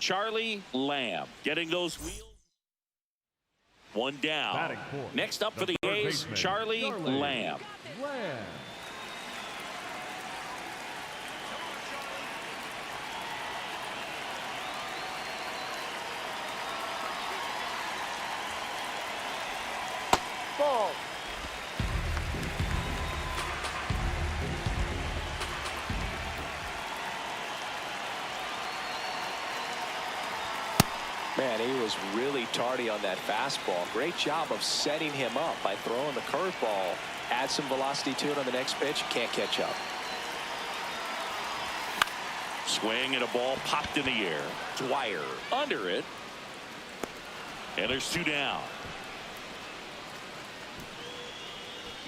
Charlie Lamb getting those wheels. One down. Next up for the A's, Charlie Lamb. Ball. Man, he was really tardy on that fastball. Great job of setting him up by throwing the curveball. Add some velocity to it on the next pitch. Can't catch up. Swing and a ball popped in the air. Dwyer under it. And there's two down.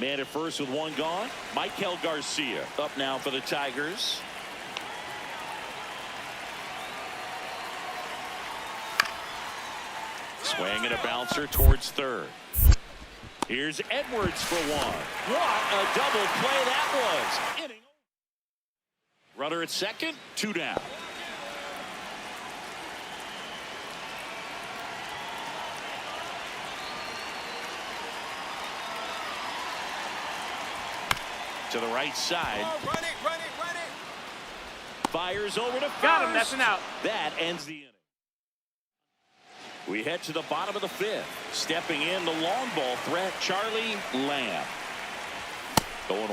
Man at first with one gone. Michael Garcia up now for the Tigers. Swing and a bouncer towards third. Here's Edwards for one. What a double play that was. Inning. Runner at second, two down. To the right side. Oh, run it. Fires over to first. Got him. That's an out. That ends the inning. We head to the bottom of the fifth. Stepping in the long ball threat, Charlie Lamb. 0-1.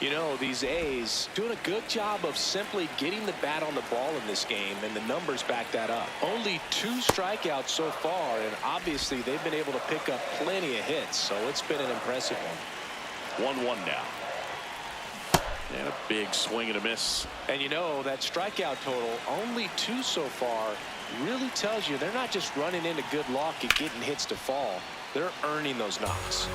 You know, these A's doing a good job of simply getting the bat on the ball in this game, and the numbers back that up. Only 2 strikeouts so far, and obviously they've been able to pick up plenty of hits, so it's been an impressive one. 1-1 now. And a big swing and a miss. And you know, that strikeout total, only 2 so far, really tells you they're not just running into good luck and getting hits to fall. They're earning those knocks.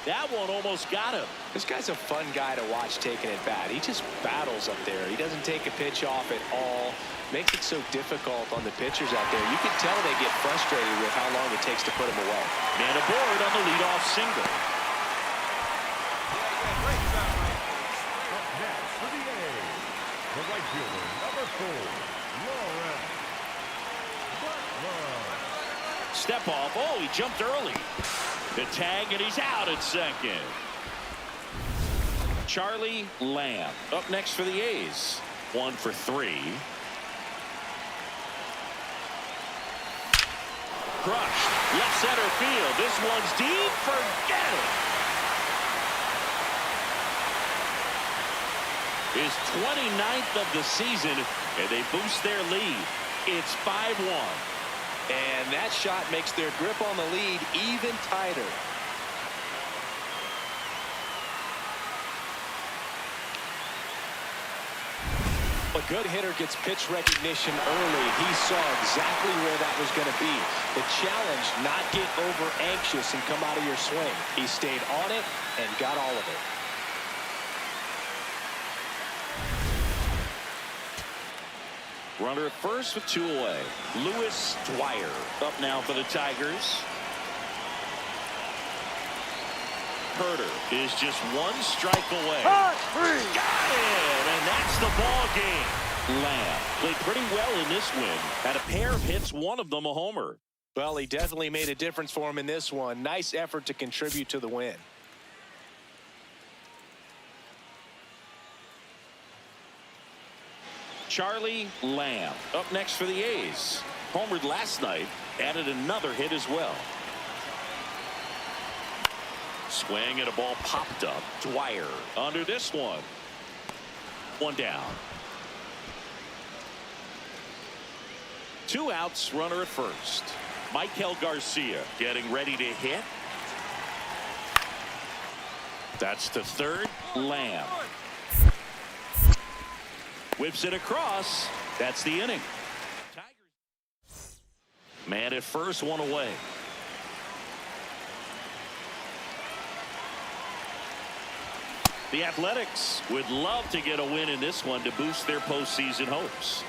That one almost got him. This guy's a fun guy to watch taking at bat. He just battles up there. He doesn't take a pitch off at all. Makes it so difficult on the pitchers out there. You can tell they get frustrated with how long it takes to put him away. Man aboard on the leadoff single. Next for the A's, the right fielder, number 4, Step off. Oh, he jumped early. The tag, and he's out at second. Charlie Lamb up next for the A's. 1 for 3. Crushed. Left center field. This one's deep. Forget it. His 29th of the season, and they boost their lead. It's 5-1. And that shot makes their grip on the lead even tighter. A good hitter gets pitch recognition early. He saw exactly where that was going to be. The challenge, not get over anxious and come out of your swing. He stayed on it and got all of it. Runner at first with 2 away. Lewis Dwyer up now for the Tigers. Herter is just 1 strike away. Got it! And that's the ball game. Lamb played pretty well in this win. Had a pair of hits, one of them a homer. Well, he definitely made a difference for him in this one. Nice effort to contribute to the win. Charlie Lamb up next for the A's. Homered last night, added another hit as well. Swing and a ball popped up. Dwyer under this one. 1 down. 2 outs, runner at first. Michael Garcia getting ready to hit. That's to third. Lamb whips it across. That's the inning. Tigers. Man at first, 1 away. The Athletics would love to get a win in this one to boost their postseason hopes.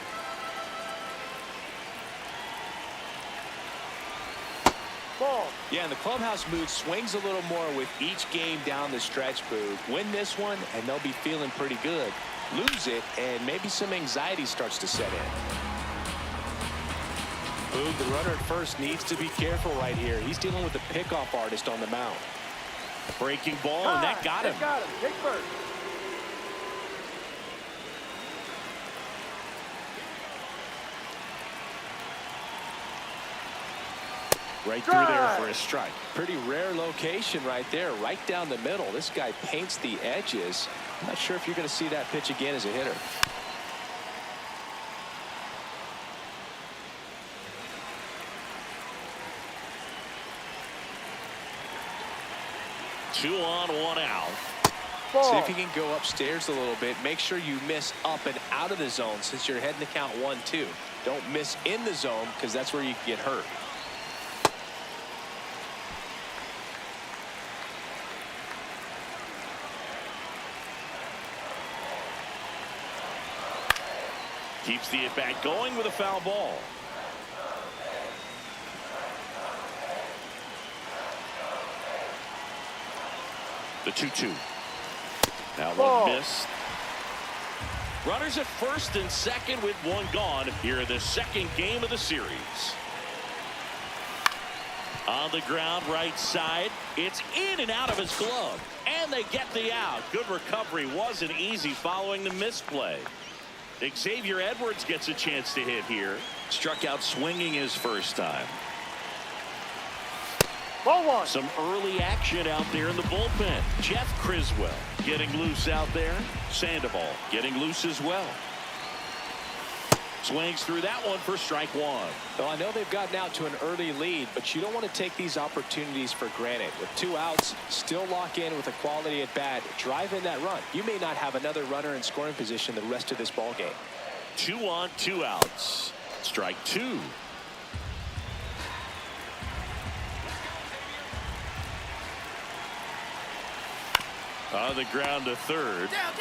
Ball. Yeah, and the clubhouse mood swings a little more with each game down the stretch, Boog. Win this one, and they'll be feeling pretty good. Lose it, and maybe some anxiety starts to set in. Boog, the runner at first needs to be careful right here. He's dealing with a pickoff artist on the mound. Breaking ball, and that got him. Take first. Right through there for a strike. Pretty rare location right there, right down the middle. This guy paints the edges. I'm not sure if you're going to see that pitch again as a hitter. Two on, one out. See if you can go upstairs a little bit. Make sure you miss up and out of the zone since you're heading to count 1-2. Don't miss in the zone because that's where you can get hurt. Keeps the at-bat going with a foul ball. The 2-2. Now one missed. Runners at first and second with one gone here in the second game of the series. On the ground, right side. It's in and out of his glove. And they get the out. Good recovery. Wasn't easy following the misplay. Xavier Edwards gets a chance to hit here. Struck out swinging his first time. Ball one. Some early action out there in the bullpen. Jeff Criswell getting loose out there. Sandoval getting loose as well. Swings through that one for strike one. Well, I know they've gotten out to an early lead, but you don't want to take these opportunities for granted. With 2 outs, still lock in with a quality at bat. Drive in that run. You may not have another runner in scoring position the rest of this ball game. 2 on, 2 outs. Strike 2. On the ground to third. Down.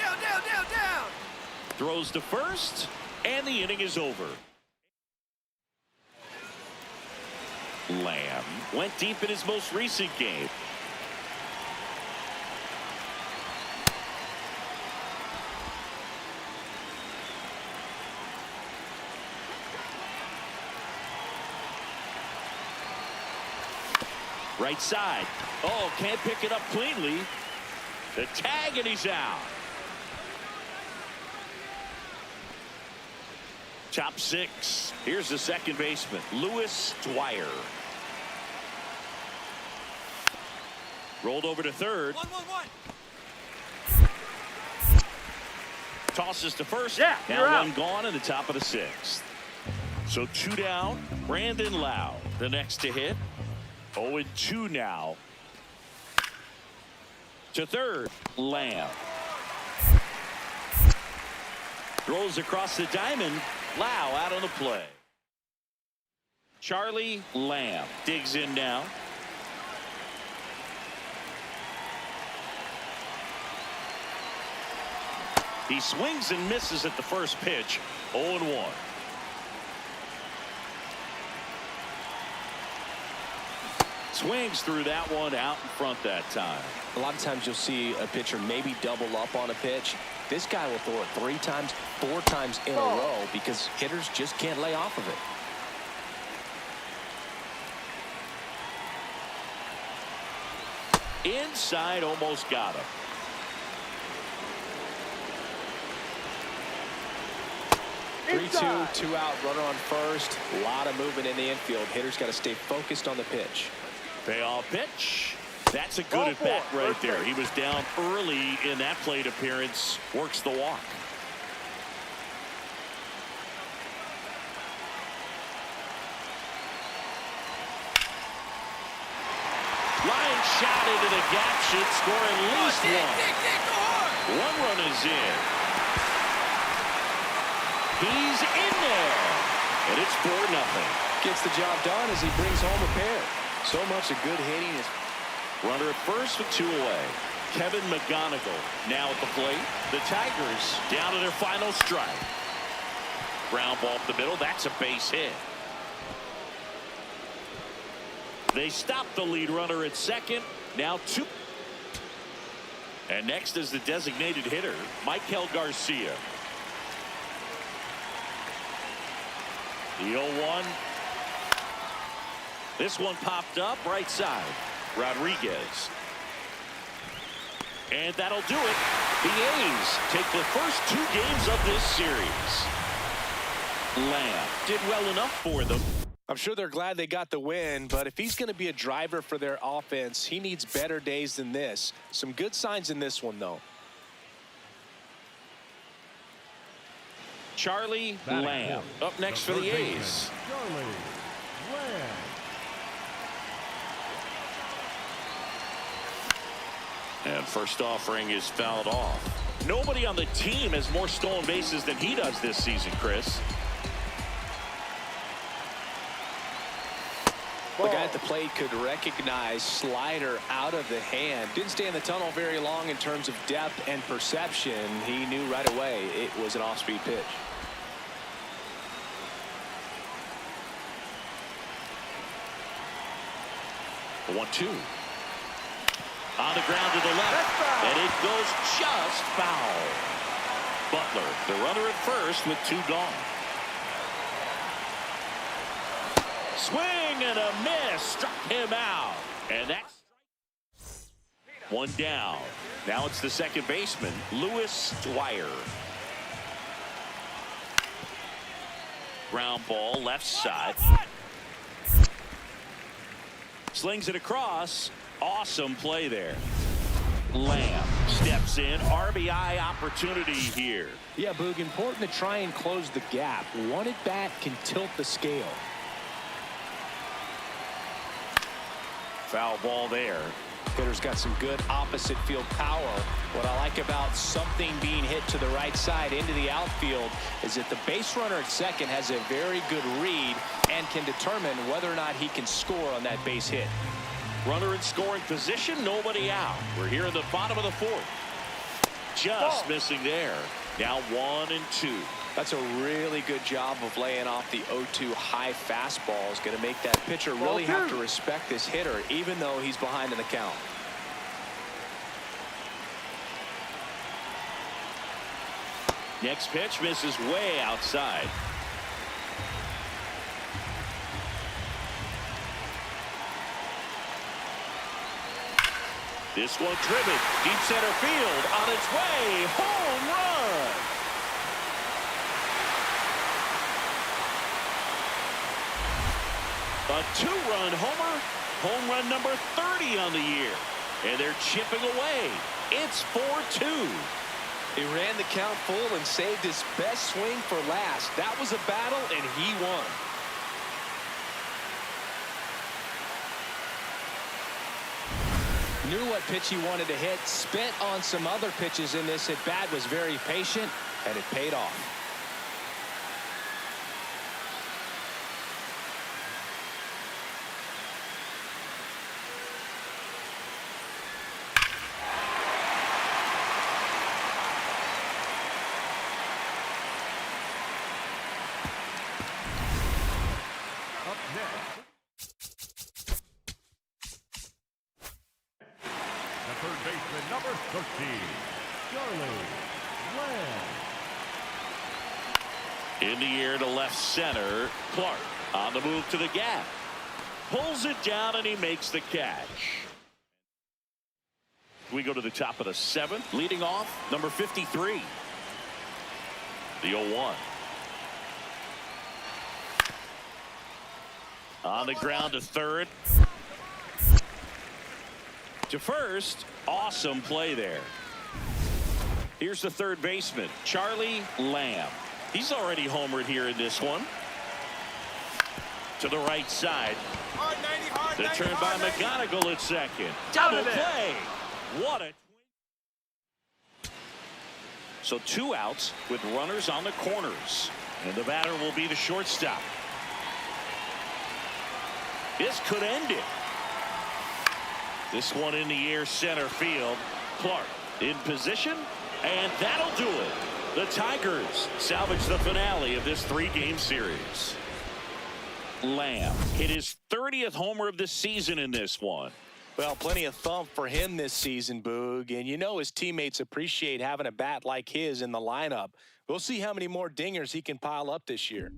Throws to first. And the inning is over. Lamb went deep in his most recent game. Right side. Oh, can't pick it up cleanly. The tag, and he's out. Top 6. Here's the second baseman, Lewis Dwyer. Rolled over to third. 1-1-1. Tosses to first. Yeah, now one gone in the top of the 6th. So 2 down. Brandon Lau, the next to hit. 0-2 now. To third, Lamb. Throws across the diamond. Lau out on the play. Charlie Lamb digs in now. He swings and misses at the first pitch. 0-1. Swings through that one, out in front that time. A lot of times you'll see a pitcher maybe double up on a pitch. This guy will throw it 3 times, 4 times in a row because hitters just can't lay off of it. Inside, almost got him. Inside. 3-2, 2 out, runner on first. A lot of movement in the infield. Hitters got to stay focused on the pitch. Payoff pitch. That's a good Ball at bat four, right first there. base. He was down early in that plate appearance. Works the walk. Line shot into the gap should score at least one. One run is in. He's in there. And it's 4-0. Gets the job done as he brings home a pair. So much of good hitting is. Runner at first with 2 away. Kevin McGonigal now at the plate. The Tigers down to their final strike. Ground ball up the middle. That's a base hit. They stop the lead runner at second. Now 2. And next is the designated hitter, Michael Garcia. The 0-1. This one popped up right side. Rodriguez. And that'll do it. The A's take the first 2 games of this series. Lamb did well enough for them. I'm sure they're glad they got the win, but if he's going to be a driver for their offense, he needs better days than this. Some good signs in this one, though. Charlie Lamb up next for the A's. Charlie Lamb. And first offering is fouled off. Nobody on the team has more stolen bases than he does this season, Chris. The guy at the plate could recognize slider out of the hand. Didn't stay in the tunnel very long in terms of depth and perception. He knew right away it was an off-speed pitch. The 1-2. On the ground to the left. And it goes just foul. Butler, the runner at first with 2 gone. Swing and a miss. Struck him out. And that's 1 down. Now it's the second baseman, Lewis Dwyer. Ground ball left side. Slings it across. Awesome play there. Lamb steps in. RBI opportunity here. Yeah, Boog, important to try and close the gap. One at bat can tilt the scale. Foul ball there. Hitter's got some good opposite field power. What I like about something being hit to the right side into the outfield is that the base runner at second has a very good read and can determine whether or not he can score on that base hit. Runner in scoring position, nobody out. We're here in the bottom of the 4th. Just missing there. Now 1-2. That's a really good job of laying off the 0-2 high fastball. Is going to make that pitcher really have to respect this hitter, even though he's behind in the count. Next pitch misses way outside. This one driven deep center field on its way. Home run. A 2-run homer. Home run number 30 on the year. And they're chipping away. It's 4-2. He ran the count full and saved his best swing for last. That was a battle, and he won. Knew what pitch he wanted to hit. Spent on some other pitches in this at bat. Was very patient, and it paid off. Up next. The third baseman, number 13, Charlie Lamb. In the air to left center. Clark on the move to the gap. Pulls it down and he makes the catch. We go to the top of the 7th. Leading off, number 53. The 0-1. On the ground to third. To first. Awesome play there. Here's the third baseman, Charlie Lamb. He's already homered here in this one. To the right side. The turn by McGonigal at second. Double play. What a. So 2 outs with runners on the corners. And the batter will be the shortstop. This could end it. This one in the air center field. Clark in position. And that'll do it. The Tigers salvage the finale of this 3-game series. Lamb hit his 30th homer of the season in this one. Well, plenty of thump for him this season, Boog. And you know his teammates appreciate having a bat like his in the lineup. We'll see how many more dingers he can pile up this year.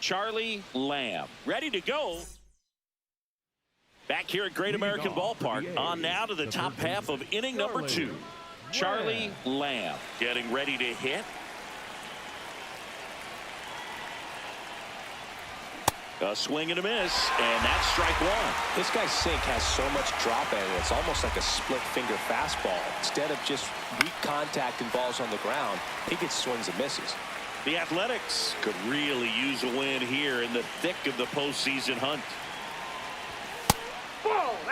Charlie Lamb ready to go. Back here at Great American Ballpark. On now to the top half of inning number 2. Charlie Lamb getting ready to hit. A swing and a miss, and that's strike 1. This guy's sink has so much drop in it. It's almost like a split finger fastball. Instead of just weak contact and balls on the ground, he gets swings and misses. The Athletics could really use a win here in the thick of the postseason hunt.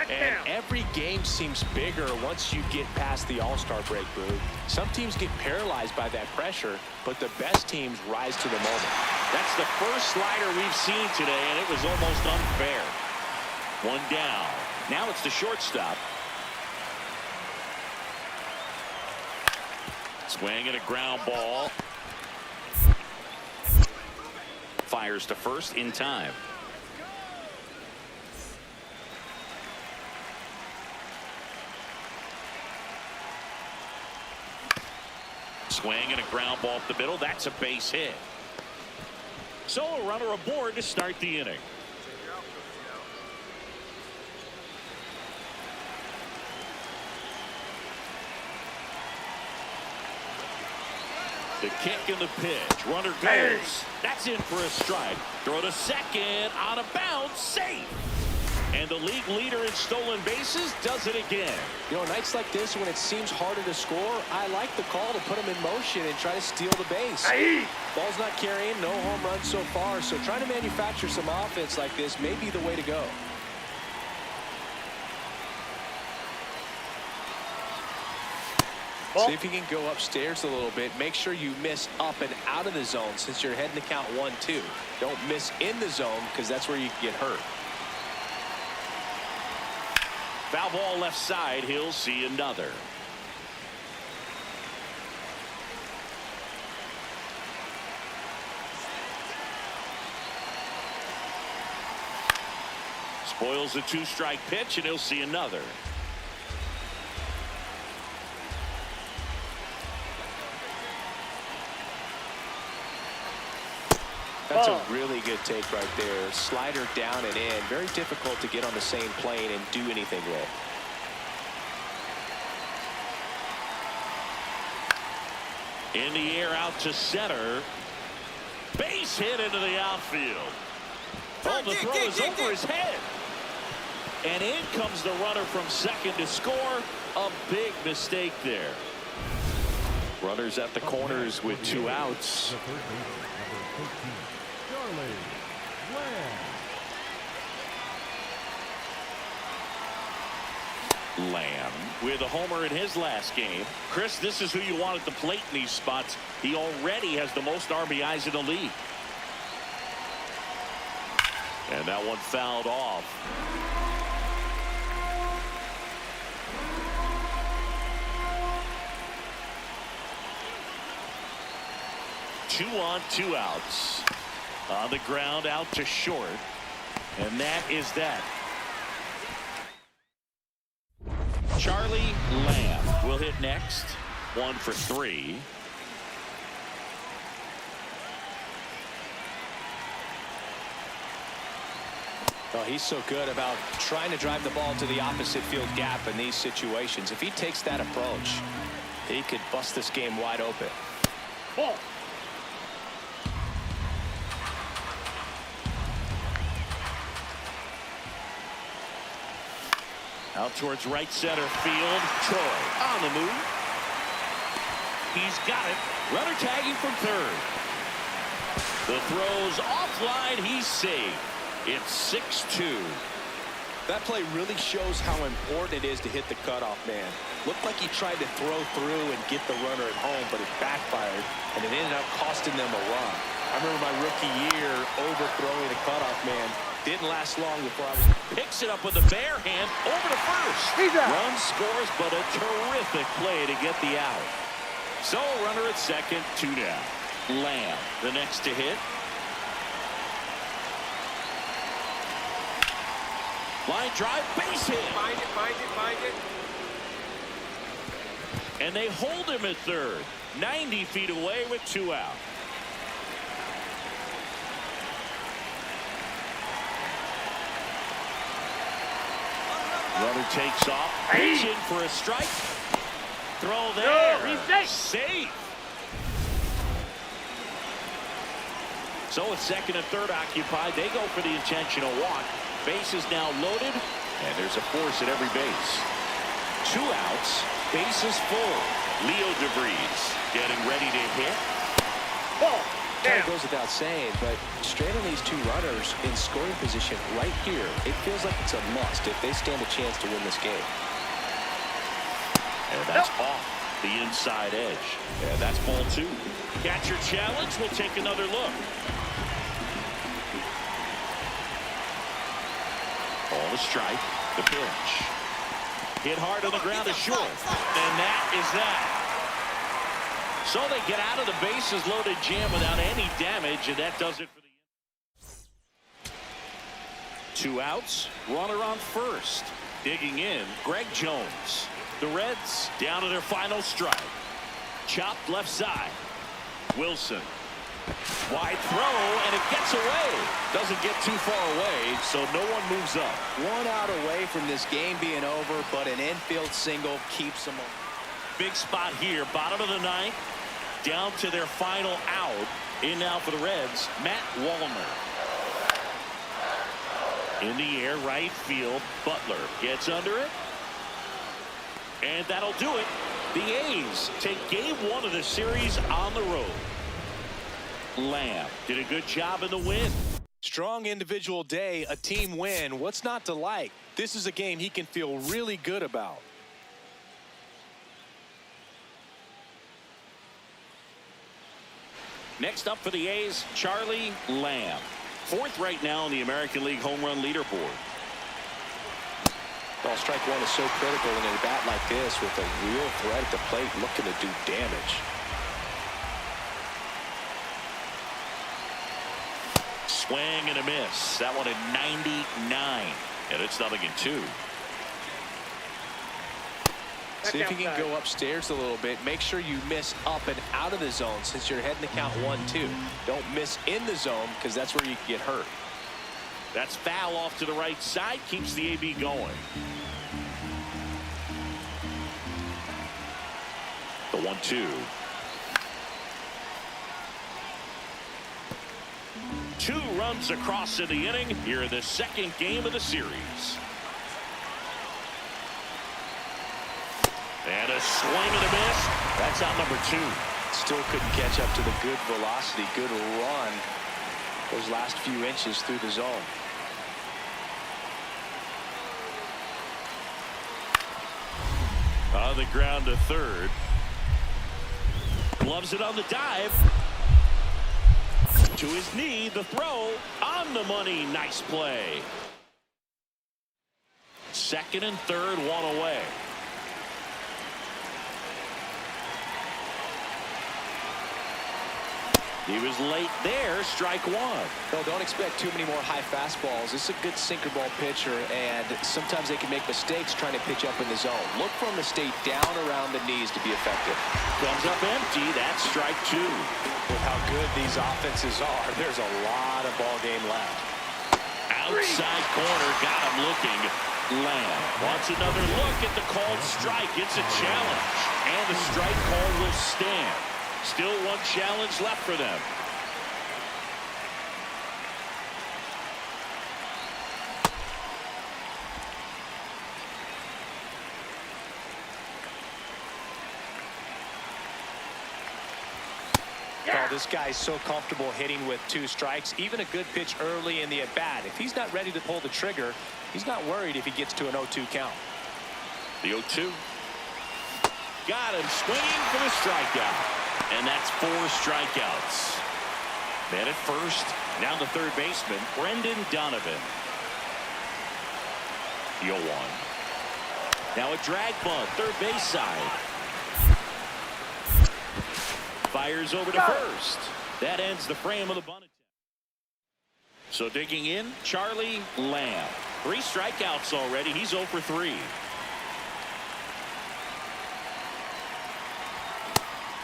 And every game seems bigger once you get past the All-Star break, Boog. Some teams get paralyzed by that pressure, but the best teams rise to the moment. That's the first slider we've seen today, and it was almost unfair. 1 down. Now it's the shortstop. Swing and a ground ball. Fires to first in time. Swing and a ground ball up the middle. That's a base hit. So a runner aboard to start the inning. The kick and the pitch. Runner goes. That's in for a strike. Throw to second. Out of bounds. Safe. And the league leader in stolen bases does it again. You know, nights like this when it seems harder to score, I like the call to put him in motion and try to steal the base. Ball's not carrying, no home runs so far, so trying to manufacture some offense like this may be the way to go. See if you can go upstairs a little bit. Make sure you miss up and out of the zone since you're heading to count 1-2. Don't miss in the zone because that's where you can get hurt. Foul ball left side. He'll see another. Spoils the 2-strike pitch, and he'll see another. That's a really good take right there. Slider down and in. Very difficult to get on the same plane and do anything with. In the air out to center. Base hit into the outfield. Oh, the throw is over his head. And in comes the runner from second to score. A big mistake there. Runners at the corners with 2 outs. Lamb with a homer in his last game. Chris, this is who you want at the plate in these spots. He already has the most RBIs in the league. And that one fouled off. 2 on, 2 outs. On the ground, out to short. And that is that. Charlie Lamb will hit next. 1 for 3. Oh, he's so good about trying to drive the ball to the opposite field gap in these situations. If he takes that approach, he could bust this game wide open. Ball. Out towards right center field. Troy on the move. He's got it. Runner tagging from third. The throw's offline. He's saved. It's 6-2. That play really shows how important it is to hit the cutoff man. Looked like he tried to throw through and get the runner at home, but it backfired, and it ended up costing them a run. I remember my rookie year overthrowing a cutoff man. Didn't last long before I was... Picks it up with the bare hand over to first. He's out. Run scores, but a terrific play to get the out. So runner at second, 2 down. Lamb, the next to hit. Line drive, base hit. Find it. And they hold him at third. 90 feet away with 2 out. Runner takes off. He's in for a strike. Throw there. No, he's safe. So with second and third occupied, they go for the intentional walk. Base is now loaded, and there's a force at every base. 2 outs, bases full. Leo DeVries getting ready to hit. Ball. It goes without saying, but straight on these 2 runners in scoring position right here, it feels like it's a must if they stand a chance to win this game. And that's off the inside edge. And that's ball 2. Catcher challenge. We'll take another look. Ball to strike. The pitch. Hit hard on the ground to short. And that is that. So they get out of the bases loaded jam without any damage, and that does it for the 2 outs. Runner on first. Digging in, Greg Jones. The Reds down to their final strike. Chopped left side. Wilson. Wide throw, and it gets away. Doesn't get too far away, so no one moves up. 1 out away from this game being over, but an infield single keeps them on. Big spot here, bottom of the 9th. Down to their final out. In now for the Reds, Matt Wallner. In the air, right field. Butler gets under it. And that'll do it. The A's take game 1 of the series on the road. Lamb did a good job in the win. Strong individual day, a team win. What's not to like? This is a game he can feel really good about. Next up for the A's, Charlie Lamb. 4th right now in the American League home run leaderboard. Well, strike 1 is so critical in a bat like this with a real threat at the plate looking to do damage. Swing and a miss. That one at 99. And it's 0-2. See if you can go upstairs a little bit. Make sure you miss up and out of the zone since you're heading to count 1-2. Don't miss in the zone because that's where you can get hurt. That's foul off to the right side. Keeps the AB going. The 1-2. 2 runs across in the inning here in the 2nd game of the series. And a swing and a miss. That's out number 2. Still couldn't catch up to the good velocity, good run those last few inches through the zone. On the ground to third. Gloves it on the dive. To his knee, the throw on the money. Nice play. 2nd and 3rd, 1 away. He was late there, strike one. No, don't expect too many more high fastballs. This is a good sinker ball pitcher, and sometimes they can make mistakes trying to pitch up in the zone. Look for him to stay down around the knees to be effective. Comes up empty. That's strike two. With how good these offenses are, there's a lot of ball game left. Outside corner, got him looking. Lamb wants another look at the called strike. It's a challenge, and the strike call will stand. Still one challenge left for them. Oh, this guy's so comfortable hitting with 2 strikes. Even a good pitch early in the at-bat. If he's not ready to pull the trigger, he's not worried if he gets to an 0-2 count. The 0-2. Got him swinging for the strikeout. And that's 4 strikeouts. Man at first. Now the third baseman, Brendan Donovan. The 0-1. Now a drag bunt, third base side. Fires over to first. That ends the frame of the bunt attempt. So digging in, Charlie Lamb. 3 strikeouts already. He's 0 for 3.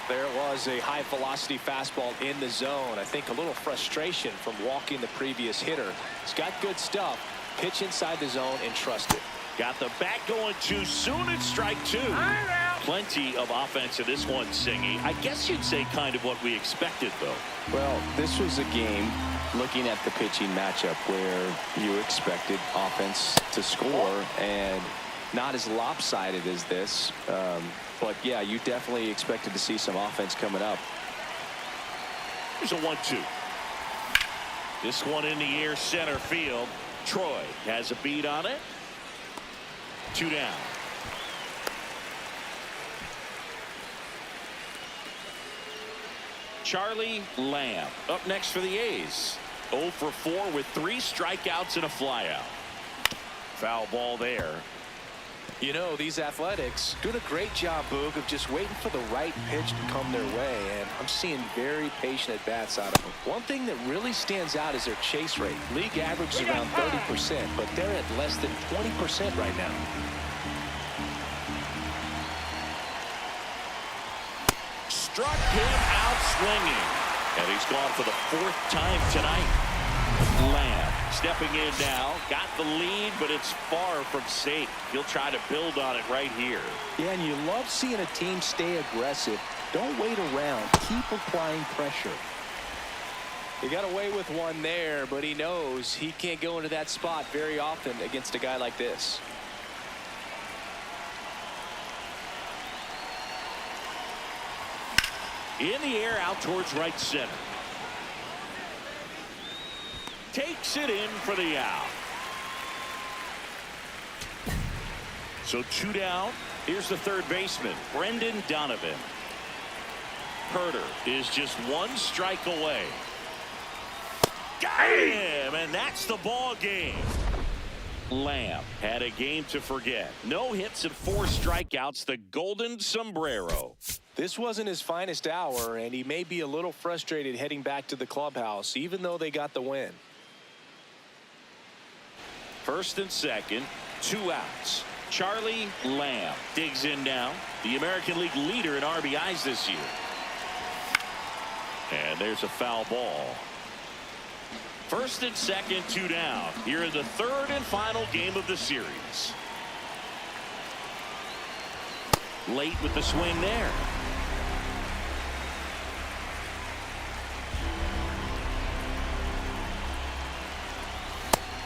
There was a high velocity fastball in the zone. I think a little frustration from walking the previous hitter. He's got good stuff. Pitch inside the zone and trust it. Got the bat going too soon. It's strike 2. Plenty of offense in this one, Singy. I guess you'd say kind of what we expected, though. Well, this was a game, looking at the pitching matchup, where you expected offense to score, and not as lopsided as this. But, yeah, you definitely expected to see some offense coming up. Here's a 1-2. This one in the air, center field. Troy has a beat on it. 2 down. Charlie Lamb up next for the A's. 0 for 4 with 3 strikeouts and a flyout. Foul ball there. You know, these Athletics doing a great job, Boog, of just waiting for the right pitch to come their way, and I'm seeing very patient at-bats out of them. One thing that really stands out is their chase rate. League average is around 30%, but they're at less than 20% right now. Struck him out swinging, and he's gone for the 4th time tonight. Lamb stepping in now, got the lead, but it's far from safe. He'll try to build on it right here. Yeah, and you love seeing a team stay aggressive. Don't wait around. Keep applying pressure. He got away with one there, but he knows he can't go into that spot very often against a guy like this. In the air, out towards right center. Takes it in for the out. So 2 down. Here's the third baseman, Brendan Donovan. Herter is just 1 strike away. Got him, and that's the ball game. Lamb had a game to forget. No hits and 4 strikeouts, the golden sombrero. This wasn't his finest hour, and he may be a little frustrated heading back to the clubhouse, even though they got the win. First and second, 2 outs. Charlie Lamb digs in now, the American League leader in RBIs this year. And there's a foul ball. First and second, 2 down. Here in the 3rd and final game of the series. Late with the swing there.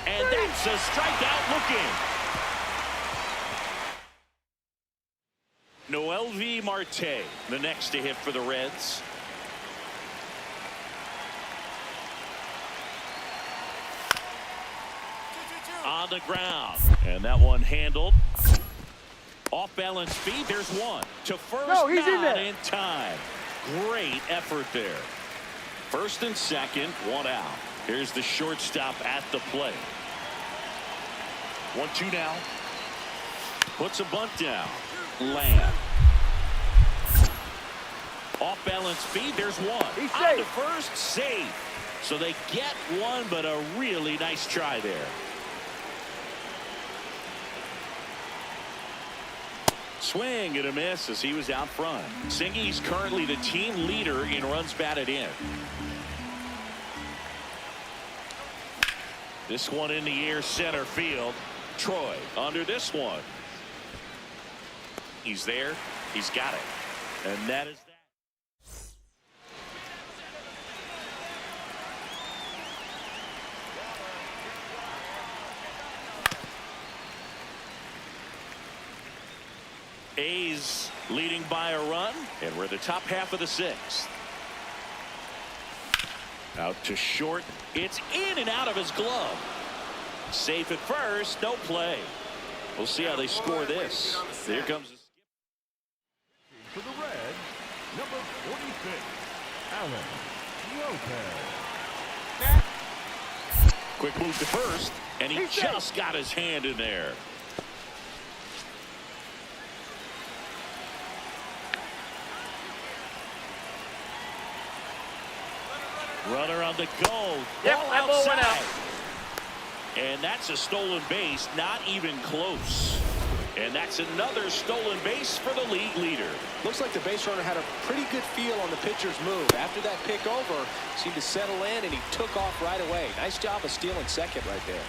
And that's a strikeout looking. Noelvi Marte, the next to hit for the Reds. On the ground. And that one handled. Off balance feet. There's one. To first. No, he's in not there. in time. Great effort there. First and second, 1 out. Here's the shortstop at the plate. 1-2 now. Puts a bunt down. Lamb. Off balance speed. There's one. He's On safe. to first, safe. So they get one, but a really nice try there. Swing and a miss as he was out front. Singy's currently the team leader in runs batted in. This one in the air, center field. Troy under this one. He's there. He's got it. And that is that. A's leading by a run, and we're the top half of the sixth. Out to short. It's in and out of his glove. Safe at first. No play. We'll see how they score this. Here comes the skip. For the Red, number 46, Alan Lopez. Quick move to first, and he just got his hand in there. Runner on the go. Yep, Ball that ball went outside. And that's a stolen base, not even close. And that's another stolen base for the league leader. Looks like the base runner had a pretty good feel on the pitcher's move. After that pick over, seemed to settle in, and he took off right away. Nice job of stealing second right there.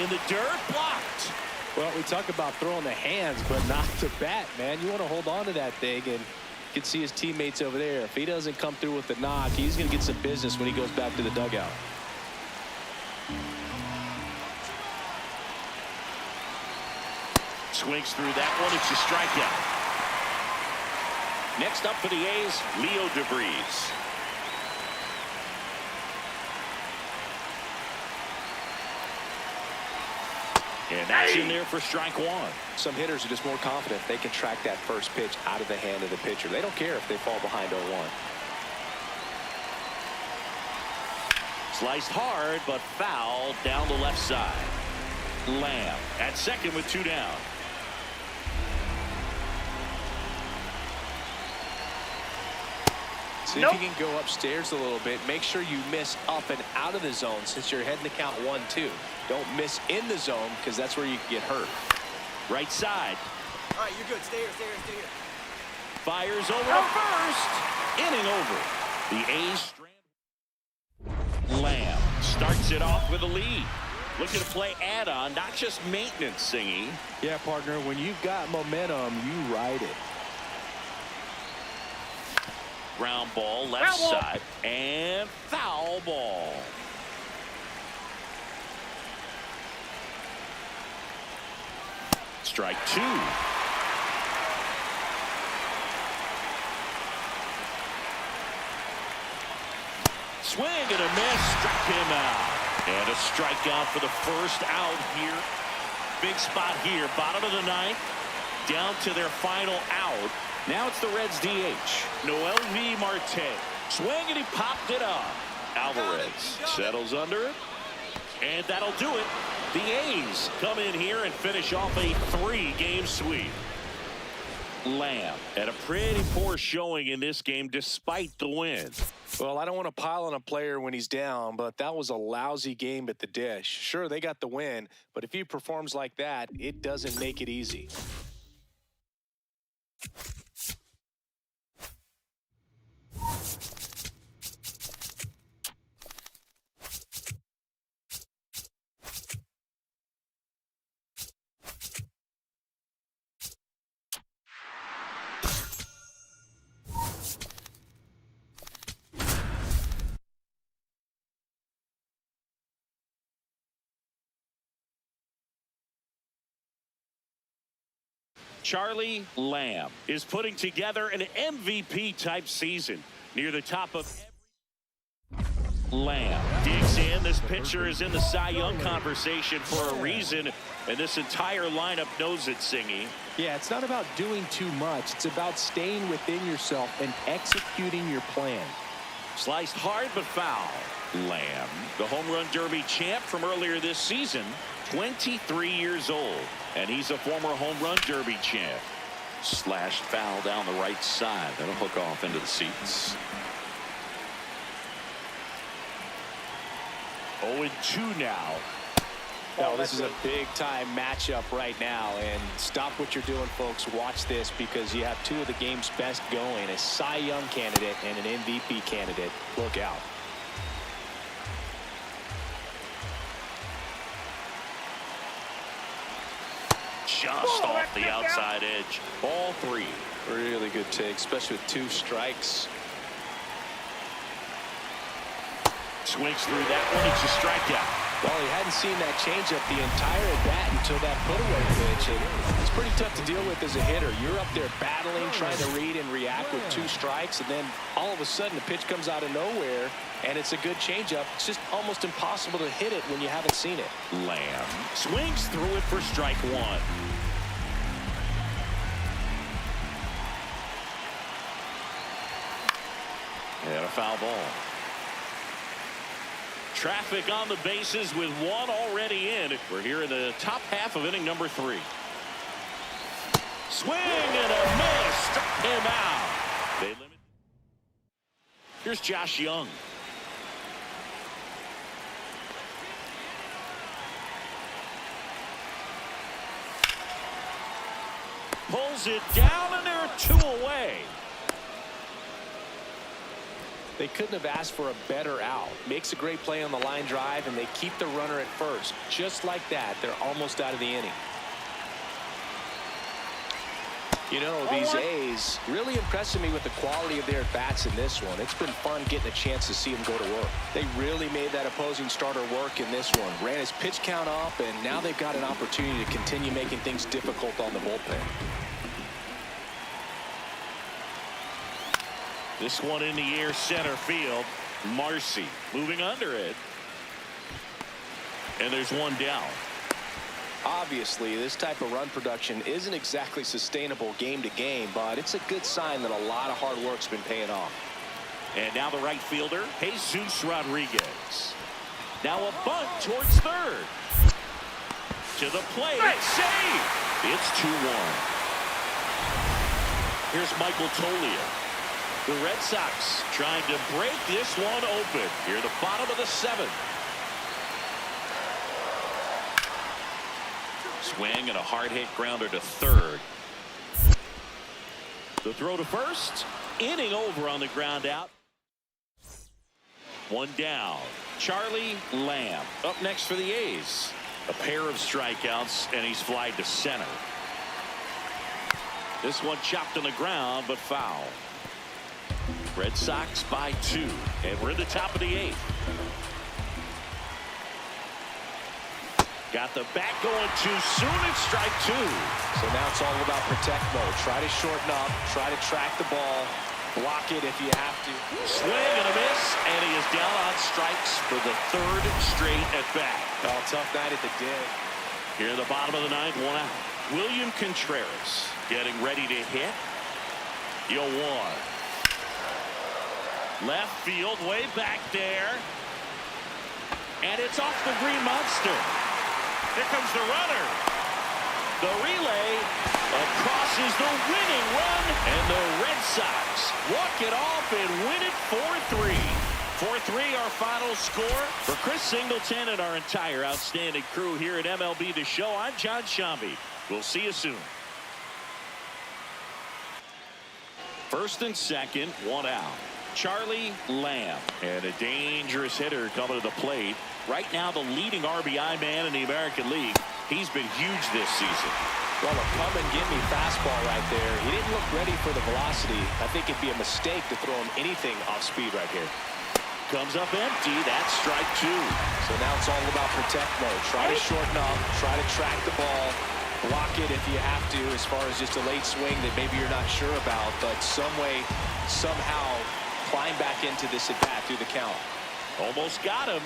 In the dirt, blocked. Well, we talk about throwing the hands, but not the bat, man. You want to hold on to that thing, and you can see his teammates over there. If he doesn't come through with the knock, he's going to get some business when he goes back to the dugout. Swings through that one. It's a strikeout. Next up for the A's, Leo DeVries. And that's in there for strike one. Some hitters are just more confident they can track that first pitch out of the hand of the pitcher. They don't care if they fall behind 0-1. Sliced hard, but foul down the left side. Lamb at second with two down. See if you can go upstairs a little bit. Make sure you miss up and out of the zone since you're heading to count 1-2. Don't miss in the zone because that's where you can get hurt. Right side. All right, you're good. Stay here, stay here, stay here. Fires over to first. Inning over. The A's strand. Lamb starts it off with a lead. Looking to play add-on, not just maintenance, Singy. Yeah, partner, when you've got momentum, you ride it. Ground ball, left side, and foul ball. Strike two. Swing and a miss, struck him out. And a strikeout for the first out here. Big spot here, bottom of the ninth, down to their final out. Now it's the Reds DH, Noel V. Marte. Swing and he popped it up. Alvarez settles under it, and that'll do it. The A's come in here and finish off a 3-game sweep. Lamb had a pretty poor showing in this game despite the win. Well, I don't want to pile on a player when he's down, but that was a lousy game at the dish. Sure, they got the win, but if he performs like that, it doesn't make it easy. Charlie Lamb is putting together an MVP type season near the top of every. Lamb digs in. This pitcher is in the Cy Young conversation for a reason, and this entire lineup knows it, Singy. Yeah, it's not about doing too much. It's about staying within yourself and executing your plan. Sliced hard but foul. Lamb, the home run derby champ from earlier this season, 23 years old, and he's a former home run derby champ. Slashed foul down the right side. That'll hook off into the seats. 0-2 now. Oh, this is a big-time matchup right now, and stop what you're doing, folks. Watch this, because you have two of the game's best going, a Cy Young candidate and an MVP candidate. Look out. Just off the outside edge. Ball 3. Really good take, especially with 2 strikes. Swings through that one. It's a strikeout. Well, he hadn't seen that changeup the entire at bat until that put-away pitch. And it's pretty tough to deal with as a hitter. You're up there battling, trying to read and react with 2 strikes, and then all of a sudden the pitch comes out of nowhere, and it's a good changeup. It's just almost impossible to hit it when you haven't seen it. Lamb swings through it for strike 1. And a foul ball. Traffic on the bases with 1 already in. We're here in the top half of inning number 3. Swing and a miss. Struck him out. They limit. Here's Josh Young. Pulls it down, and there are 2 away. They couldn't have asked for a better out. Makes a great play on the line drive, and they keep the runner at first. Just like that, they're almost out of the inning. You know, these A's really impressing me with the quality of their at-bats in this one. It's been fun getting a chance to see them go to work. They really made that opposing starter work in this one. Ran his pitch count up, and now they've got an opportunity to continue making things difficult on the bullpen. This one in the air, center field. Marcy moving under it. And there's 1 down. Obviously, this type of run production isn't exactly sustainable game to game, but it's a good sign that a lot of hard work's been paying off. And now the right fielder, Jesus Rodriguez. Now a bunt towards third. To the plate, save. It's 2-1. Here's Michael Toglia. The Red Sox trying to break this one open here at the bottom of the 7th. Swing and a hard hit grounder to third. The throw to first. Inning over on the ground out. 1 down. Charlie Lamb up next for the A's. A pair of strikeouts, and he's flied to center. This one chopped on the ground, but foul. Red Sox by 2, and we're in the top of the 8th. Got the bat going too soon. It's strike 2. So now it's all about protect mode. Try to shorten up, try to track the ball, block it if you have to. Swing and a miss, and he is down on strikes for the 3rd straight at bat. Oh, tough night at the dig. Here in the bottom of the 9th, 1 out. William Contreras getting ready to hit. 0-1. Left field, way back there. And it's off the Green Monster. Here comes the runner. The relay across is the winning run. And the Red Sox walk it off and win it 4-3. 4-3 our final score. For Chris Singleton and our entire outstanding crew here at MLB The Show, I'm John Shambi. We'll see you soon. 1st and 2nd, 1 out. Charlie Lamb, and a dangerous hitter coming to the plate. Right now the leading RBI man in the American League. He's been huge this season. Well, a come-and-get-me fastball right there. He didn't look ready for the velocity. I think it'd be a mistake to throw him anything off speed right here. Comes up empty. That's strike 2. So now it's all about protect mode. Try to shorten up, try to track the ball, block it if you have to, as far as just a late swing that maybe you're not sure about, but some way, somehow climb back into this at bat through the count. Almost got him.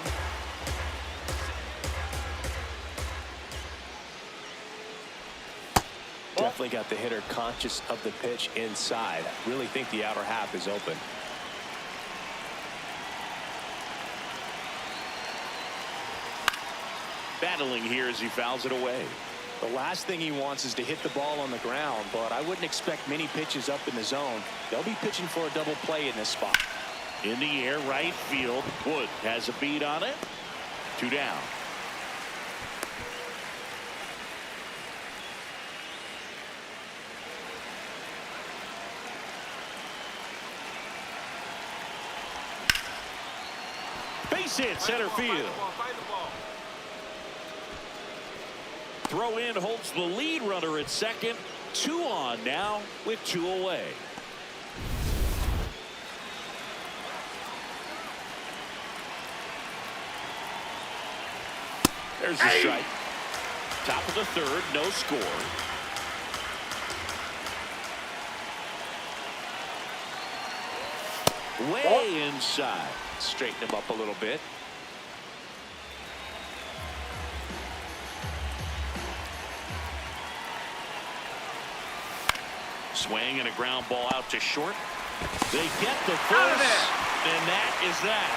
Definitely got the hitter conscious of the pitch inside. Really think the outer half is open. battling here as he fouls it away. The last thing he wants is to hit the ball on the ground, but I wouldn't expect many pitches up in the zone. They'll be pitching for a double play in this spot. In the air, right field. Wood has a beat on it. 2 down. Base hit, center field. Throw in holds the lead runner at second. 2 on now with 2 away. There's a strike. Top of the 3rd, no score. Way inside. Straighten him up a little bit. Swing and a ground ball out to short. They get the first, and that is that.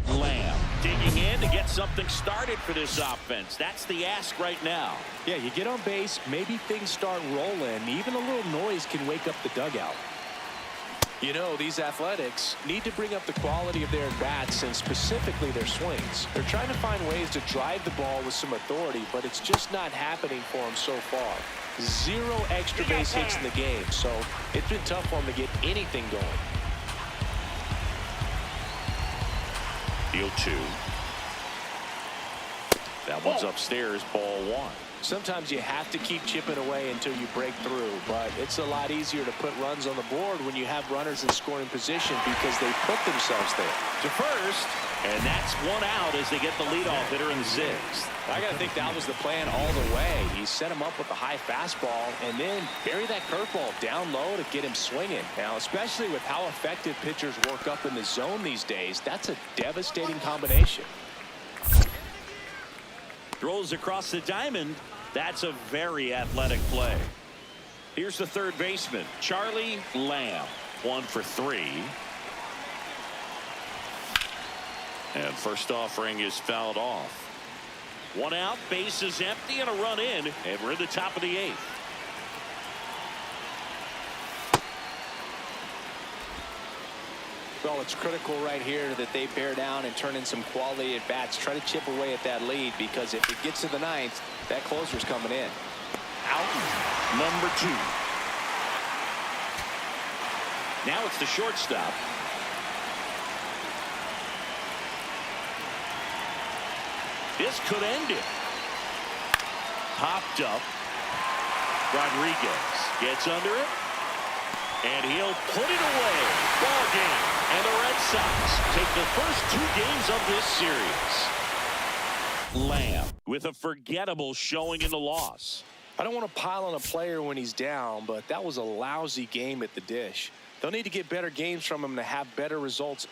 Lamb digging in to get something started for this offense. That's the ask right now. Yeah, you get on base, maybe things start rolling. Even a little noise can wake up the dugout. You know, these Athletics need to bring up the quality of their at-bats and specifically their swings. They're trying to find ways to drive the ball with some authority, but it's just not happening for them so far. 0 extra base hits in the game, so it's been tough for them to get anything going. The 0-2. That one's upstairs, ball 1. Sometimes you have to keep chipping away until you break through, but it's a lot easier to put runs on the board when you have runners in scoring position because they put themselves there. To first, and that's 1 out as they get the leadoff hitter in the 6th. I got to think that was the plan all the way. He set him up with a high fastball and then bury that curveball down low to get him swinging. Now, especially with how effective pitchers work up in the zone these days, that's a devastating combination. Throws across the diamond. That's a very athletic play. Here's the 3rd baseman, Charlie Lamb. 1 for 3. And first offering is fouled off. 1 out, base is empty, and a run in, and we're in the top of the 8th. Well, it's critical right here that they bear down and turn in some quality at bats. Try to chip away at that lead, because if it gets to the 9th, that closer's coming in. Out number 2. Now it's the shortstop. This could end it. Popped up. Rodriguez gets under it. And he'll put it away. Ball game. And the Red Sox take the first 2 games of this series. Lamb with a forgettable showing in the loss. I don't want to pile on a player when he's down, but that was a lousy game at the dish. They'll need to get better games from him to have better results.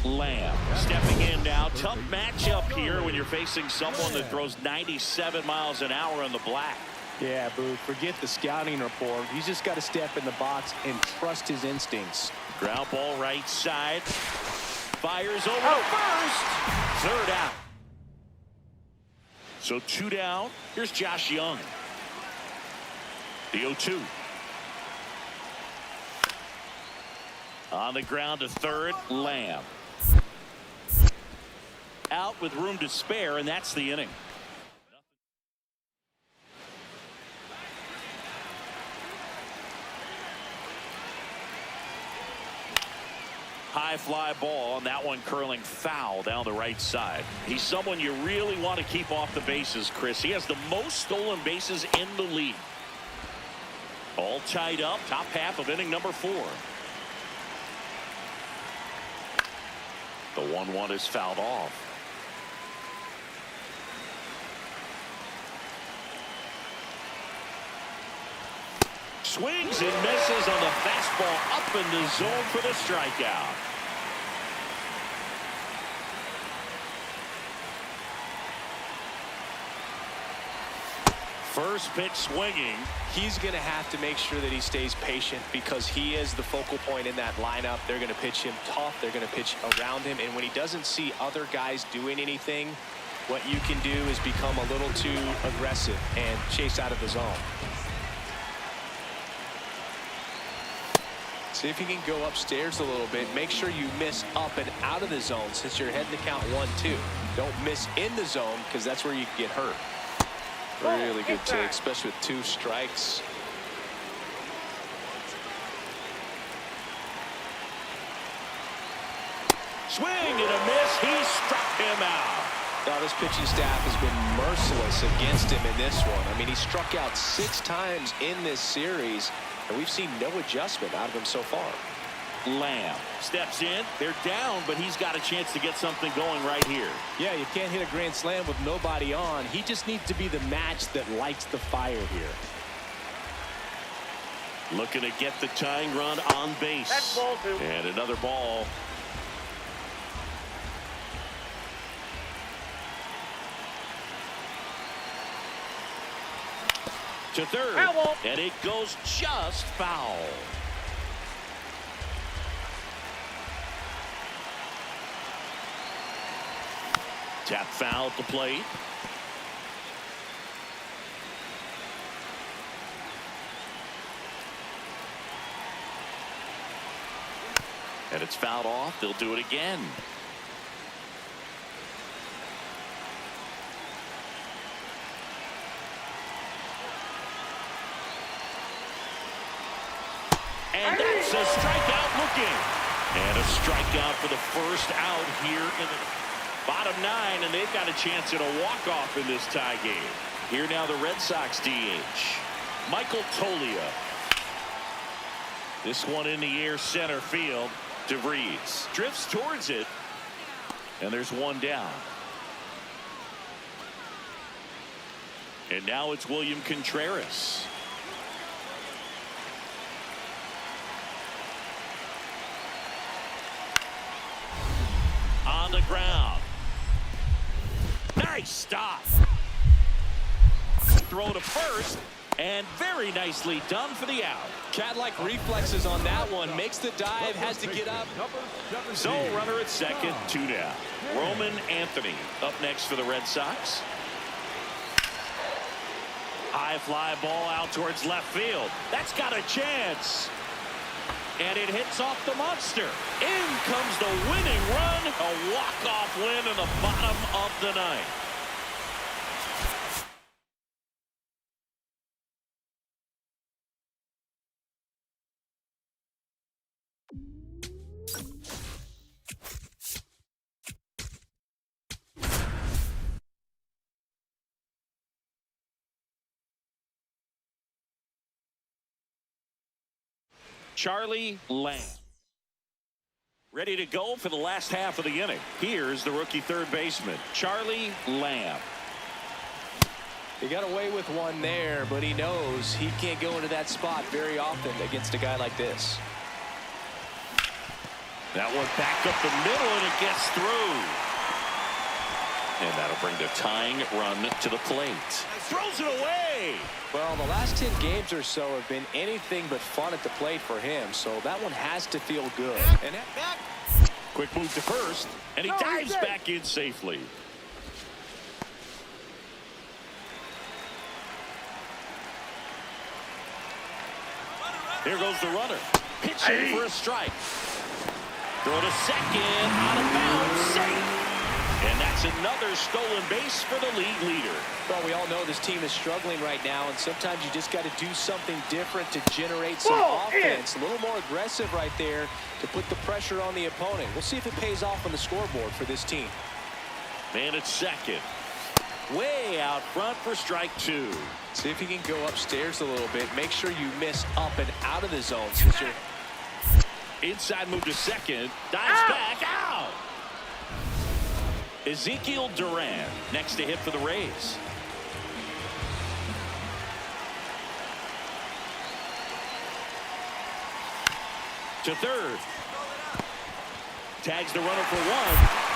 Lamb stepping in now. Tough matchup here when you're facing someone that throws 97 miles an hour on the black. Yeah, Boo, forget the scouting report. He's just got to step in the box and trust his instincts. Ground ball right side. Fires over to first. 3rd out. So 2 down. Here's Josh Young. The 0-2. On the ground to 3rd, Lamb. Out with room to spare, and that's the inning. High fly ball, and that one curling foul down the right side. He's someone you really want to keep off the bases, Chris. He has the most stolen bases in the league. All tied up, top half of inning number 4. The 1-1 is fouled off. Swings and misses on the fastball up in the zone for the strikeout. First pitch swinging. He's going to have to make sure that he stays patient because he is the focal point in that lineup. They're going to pitch him tough. They're going to pitch around him. And when he doesn't see other guys doing anything, what you can do is become a little too aggressive and chase out of the zone. See if you can go upstairs a little bit. Make sure you miss up and out of the zone since you're heading to count 1-2. Don't miss in the zone because that's where you can get hurt. Really good take, especially with 2 strikes. Swing and a miss. He struck him out. Now, this pitching staff has been merciless against him in this one. I mean, he struck out 6 times in this series, and we've seen no adjustment out of him so far. Lamb steps in. They're down, but he's got a chance to get something going right here. Yeah, you can't hit a grand slam with nobody on. He just needs to be the match that lights the fire here. Looking to get the tying run on base. That's ball 2. And another ball. To third. Foul. And it goes just foul. Tap foul at the plate. And it's fouled off. They'll do it again. And that's a strikeout looking. And a strikeout for the first out here in the bottom 9, and they've got a chance at a walk-off in this tie game. Here now the Red Sox DH, Michael Toglia. This one in the air center field. DeVries drifts towards it, and there's one down. And now it's William Contreras. On the ground. Nice stop. Throw to first, and very nicely done for the out. Cat-like reflexes on that one. Makes the dive, has to get up. So runner at second, 2 down. Roman Anthony up next for the Red Sox. High fly ball out towards left field. That's got a chance. And it hits off the monster. In comes the winning run. A walk-off win in the bottom of the 9th. Charlie Lamb. Ready to go for the last half of the inning. Here's the rookie third baseman, Charlie Lamb. He got away with one there, but he knows he can't go into that spot very often against a guy like this. That one back up the middle, and it gets through. And that'll bring the tying run to the plate. Throws it away. Well, the last 10 games or so have been anything but fun at the plate for him, so that one has to feel good. And quick move to first, and he dives back in safely. Here goes the runner. Pitching for a strike. Throw to second, out of bounds, safe. And that's another stolen base for the league leader. Well, we all know this team is struggling right now, and sometimes you just got to do something different to generate some offense. A little more aggressive right there to put the pressure on the opponent. We'll see if it pays off on the scoreboard for this team. Man at second. Way out front for strike 2. See if you can go upstairs a little bit. Make sure you miss up and out of the zone. Since you're inside move to second. Dives back out. Ezekiel Duran next to hit for the Rays. To third. Tags the runner for 1.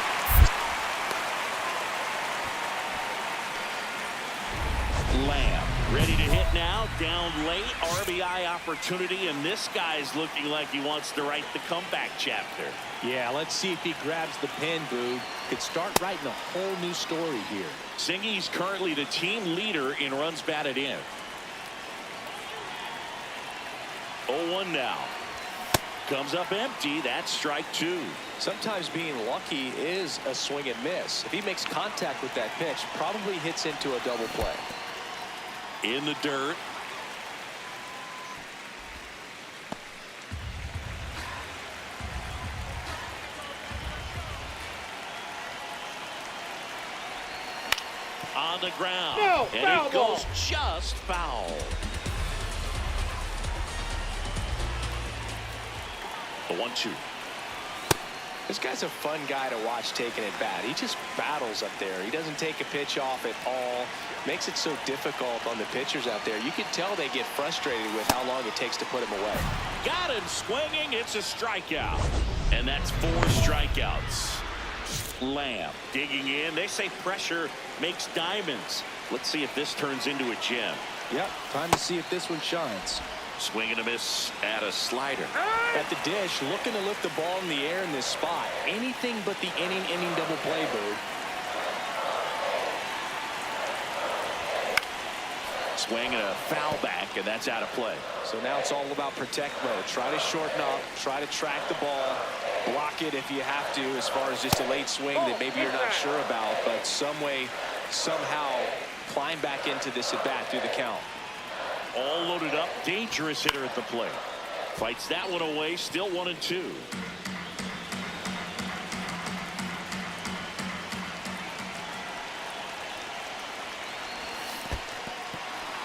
Lamb ready to hit now, down late, RBI opportunity, and this guy's looking like he wants to write the comeback chapter. Yeah, let's see if he grabs the pen, Boog. Could start writing a whole new story here. Singy's currently the team leader in runs batted in. 0-1 now. Comes up empty. That's strike two. Sometimes being lucky is a swing and miss. If he makes contact with that pitch, probably hits into a double play. In the dirt. On the ground. No, and foul it goes ball. just foul. The 1-2. This guy's a fun guy to watch taking it bat. He just battles up there. He doesn't take a pitch off at all. Makes it so difficult on the pitchers out there. You can tell they get frustrated with how long it takes to put him away. Got him swinging. It's a strikeout. And that's 4 strikeouts. Lamb digging in. They say pressure makes diamonds. Let's see if this turns into a gem. Yep, time to see if this one shines. Swing and a miss at a slider. At the dish, looking to lift the ball in the air in this spot. Anything but the inning double play, Bird. Swing and a foul back, and that's out of play. So now it's all about protect mode. Try to shorten up, try to track the ball, block it if you have to, as far as just a late swing that maybe you're not sure about, but some way, somehow climb back into this at bat through the count. All loaded up, dangerous hitter at the plate. Fights that one away, still 1-2.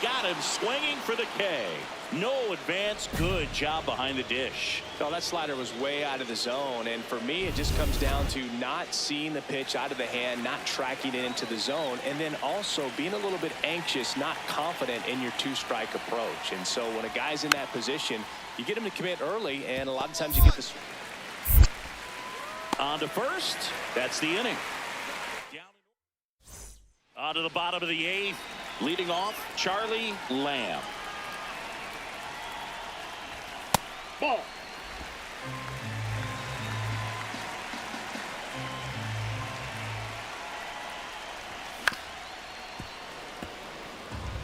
Got him swinging for the K. No advance. Good job behind the dish. No, that slider was way out of the zone, and for me it just comes down to not seeing the pitch out of the hand, not tracking it into the zone, and then also being a little bit anxious, not confident in your 2-strike approach. And so when a guy's in that position, you get him to commit early, and a lot of times you get this. On to first. That's the inning. On to the bottom of the 8th. Leading off, Charlie Lamb. Ball.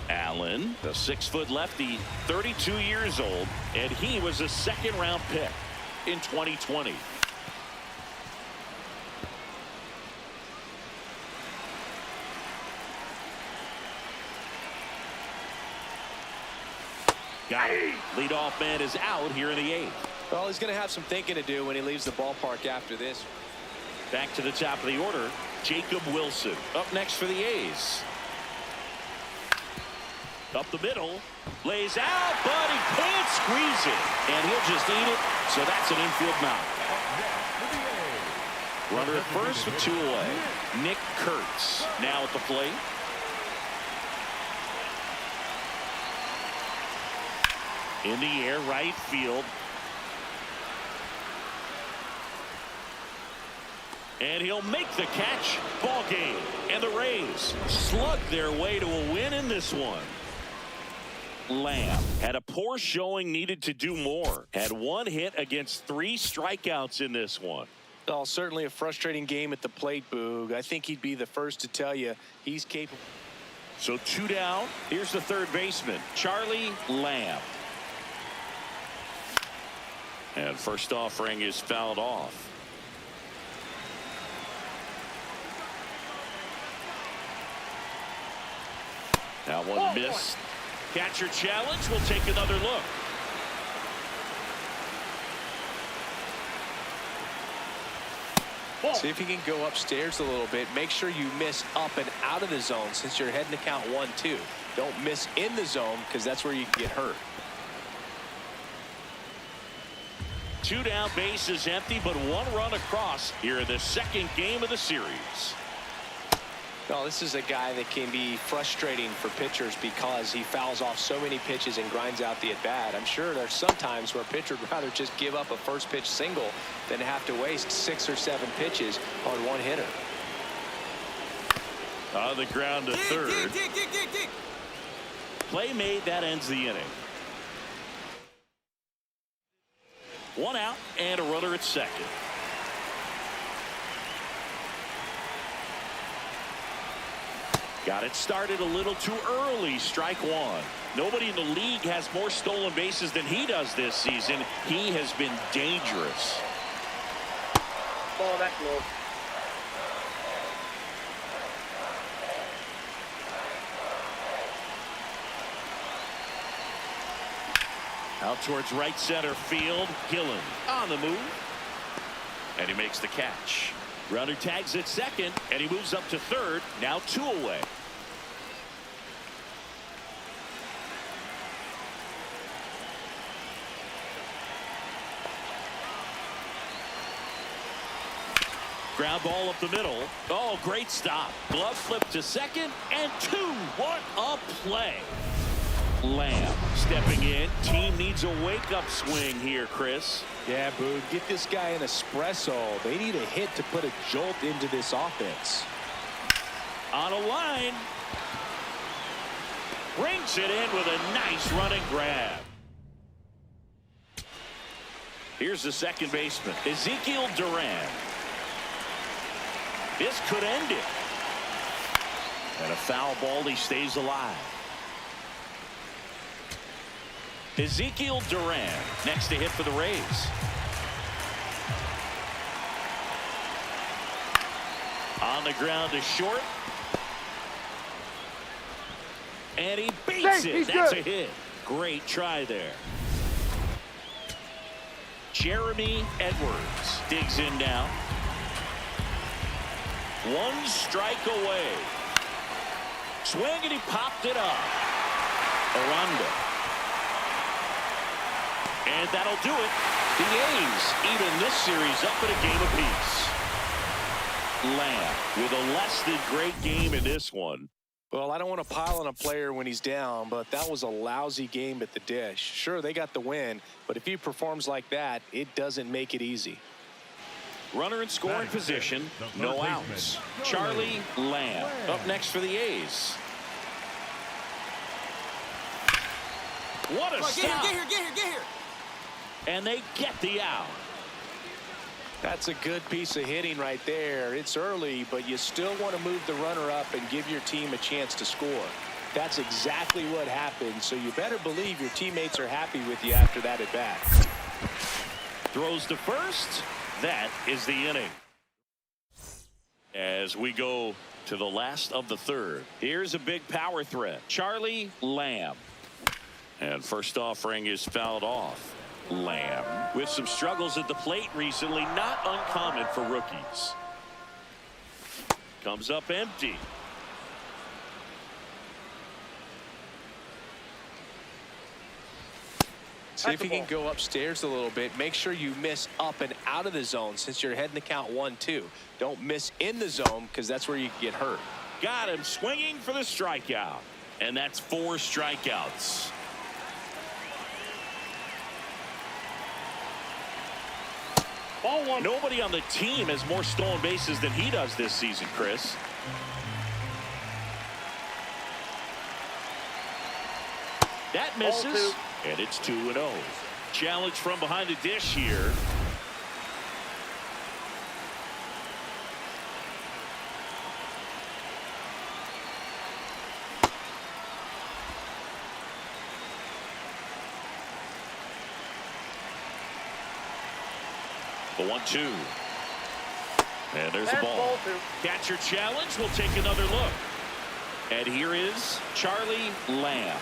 Allen, the 6-foot lefty, 32 years old, and he was a 2nd-round pick in 2020. Got it. Leadoff man is out here in the 8th. Well, he's going to have some thinking to do when he leaves the ballpark after this. Back to the top of the order, Jacob Wilson up next for the A's. Up the middle, lays out, but he can't squeeze it, and he'll just eat it. So that's an infield knock. Runner at first with 2 away. Nick Kurtz now at the plate. In the air, right field. And he'll make the catch. Ball game. And the Rays slug their way to a win in this one. Lamb had a poor showing, needed to do more. Had 1 hit against 3 strikeouts in this one. Oh, certainly a frustrating game at the plate, Boog. I think he'd be the first to tell you he's capable. So 2 down. Here's the third baseman, Charlie Lamb. And first offering is fouled off. That one missed. Catcher challenge. We'll take another look. See if you can go upstairs a little bit. Make sure you miss up and out of the zone since you're heading to count 1-2. Don't miss in the zone because that's where you can get hurt. 2 down, base is empty, but 1 run across here in the 2nd game of the series. No, this is a guy that can be frustrating for pitchers because he fouls off so many pitches and grinds out the at-bat. I'm sure there's some times where a pitcher would rather just give up a first pitch single than have to waste 6 or 7 pitches on 1 hitter. On the ground to third. Play made, that ends the inning. One out and a runner at second. Got it started a little too early. Strike one. Nobody in the league has more stolen bases than he does this season. He has been dangerous. Ball that low. Out towards right center field. Gillen on the move. And he makes the catch. Runner tags at second, and he moves up to third. Now 2 away. Ground ball up the middle. Oh, great stop. Glove flip to second, and 2. What a play. Lamb stepping in. Team needs a wake-up swing here, Chris. Yeah, Boog, get this guy an espresso. They need a hit to put a jolt into this offense. On a line. Brings it in with a nice running grab. Here's the second baseman, Ezekiel Duran. This could end it. And a foul ball, he stays alive. Ezekiel Duran next to hit for the Rays. On the ground to short. And he beats it. That's a hit. Great try there. Jeremy Edwards digs in now. 1 strike away. Swing, and he popped it up. Aranda. And that'll do it. The A's even this series up at a game apiece. Lamb with a less than great game in this one. Well, I don't want to pile on a player when he's down, but that was a lousy game at the dish. Sure, they got the win, but if he performs like that, it doesn't make it easy. Runner in scoring position, no outs. Charlie Lamb up next for the A's. What a stop. Get here. And they get the out. That's a good piece of hitting right there. It's early, but you still want to move the runner up and give your team a chance to score. That's exactly what happened, so you better believe your teammates are happy with you after that at bat. Throws to first. That is the inning. As we go to the last of the third, here's a big power threat. Charlie Lamb. And first offering is fouled off. Lamb with some struggles at the plate recently, not uncommon for rookies. Comes up empty. See if you can go upstairs a little bit. Make sure you miss up and out of the zone since you're heading to count 1-2. Don't miss in the zone because that's where you get hurt. Got him swinging for the strikeout. And that's 4 strikeouts. Ball one. Nobody on the team has more stolen bases than he does this season, Chris. That misses, and it's 2-0. Challenge from behind the dish here. The 1-2. And there's the ball. Catcher challenge. We'll take another look. And here is Charlie Lamb.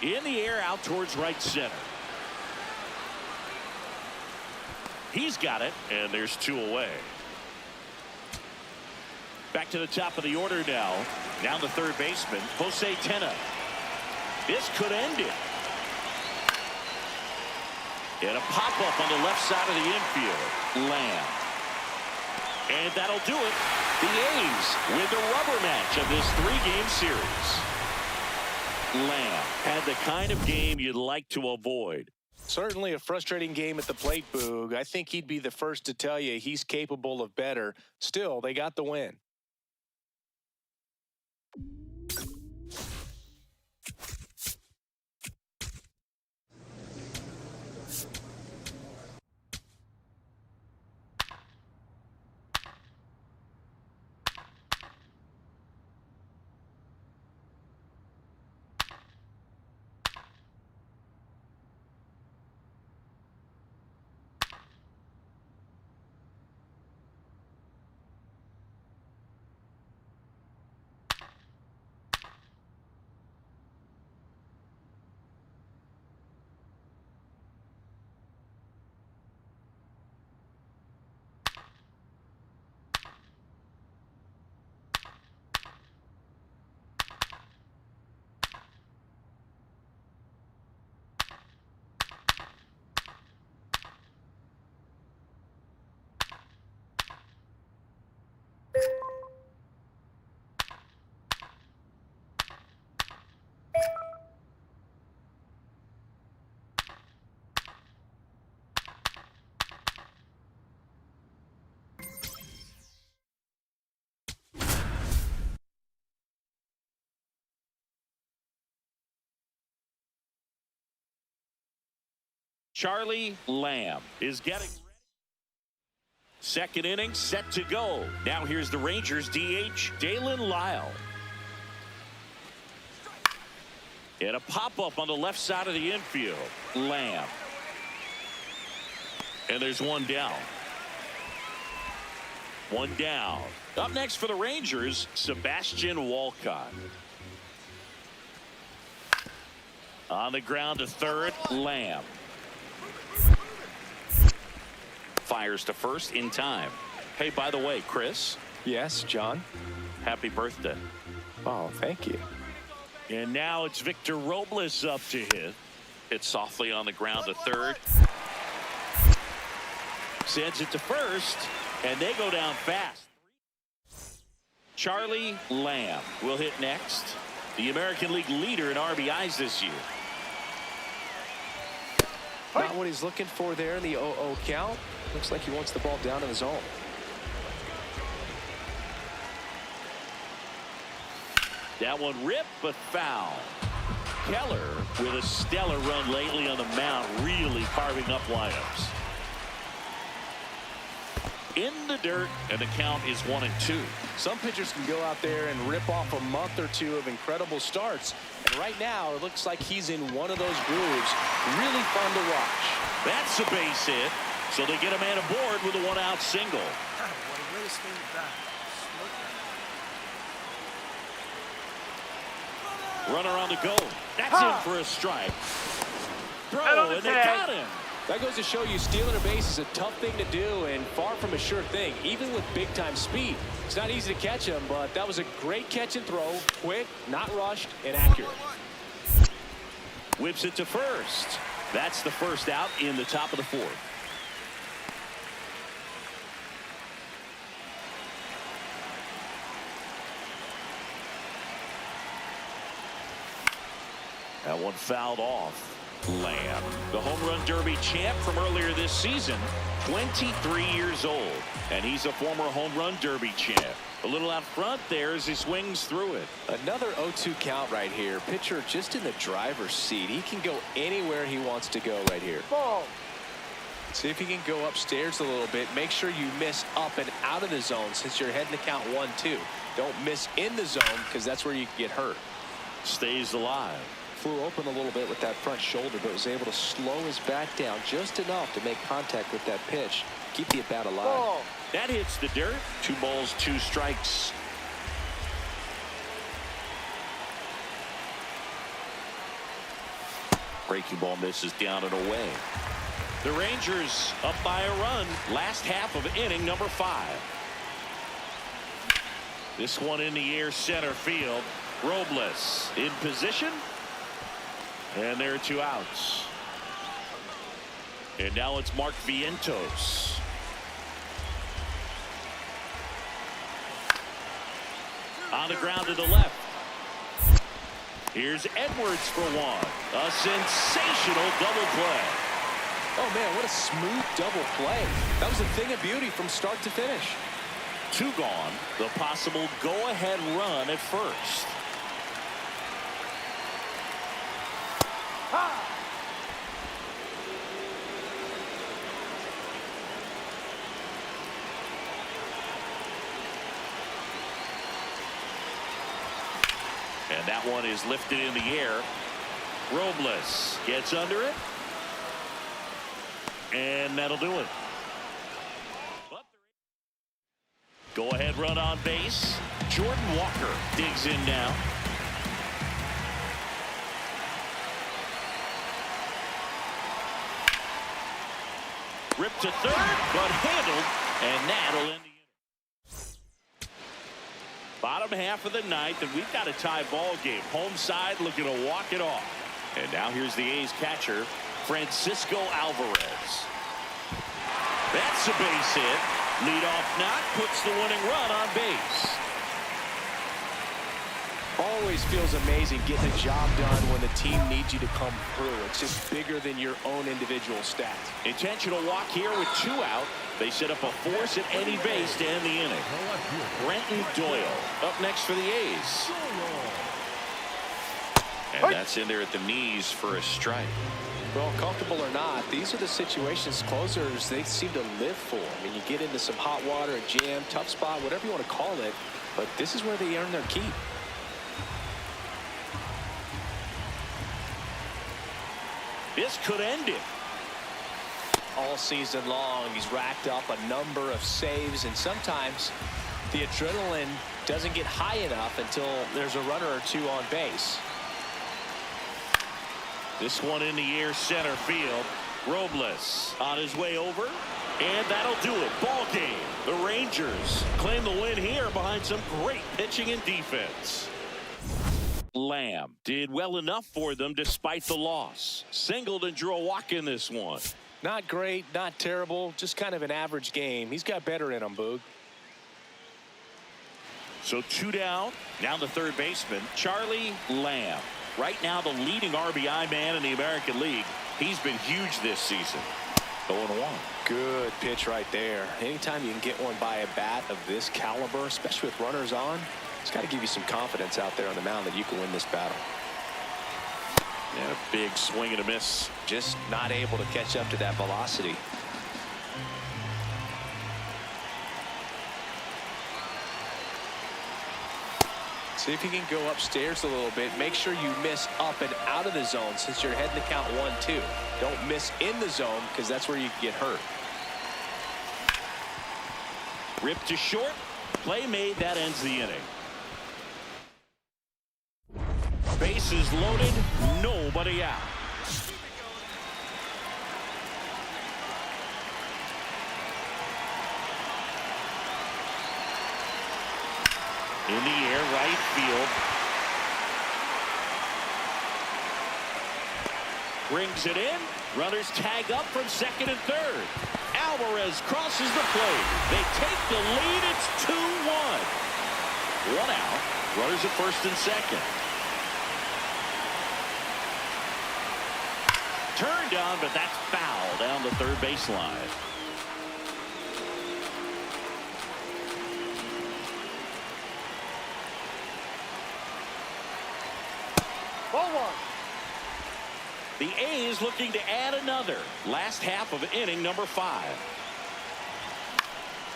In the air out towards right center. He's got it, and there's 2 away. Back to the top of the order now. Now the third baseman, Jose Tena. This could end it. And a pop-up on the left side of the infield. Lamb. And that'll do it. The A's win the rubber match of this 3-game series. Lamb had the kind of game you'd like to avoid. Certainly a frustrating game at the plate, Boog. I think he'd be the first to tell you he's capable of better. Still, they got the win. Charlie Lamb is getting ready. Second inning set to go. Now here's the Rangers DH, Dalen Lyle. And a pop-up on the left side of the infield. Lamb. And there's one down. One down. Up next for the Rangers, Sebastian Walcott. On the ground to third, Lamb. Fires to first in time. Hey, by the way, Chris. Yes, John. Happy birthday. Oh, thank you. And now it's Victor Robles up to hit. Hit softly on the ground to third. Sends it to first, and they go down fast. Charlie Lamb will hit next. The American League leader in RBIs this year. Not what he's looking for there in the 0-0 count. Looks like he wants the ball down in the zone. That one ripped, but foul. Keller with a stellar run lately on the mound, really carving up lineups. In the dirt, and the count is 1-2. Some pitchers can go out there and rip off a month or two of incredible starts. And right now, it looks like he's in one of those grooves. Really fun to watch. That's a base hit. So they get a man aboard with a one-out single. Runner on the go. That's in for a strike. Throw, and they got him. That goes to show you stealing a base is a tough thing to do and far from a sure thing, even with big-time speed. It's not easy to catch him, but that was a great catch and throw. Quick, not rushed, and accurate. Whips it to first. That's the first out in the top of the fourth. That one fouled off. Lamb, the home run derby champ from earlier this season, 23 years old, and he's a former home run derby champ. A little out front there as he swings through it. Another 0-2 count right here. Pitcher just in the driver's seat. He can go anywhere he wants to go right here. Ball. See if he can go upstairs a little bit. Make sure you miss up and out of the zone since you're heading to count 1-2. Don't miss in the zone because that's where you can get hurt. Stays alive. Flew open a little bit with that front shoulder, but was able to slow his back down just enough to make contact with that pitch. Keep the at-bat alive. Ball. That hits the dirt. 2 balls, 2 strikes. Breaking ball misses down and away. The Rangers up by a run. Last half of inning number 5. This one in the air, center field. Robles in position. And there are 2 outs. And now it's Mark Vientos. On the ground to the left. Here's Edwards for one. A sensational double play. Oh, man, what a smooth double play. That was a thing of beauty from start to finish. 2 gone. The possible go-ahead run at first. And that one is lifted in the air. Robles gets under it. And that'll do it. Go ahead run on base. Jordan Walker digs in now. Ripped to third, but handled, and that'll end the inning. Bottom half of the ninth, and we've got a tie ball game. Home side looking to walk it off. And now here's the A's catcher, Francisco Alvarez. That's a base hit. Leadoff knock puts the winning run on base. Always feels amazing getting a job done when the team needs you to come through. It's just bigger than your own individual stats. Intentional walk here with 2 out. They set up a force at any base to end the inning. Brenton Doyle up next for the A's. And that's in there at the knees for a strike. Well, comfortable or not, these are the situations closers they seem to live for. I mean, you get into some hot water, a jam, tough spot, whatever you want to call it, but this is where they earn their keep. This could end it. All season long, he's racked up a number of saves, and sometimes the adrenaline doesn't get high enough until there's a runner or 2 on base. This one in the air, center field. Robles on his way over, and that'll do it. Ball game. The Rangers claim the win here behind some great pitching and defense. Lamb did well enough for them despite the loss. Singled and drew a walk in this one. Not great, not terrible, just kind of an average game. He's got better in him, Boog. So 2 down. Now the third baseman, Charlie Lamb. Right now the leading RBI man in the American League. He's been huge this season. 0-1. Good pitch right there. Anytime you can get one by a bat of this caliber, especially with runners on, it's got to give you some confidence out there on the mound that you can win this battle. And a big swing and a miss. Just not able to catch up to that velocity. See if you can go upstairs a little bit. Make sure you miss up and out of the zone since you're heading to count 1-2. Don't miss in the zone because that's where you can get hurt. Ripped to short. Play made. That ends the inning. Bases loaded. Nobody out. In the air, right field. Brings it in. Runners tag up from second and third. Alvarez crosses the plate. They take the lead. It's 2-1. 1 out. Runners at first and second. Turned on, but that's foul down the third baseline. Ball 1. The A's looking to add another. Last half of inning number 5.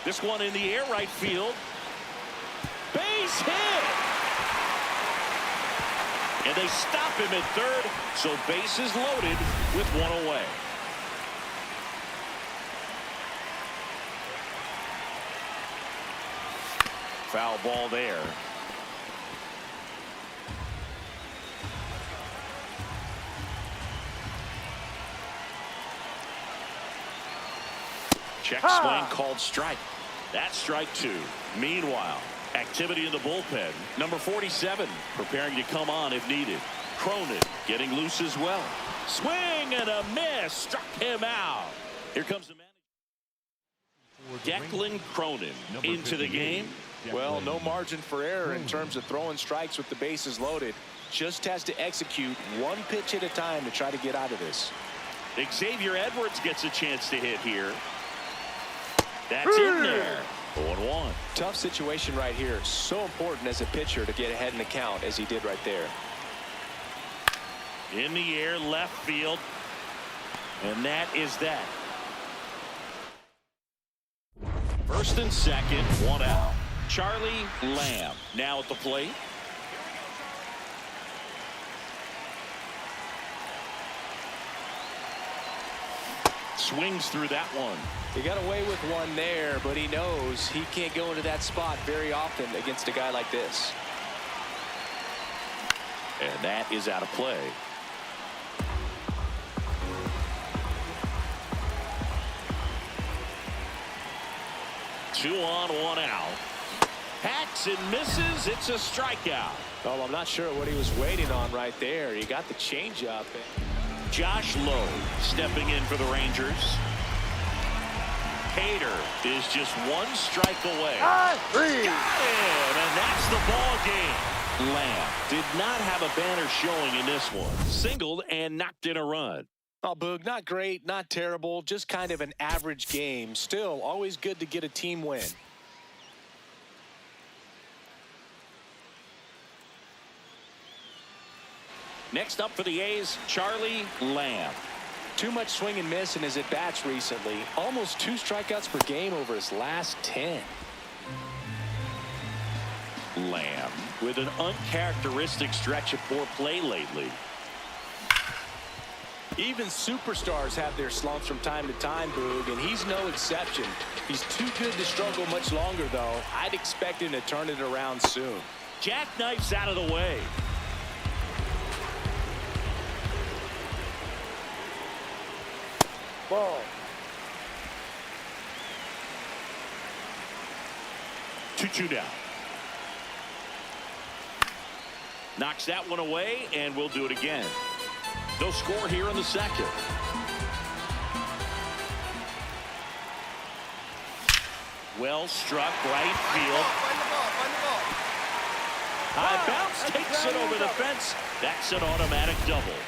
This one in the air, right field. Base hit. And they stop him at third, so bases loaded with 1 away. Foul ball there. Check swing called strike. That's strike 2. Meanwhile, activity in the bullpen. Number 47 preparing to come on if needed. Cronin getting loose as well. Swing and a miss. Struck him out. Here comes the manager. Declan Cronin into the game. Well, no margin for error in terms of throwing strikes with the bases loaded. Just has to execute one pitch at a time to try to get out of this. Xavier Edwards gets a chance to hit here. That's in there. 0-1. Tough situation right here. So important as a pitcher to get ahead in the count as he did right there. In the air, left field. And that is that. First and second, 1 out. Charlie Lamb now at the plate. Swings through that one. He got away with one there, but he knows he can't go into that spot very often against a guy like this. And that is out of play. Two on, 1 out. Hacks and misses. It's a strikeout. Well, I'm not sure what he was waiting on right there. He got the changeup. Josh Lowe stepping in for the Rangers. Hader is just 1 strike away. Got it, and that's the ball game. Lamb did not have a banner showing in this one. Singled and knocked in a run. Oh, Boog, not great, not terrible, just kind of an average game. Still, always good to get a team win. Next up for the A's, Charlie Lamb. Too much swing and miss in his at-bats recently. Almost 2 strikeouts per game over his last 10. Lamb with an uncharacteristic stretch of poor play lately. Even superstars have their slumps from time to time, Boog, and he's no exception. He's too good to struggle much longer, though. I'd expect him to turn it around soon. Jackknife's out of the way. Ball. 2-2 down. Knocks that one away, and we'll do it again. They'll score here in the second. Well struck, right field. High bounce, takes it over the fence. That's an automatic double.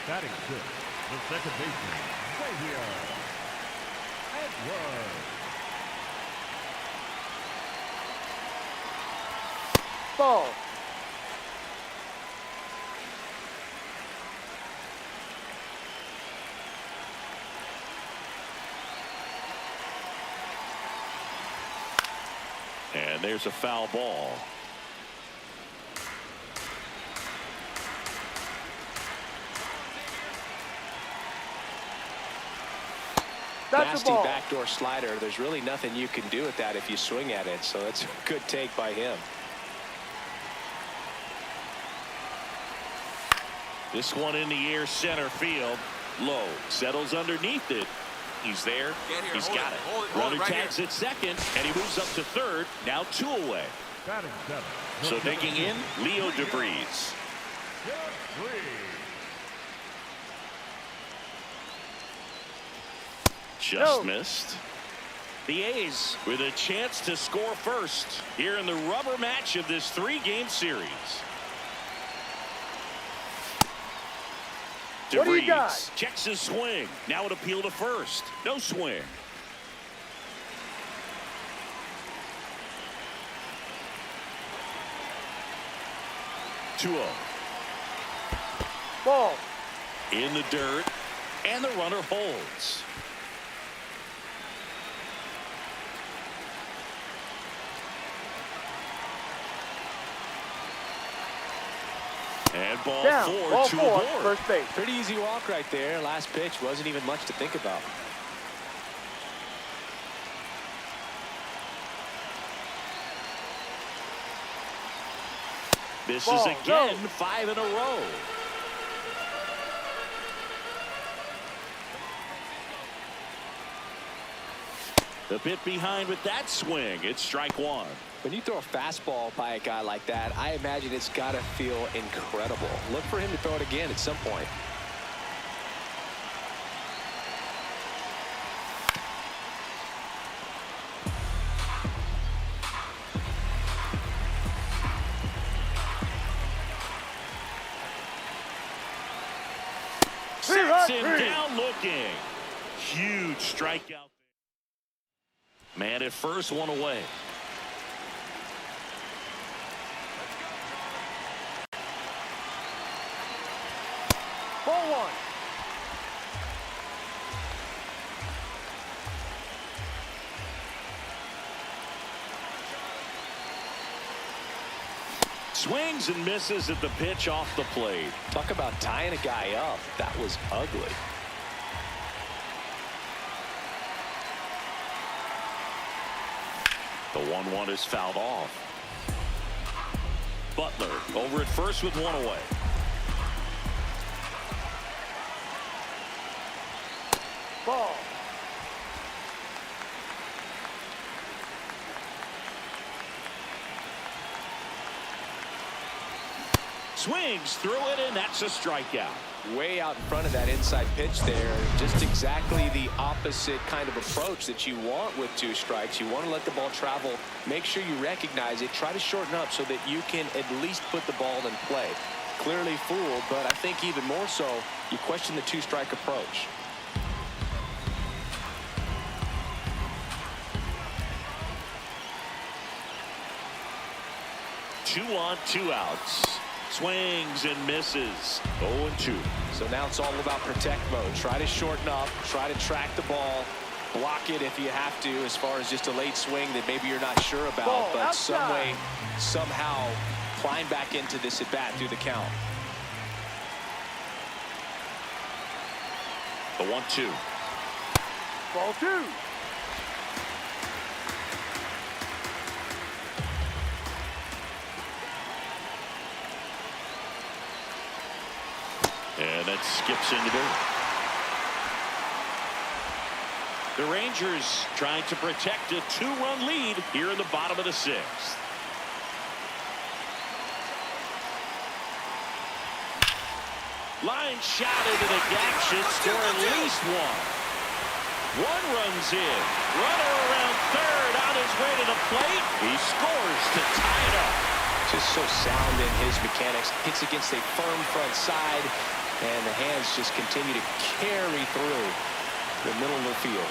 Batting good. The second baseman, Xavier Edwards. Ball. And there's a foul ball. That's the Nasty ball. backdoor slider. There's really nothing you can do with that if you swing at it, so that's a good take by him. This one in the air, center field. Low settles underneath it. He's there. He's got it. Runner tags at second, and he moves up to third. Now 2 away. Batting 7. So digging in, Leo DeVries. Just missed. The A's with a chance to score first here in the rubber match of this 3-game series. What do you got? DeVries checks his swing. Now an appeal to first. No swing. Ball. In the dirt, and the runner holds. And ball Down. 4 Ball to 4. aboard. First base. Pretty easy walk right there. Last pitch wasn't even much to think about. This Ball. is again Go. 5 in a row. The bit behind with that swing. It's strike 1. When you throw a fastball by a guy like that, I imagine it's got to feel incredible. Look for him to throw it again at some point. Sets Takes him down looking. Huge strikeout. Man at first, one away. Ball one. Swings and misses at the pitch off the plate. Talk about tying a guy up. That was ugly. The 1-1 is fouled off. Butler over at first with one away. Ball. Swings through it, and that's a strikeout. Way out in front of that inside pitch there. Just exactly the opposite kind of approach that you want with two strikes. You want to let the ball travel. Make sure you recognize it. Try to shorten up so that you can at least put the ball in play. Clearly fooled, but I think even more so, you question the two-strike approach. 2 on, 2 outs. Swings and misses. 0-2. So now it's all about protect mode. Try to shorten up, try to track the ball, block it if you have to, as far as just a late swing that maybe you're not sure about, Ball but outside. somehow climb back into this at bat through the count. The 1-2. Ball two. And that skips into there. The Rangers trying to protect a 2-run lead here in the bottom of the 6th. Line shot into the gap should score at least one. One runs in. Runner around third on his way to the plate. He scores to tie it up. Just so sound in his mechanics. Hits against a firm front side, and the hands just continue to carry through the middle of the field.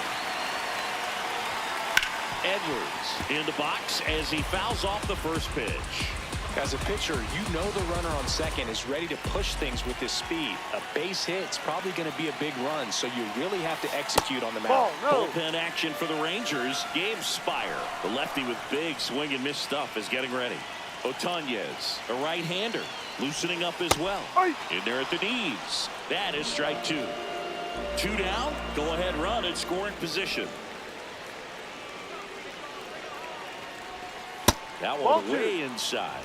Edwards in the box as he fouls off the first pitch. As a pitcher, you know the runner on second is ready to push things with his speed. A base hit's probably going to be a big run, so you really have to execute on the mound. Ball, no. Bullpen action for the Rangers. Gabe Spire, the lefty with big swing and miss stuff, is getting ready. Otanez, a right-hander, loosening up as well. Aye. In there at the knees. That is strike 2. 2 down, go ahead run in scoring position. That Ball one two. way inside.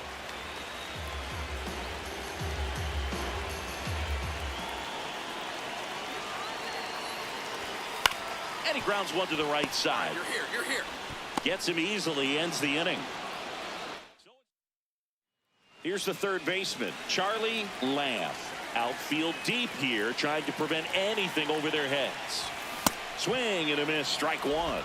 And he grounds one to the right side. You're here. Gets him easily, ends the inning. Here's the third baseman, Charlie Lamb. Outfield deep here, trying to prevent anything over their heads. Swing and a miss, strike 1.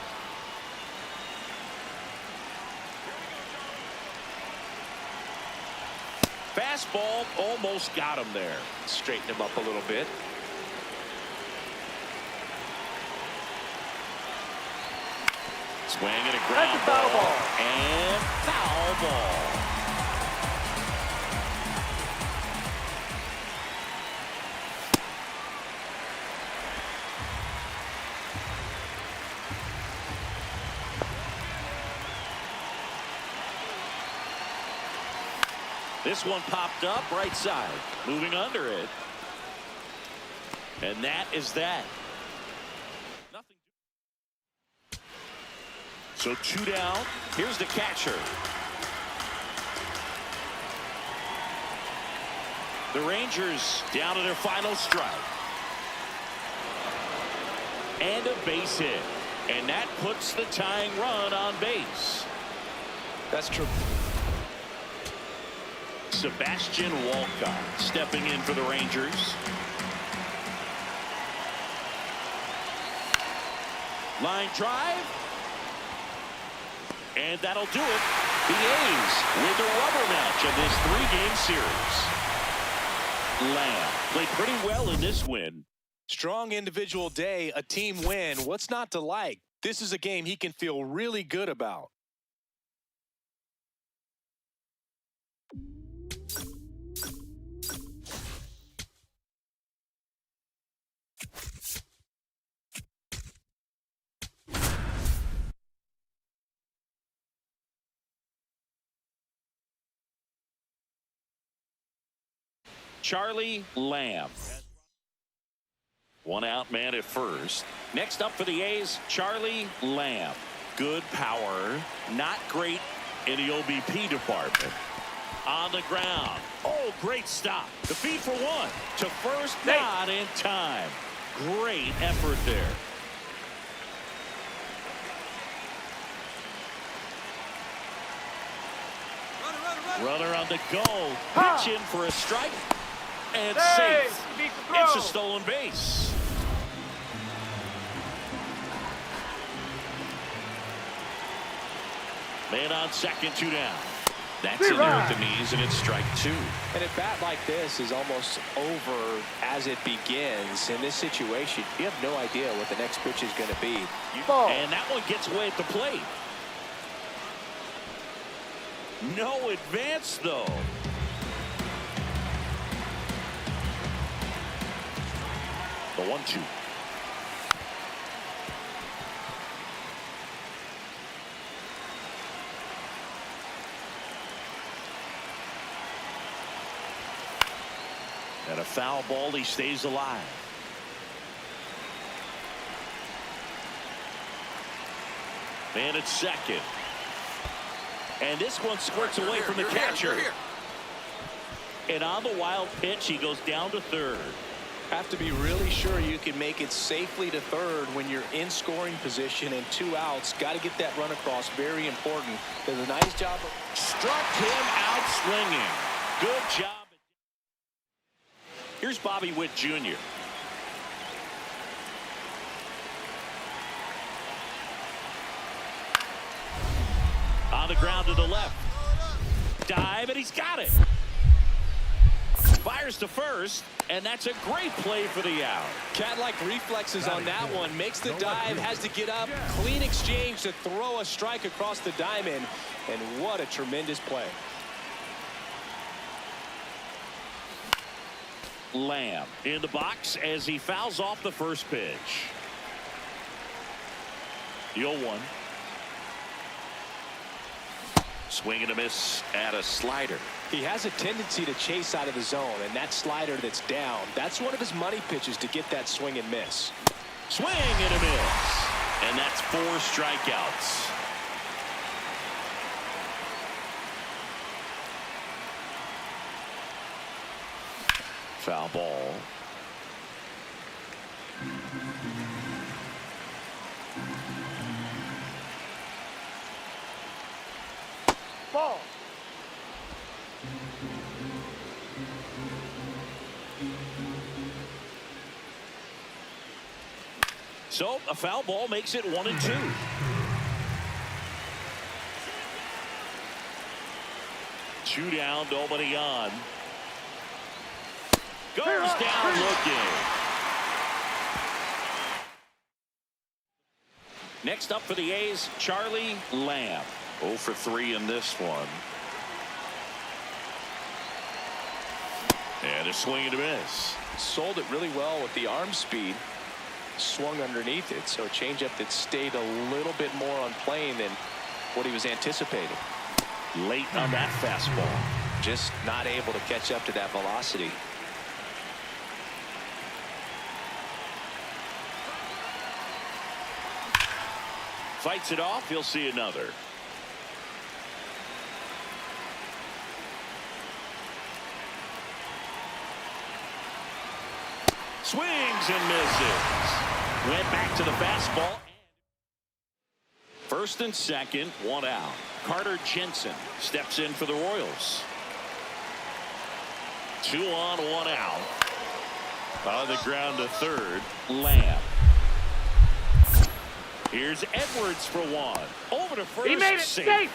Fastball almost got him there. Straighten him up a little bit. Swing and a That's ground a foul ball. And foul ball. This one popped up right side, moving under it. And that is that. Nothing. So 2 down. Here's the catcher. The Rangers down to their final strike. And a base hit. And that puts the tying run on base. That's true. Sebastian Walcott stepping in for the Rangers. Line drive. And that'll do it. The A's win the rubber match of this 3-game series. Lamb played pretty well in this win. Strong individual day, a team win. What's not to like? This is a game he can feel really good about. Charlie Lamb. One out man at first. Next up for the A's, Charlie Lamb. Good power, not great in the OBP department. On the ground. Oh, great stop. The feed for one. To first, not in time. Great effort there. Runner on the go. Pitch in for a strike. And safe. It's a stolen base. Man on second, 2 down. That's in there at the knees, and it's strike 2. And a bat like this is almost over as it begins. In this situation, you have no idea what the next pitch is going to be. And that one gets away at the plate. No advance, though. The 1-2. And a foul ball, he stays alive. Man at second. And this one squirts away from the catcher. And on the wild pitch, he goes down to third. Have to be really sure you can make it safely to third when you're in scoring position and 2 outs. Got to get that run across. Very important. Does a nice job. Struck him out swinging. Good job. Here's Bobby Witt Jr. On the ground to the left. Dive, and he's got it. Fires to first, and that's a great play for the out. Cat-like reflexes on that one. Makes the dive, has to get up. Clean exchange to throw a strike across the diamond. And what a tremendous play. Lamb in the box as he fouls off the first pitch. The 0-1. Swing and a miss at a slider. He has a tendency to chase out of the zone, and that slider that's down, that's one of his money pitches to get that swing and miss. Swing and a miss. And that's 4 strikeouts. Foul ball. Ball. So a foul ball makes it 1-2. Two down, nobody on. Goes down looking. Next up for the A's, Charlie Lamb. 0 for 3 in this one. And a swing and a miss. Sold it really well with the arm speed. Swung underneath it, so a changeup that stayed a little bit more on plane than what he was anticipating. Late on that fastball. Just not able to catch up to that velocity. Fights it off. He'll see another. Swings and misses. Went back to the fastball. First and second, 1 out. Carter Jensen steps in for the Royals. 2 on, 1 out. On the ground to third, Lamb. Here's Edwards for 1. Over to first. He made it safe.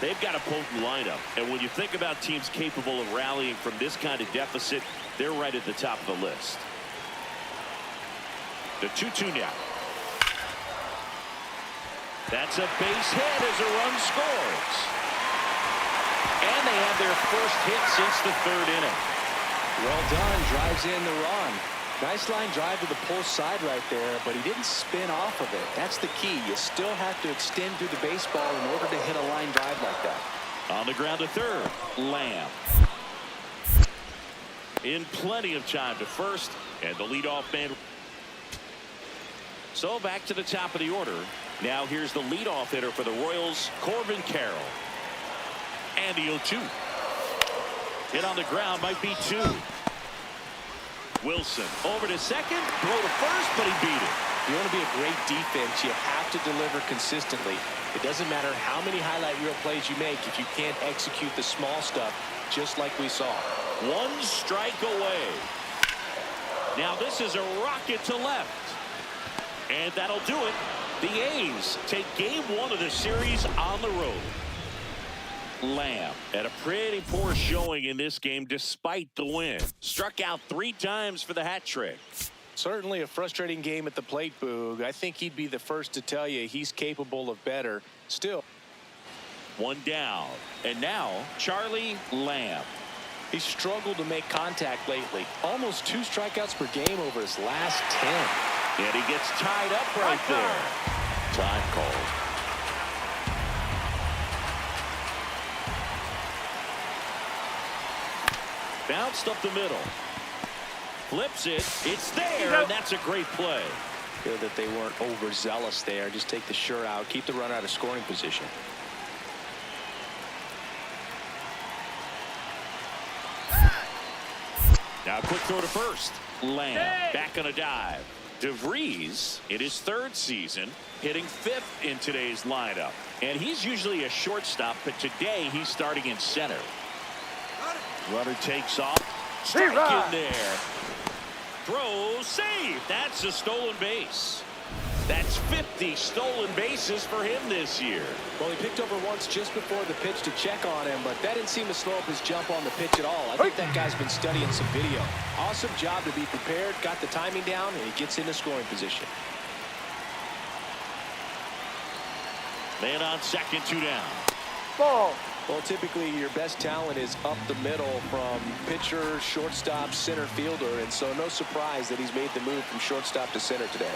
They've got a potent lineup. And when you think about teams capable of rallying from this kind of deficit, they're right at the top of the list. The 2-2 now. That's a base hit as a run scores. And they have their first hit since the third inning. Well done. Drives in the run. Nice line drive to the pull side right there, but he didn't spin off of it. That's the key. You still have to extend through the baseball in order to hit a line drive like that. On the ground to third, Lamb. In plenty of time to first, and the leadoff man. So back to the top of the order. Now here's the leadoff hitter for the Royals, Corbin Carroll. And the 0-2. Hit on the ground, might be 2. Wilson over to second, throw to first, but he beat it. If you want to be a great defense, you have to deliver consistently. It doesn't matter how many highlight reel plays you make if you can't execute the small stuff, just like we saw. 1 strike away. Now this is a rocket to left. And that'll do it. The A's take game 1 of the series on the road. Lamb had a pretty poor showing in this game despite the win. Struck out 3 times for the hat trick. Certainly a frustrating game at the plate, Boog. I think he'd be the first to tell you he's capable of better. Still. 1 down. And now Charlie Lamb. He's struggled to make contact lately. Almost 2 strikeouts per game over his last 10. And he gets tied up right there. Time called. Bounced up the middle. Flips it. It's there, and that's a great play. Feel that they weren't overzealous there. Just take the sure out. Keep the runner out of scoring position. Now a quick throw to first. Lamb back on a dive. DeVries in his 3rd season, hitting 5th in today's lineup. And he's usually a shortstop, but today he's starting in center. Runner takes off. Strike in there. Throw, save. That's a stolen base. That's 50 stolen bases for him this year. Well, he picked over once just before the pitch to check on him, but that didn't seem to slow up his jump on the pitch at all. I think that guy's been studying some video. Awesome job to be prepared, got the timing down, and he gets into scoring position. Man on second, 2 down. Ball. Well, typically your best talent is up the middle from pitcher, shortstop, center fielder, and so no surprise that he's made the move from shortstop to center today.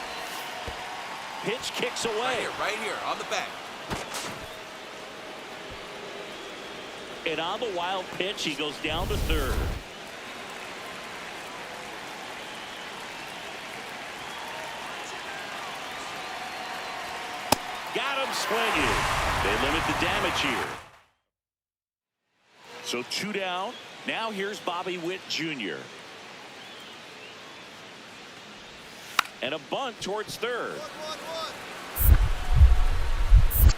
Pitch kicks away. Right here, on the back. And on the wild pitch, he goes down to third. Got him swinging. They limit the damage here. So 2 down. Now here's Bobby Witt Jr. And a bunt towards third.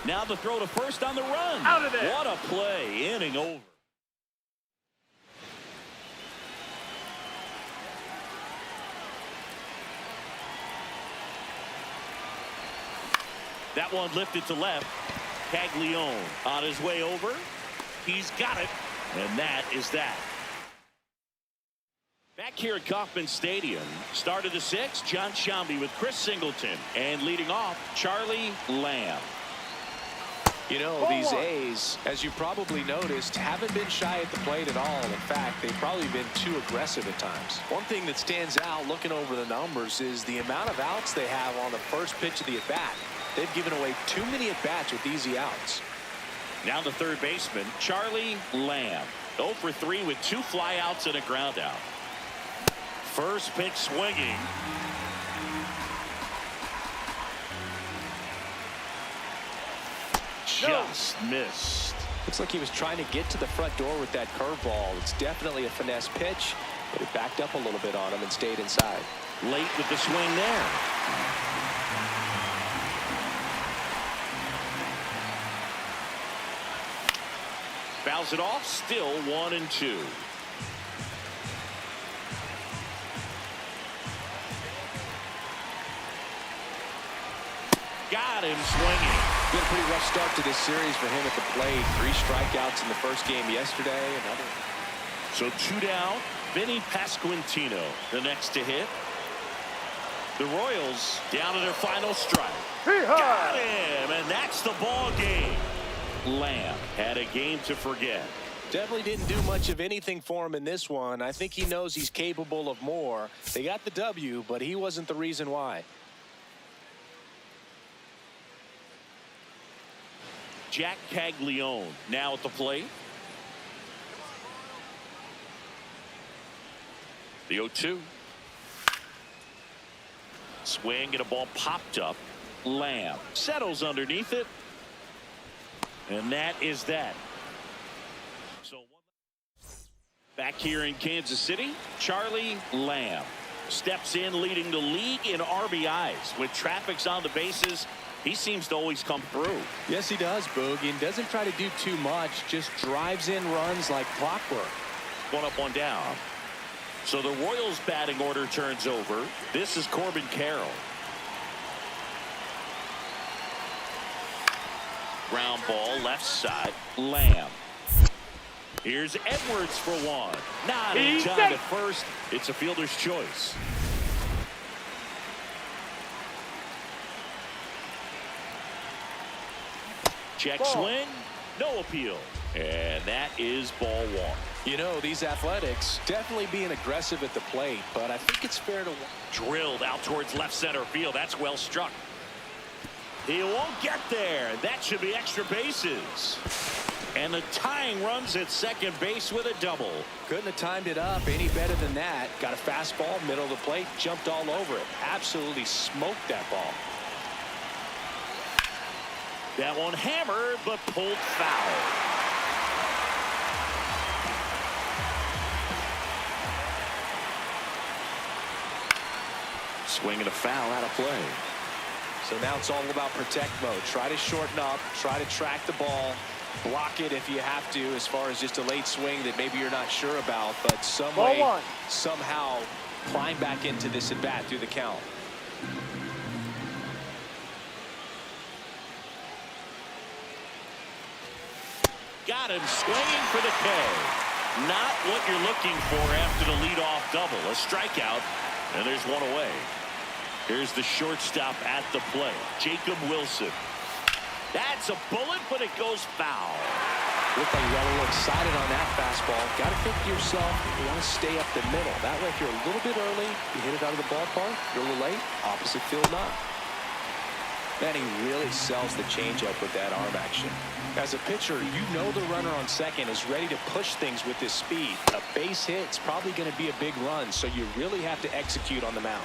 Now the throw to first on the run. Out of there. What a play. Inning over. That one lifted to left. Caglione on his way over. He's got it. And that is that. Back here at Kauffman Stadium, start of the 6th, John Sciambi with Chris Singleton. And leading off, Charlie Lamb. You know, these A's, as you probably noticed, haven't been shy at the plate at all. In fact, they've probably been too aggressive at times. One thing that stands out looking over the numbers is the amount of outs they have on the first pitch of the at-bat. They've given away too many at-bats with easy outs. Now the third baseman, Charlie Lamb. 0 for 3 with 2 flyouts and a ground out. First pitch swinging. Just missed. Looks like he was trying to get to the front door with that curveball. It's definitely a finesse pitch, but it backed up a little bit on him and stayed inside. Late with the swing there. Fouls it off, still 1-2. Got him swinging. Been a pretty rough start to this series for him at the plate. 3 strikeouts in the first game yesterday. Another. So 2 down. Vinny Pasquantino, the next to hit. The Royals down to their final strike. Hee-haw! Got him, and that's the ball game. Lamb had a game to forget. Definitely didn't do much of anything for him in this one. I think he knows he's capable of more. They got the W, but he wasn't the reason why. Jack Caglione now at the plate. The 0-2. Swing and a ball popped up. Lamb settles underneath it. And that is that. So back here in Kansas City, Charlie Lamb steps in, leading the league in RBIs. With traffic's on the bases, he seems to always come through. Yes, he does, Boog, and doesn't try to do too much, just drives in runs like clockwork. One up, one down. So the Royals batting order turns over. This is Corbin Carroll. Ground ball left side. Lamb. Here's Edwards for one. Not in time at first. It's a fielder's choice. Check swing. No appeal. And that is ball one. You know, these Athletics definitely being aggressive at the plate, but I think it's fair to... Drilled out towards left center field. That's well struck. He won't get there. That should be extra bases. And the tying runs at second base with a double. Couldn't have timed it up any better than that. Got a fastball, middle of the plate, jumped all over it. Absolutely smoked that ball. That one hammered, but pulled foul. Swing and a foul out of play. So now it's all about protect mode. Try to shorten up, try to track the ball, block it if you have to, as far as just a late swing that maybe you're not sure about, but some way, somehow climb back into this at bat through the count. Got him swinging for the K. Not what you're looking for after the leadoff double. A strikeout, and there's one away. Here's the shortstop at the plate, Jacob Wilson. That's a bullet, but it goes foul. Looked like you got a little excited on that fastball. Got to think to yourself, you want to stay up the middle. That way, if you're a little bit early, you hit it out of the ballpark. You're a little late, opposite field not. Man, he really sells the changeup with that arm action. As a pitcher, you know the runner on second is ready to push things with this speed. A base hit's probably going to be a big run, so you really have to execute on the mound.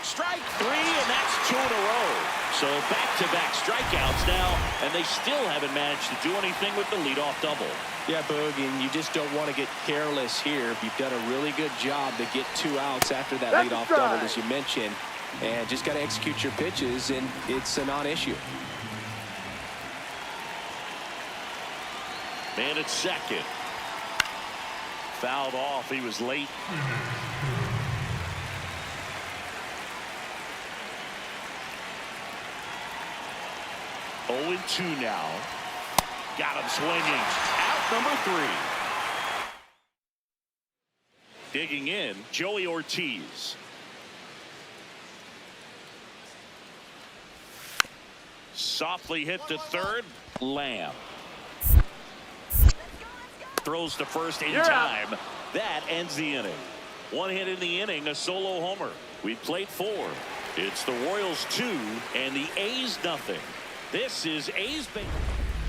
Strike three, and that's two in a row. So back-to-back strikeouts now, and they still haven't managed to do anything with the leadoff double. Yeah, Boog, and you just don't want to get careless here. You've done a really good job to get 2 outs after that leadoff double, as you mentioned, and just got to execute your pitches, and it's a non-issue. Man at second. Fouled off. He was late. Oh, 2 now. Got him swinging. Out number 3. Digging in, Joey Ortiz. Softly hit to third. Lamb. Throws to first in time. That ends the inning. 1 hit in the inning, a solo homer. We played 4. It's the Royals 2 and the A's nothing. This is A's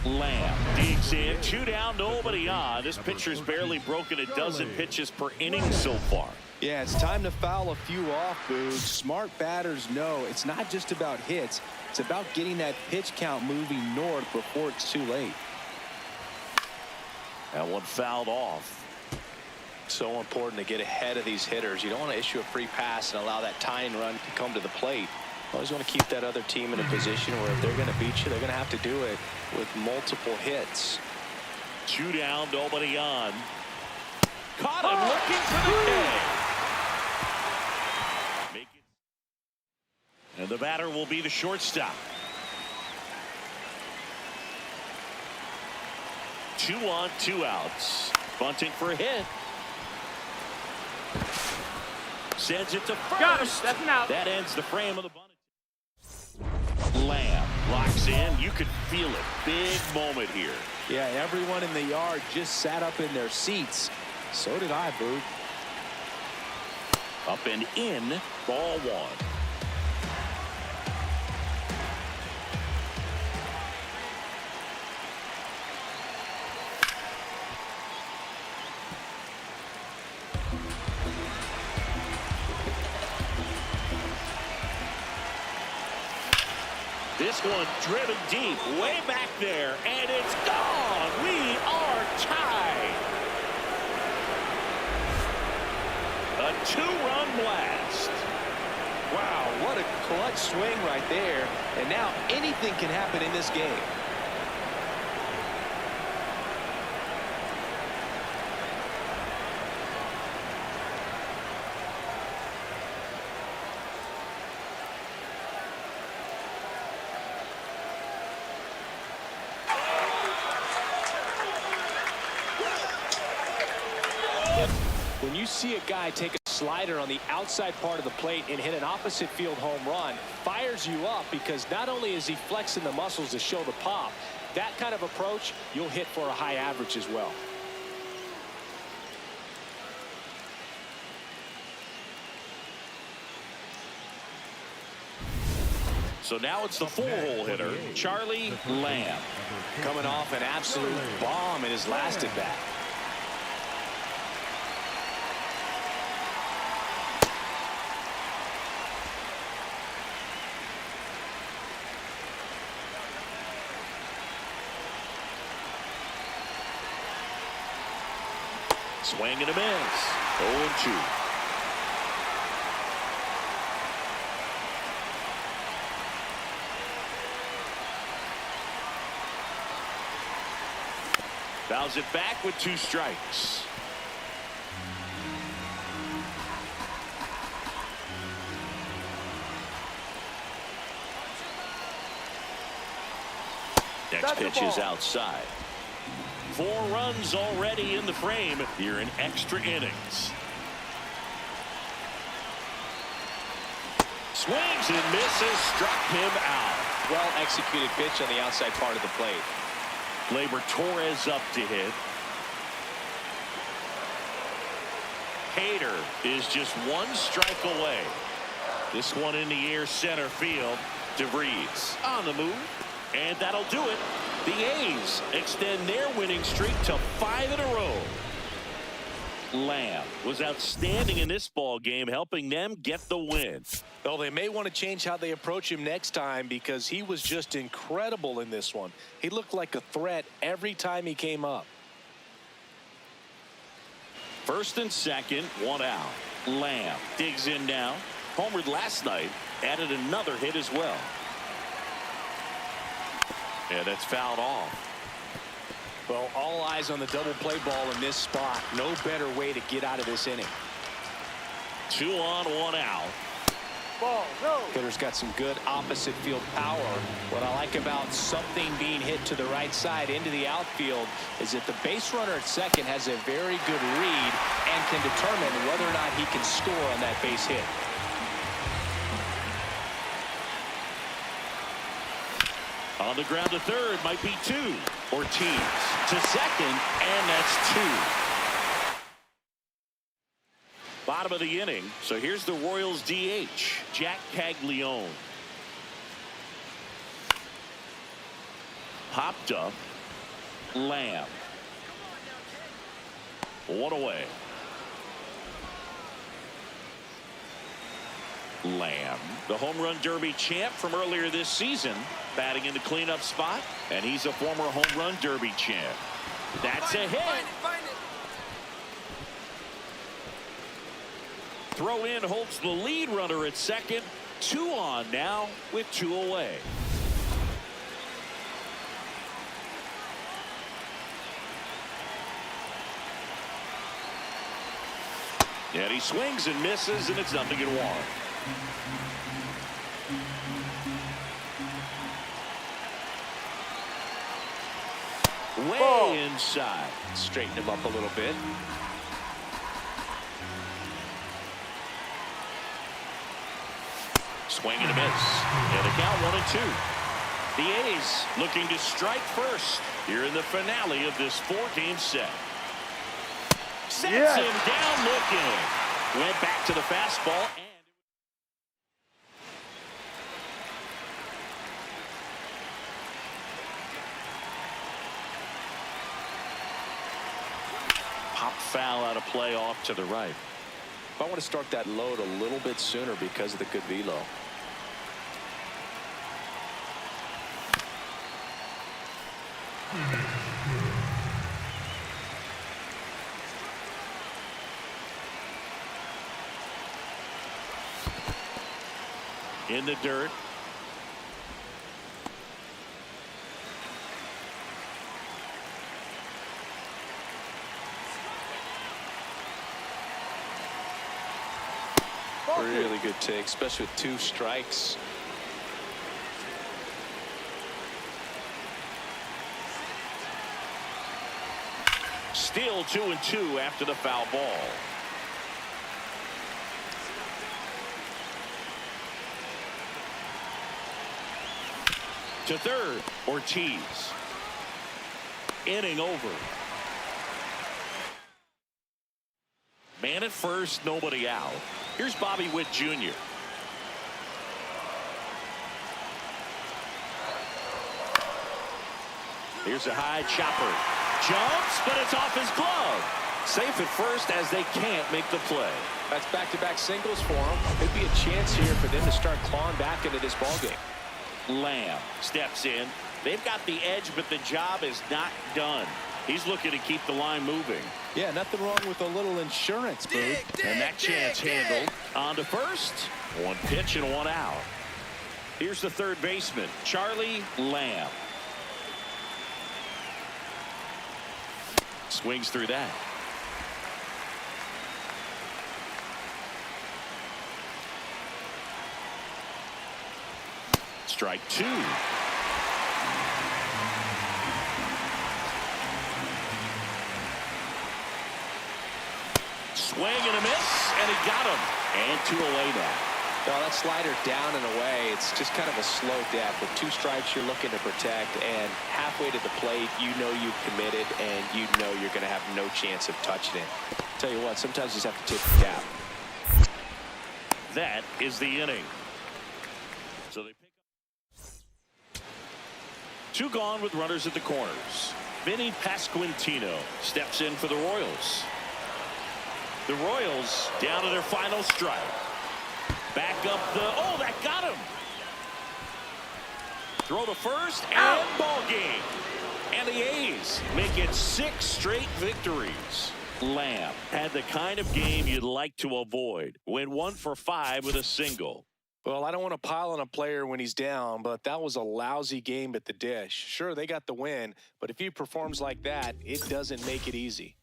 Lamb digs in, 2 down, nobody on. This pitcher's barely broken a dozen pitches per inning so far. Yeah, it's time to foul a few off, Boog. Smart batters know it's not just about hits. It's about getting that pitch count moving north before it's too late. That one fouled off. So important to get ahead of these hitters. You don't want to issue a free pass and allow that tying run to come to the plate. Always want to keep that other team in a position where if they're going to beat you, they're going to have to do it with multiple hits. 2 down, nobody on. Caught him looking for the K. And the batter will be the shortstop. 2 on, 2 outs. Bunting for a hit. Sends it to first. Got him. That's an out. That ends the frame of the bunt. Lamb locks in. You could feel it. Big moment here. Yeah, everyone in the yard just sat up in their seats. So did I, Boo. Up and in, ball 1. This one driven deep, way back there, and it's gone. We are tied. A 2-run blast. Wow, what a clutch swing right there. And now anything can happen in this game. When you see a guy take a slider on the outside part of the plate and hit an opposite field home run, fires you up because not only is he flexing the muscles to show the pop, that kind of approach, you'll hit for a high average as well. So now it's the 4-hole hitter, Charlie Lamb. Coming off an absolute bomb in his last at bat. Swing and a miss. 0-2. Fouls it back with 2 strikes. Next pitch is outside. 4 runs already in the frame here in extra innings. Swings and misses, struck him out. Well executed pitch on the outside part of the plate. Gleyber Torres up to hit. Hader is just 1 strike away. This one in the air, center field. DeVries on the move, and that'll do it. The A's extend their winning streak to 5 in a row. Lamb was outstanding in this ball game, helping them get the win. Well, they may want to change how they approach him next time because he was just incredible in this one. He looked like a threat every time he came up. First and second, 1 out. Lamb digs in now. Homered last night, added another hit as well. And that's fouled off. Well, all eyes on the double play ball in this spot. No better way to get out of this inning. 2 on, 1 out. Ball, go. Hitter's got some good opposite field power. What I like about something being hit to the right side into the outfield is that the base runner at second has a very good read and can determine whether or not he can score on that base hit. On the ground to third, might be 2. Ortiz to second, and that's 2. Bottom of the inning, so here's the Royals DH, Jack Caglione. Popped up, Lamb. 1 away. Lamb, the home run derby champ from earlier this season, batting in the cleanup spot, and he's a former home run derby champ. That's a hit. Throw in holds the lead runner at second. 2 on now with 2 away. And he swings and misses, and it's 0-1. way inside. Straighten him up a little bit. Swing and a miss. And the count 1-2. The A's looking to strike first here in the finale of this 4-game set. Sets him down looking. Went back to the fastball. Pop foul out of play off to the right. I want to start that load a little bit sooner because of the good velo. In the dirt. Really good take, especially with 2 strikes. Still 2-2 after the foul ball. To third, Ortiz. Inning over. Man at first, nobody out. Here's Bobby Witt Jr. Here's a high chopper. Jumps, but it's off his glove. Safe at first as they can't make the play. That's back-to-back singles for him. Could be a chance here for them to start clawing back into this ballgame. Lamb steps in. They've got the edge, but the job is not done. He's looking to keep the line moving. Yeah, nothing wrong with a little insurance, Boog. And that chance handled. On to first. 1 pitch and 1 out. Here's the third baseman, Charlie Lamb. Swings through that. Strike 2. Swing and a miss, and he got him. And 2 away now. No, that slider down and away, it's just kind of a slow death. With 2 strikes you're looking to protect, and halfway to the plate, you know you've committed, and you know you're going to have no chance of touching it. Tell you what, sometimes you just have to take the gap. That is the inning. So they pick up. 2 gone with runners at the corners. Vinny Pasquantino steps in for the Royals. The Royals down to their final strike. Back up the, oh, that got him. Throw to first and ball game. And the A's make it 6 straight victories. Lamb had the kind of game you'd like to avoid. Went 1 for 5 with a single. Well, I don't want to pile on a player when he's down, but that was a lousy game at the dish. Sure, they got the win, but if he performs like that, it doesn't make it easy.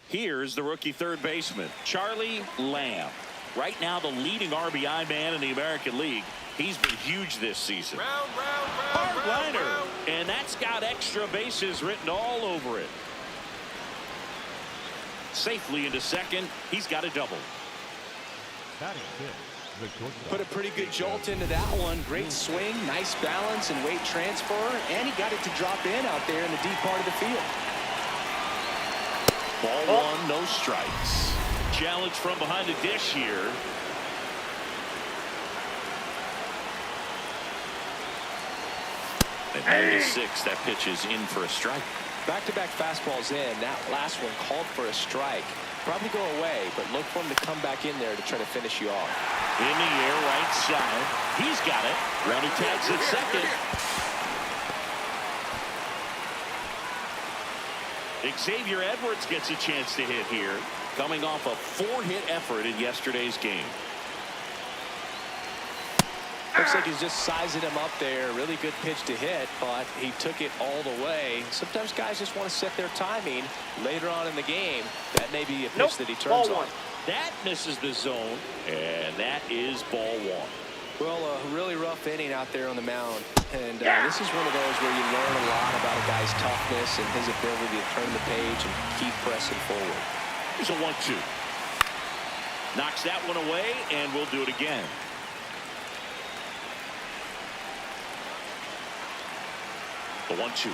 Here's the rookie third baseman, Charlie Lamb. Right now, the leading RBI man in the American League. He's been huge this season. Hard liner, and that's got extra bases written all over it. Safely into second. He's got a double. Put a pretty good jolt into that one. Great swing, nice balance and weight transfer, and he got it to drop in out there in the deep part of the field. Ball 1, no strikes. Challenge from behind the dish here. At 96, that pitch is in for a strike. Back-to-back fastballs in. That last one called for a strike. Probably go away, but look for him to come back in there to try to finish you off. In the air, right side. He's got it. Rounding tags at second. Xavier Edwards gets a chance to hit here, coming off a 4-hit effort in yesterday's game. Looks like he's just sizing him up there. Really good pitch to hit, but he took it all the way. Sometimes guys just want to set their timing later on in the game. That may be a pitch that he turns on. That misses the zone, and that is ball 1. Well, a really rough inning out there on the mound. And this is one of those where you learn a lot about a guy's toughness and his ability to turn the page and keep pressing forward. Here's a 1-2. Knocks that one away, and we'll do it again. The 1-2.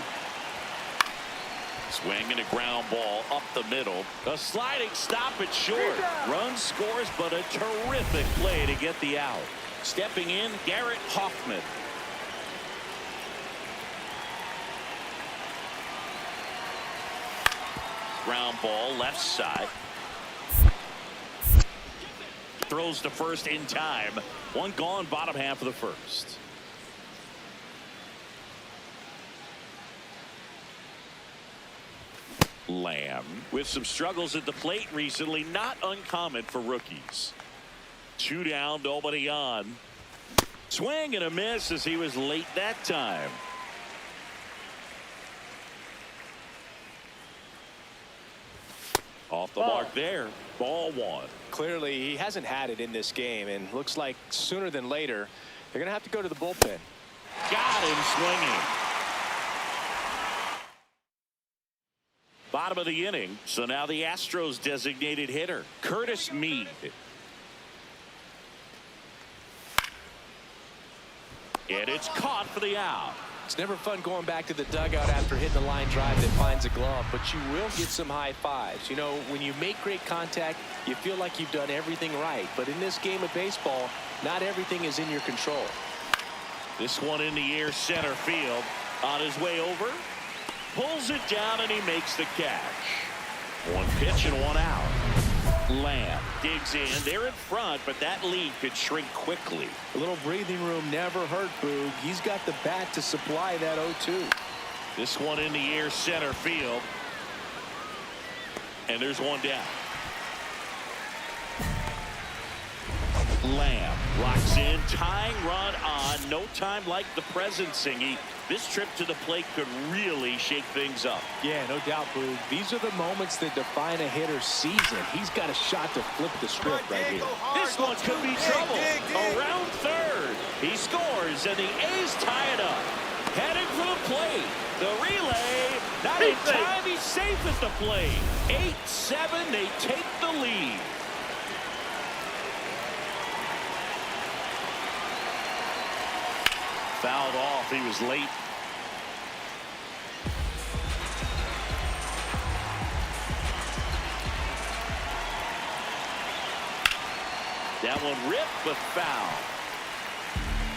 Swing and a ground ball up the middle. A sliding stop at short. Run scores, but a terrific play to get the out. Stepping in, Garrett Hoffman. Ground ball left side. Throws to first in time. One gone, bottom half of the first. Lamb with some struggles at the plate recently, not uncommon for rookies. 2 down, nobody on. Swing and a miss as he was late that time. Off the mark there. Ball 1. Clearly, he hasn't had it in this game, and looks like sooner than later, they're going to have to go to the bullpen. Got him swinging. Bottom of the inning, so now the Astros designated hitter, Curtis Mead. And it's caught for the out. It's never fun going back to the dugout after hitting a line drive that finds a glove, but you will get some high fives. You know, when you make great contact, you feel like you've done everything right. But in this game of baseball, not everything is in your control. This one in the air, center field. On his way over, pulls it down, and he makes the catch. 1 pitch and 1 out. Lamb digs in. They're in front, but that lead could shrink quickly. A little breathing room never hurt Boog. He's got the bat to supply that 0-2. This one in the air, center field. And there's one down. Lamb locks in, tying run on. No time like the present, Singy. This trip to the plate could really shake things up. Yeah, no doubt, Boog. These are the moments that define a hitter's season. He's got a shot to flip the script right here. This one could be trouble. Around third. He scores, and the A's tie it up. Heading for the plate. The relay. Not in time. He's safe at the plate. 8-7. They take the lead. Fouled off. He was late. That one ripped, but foul.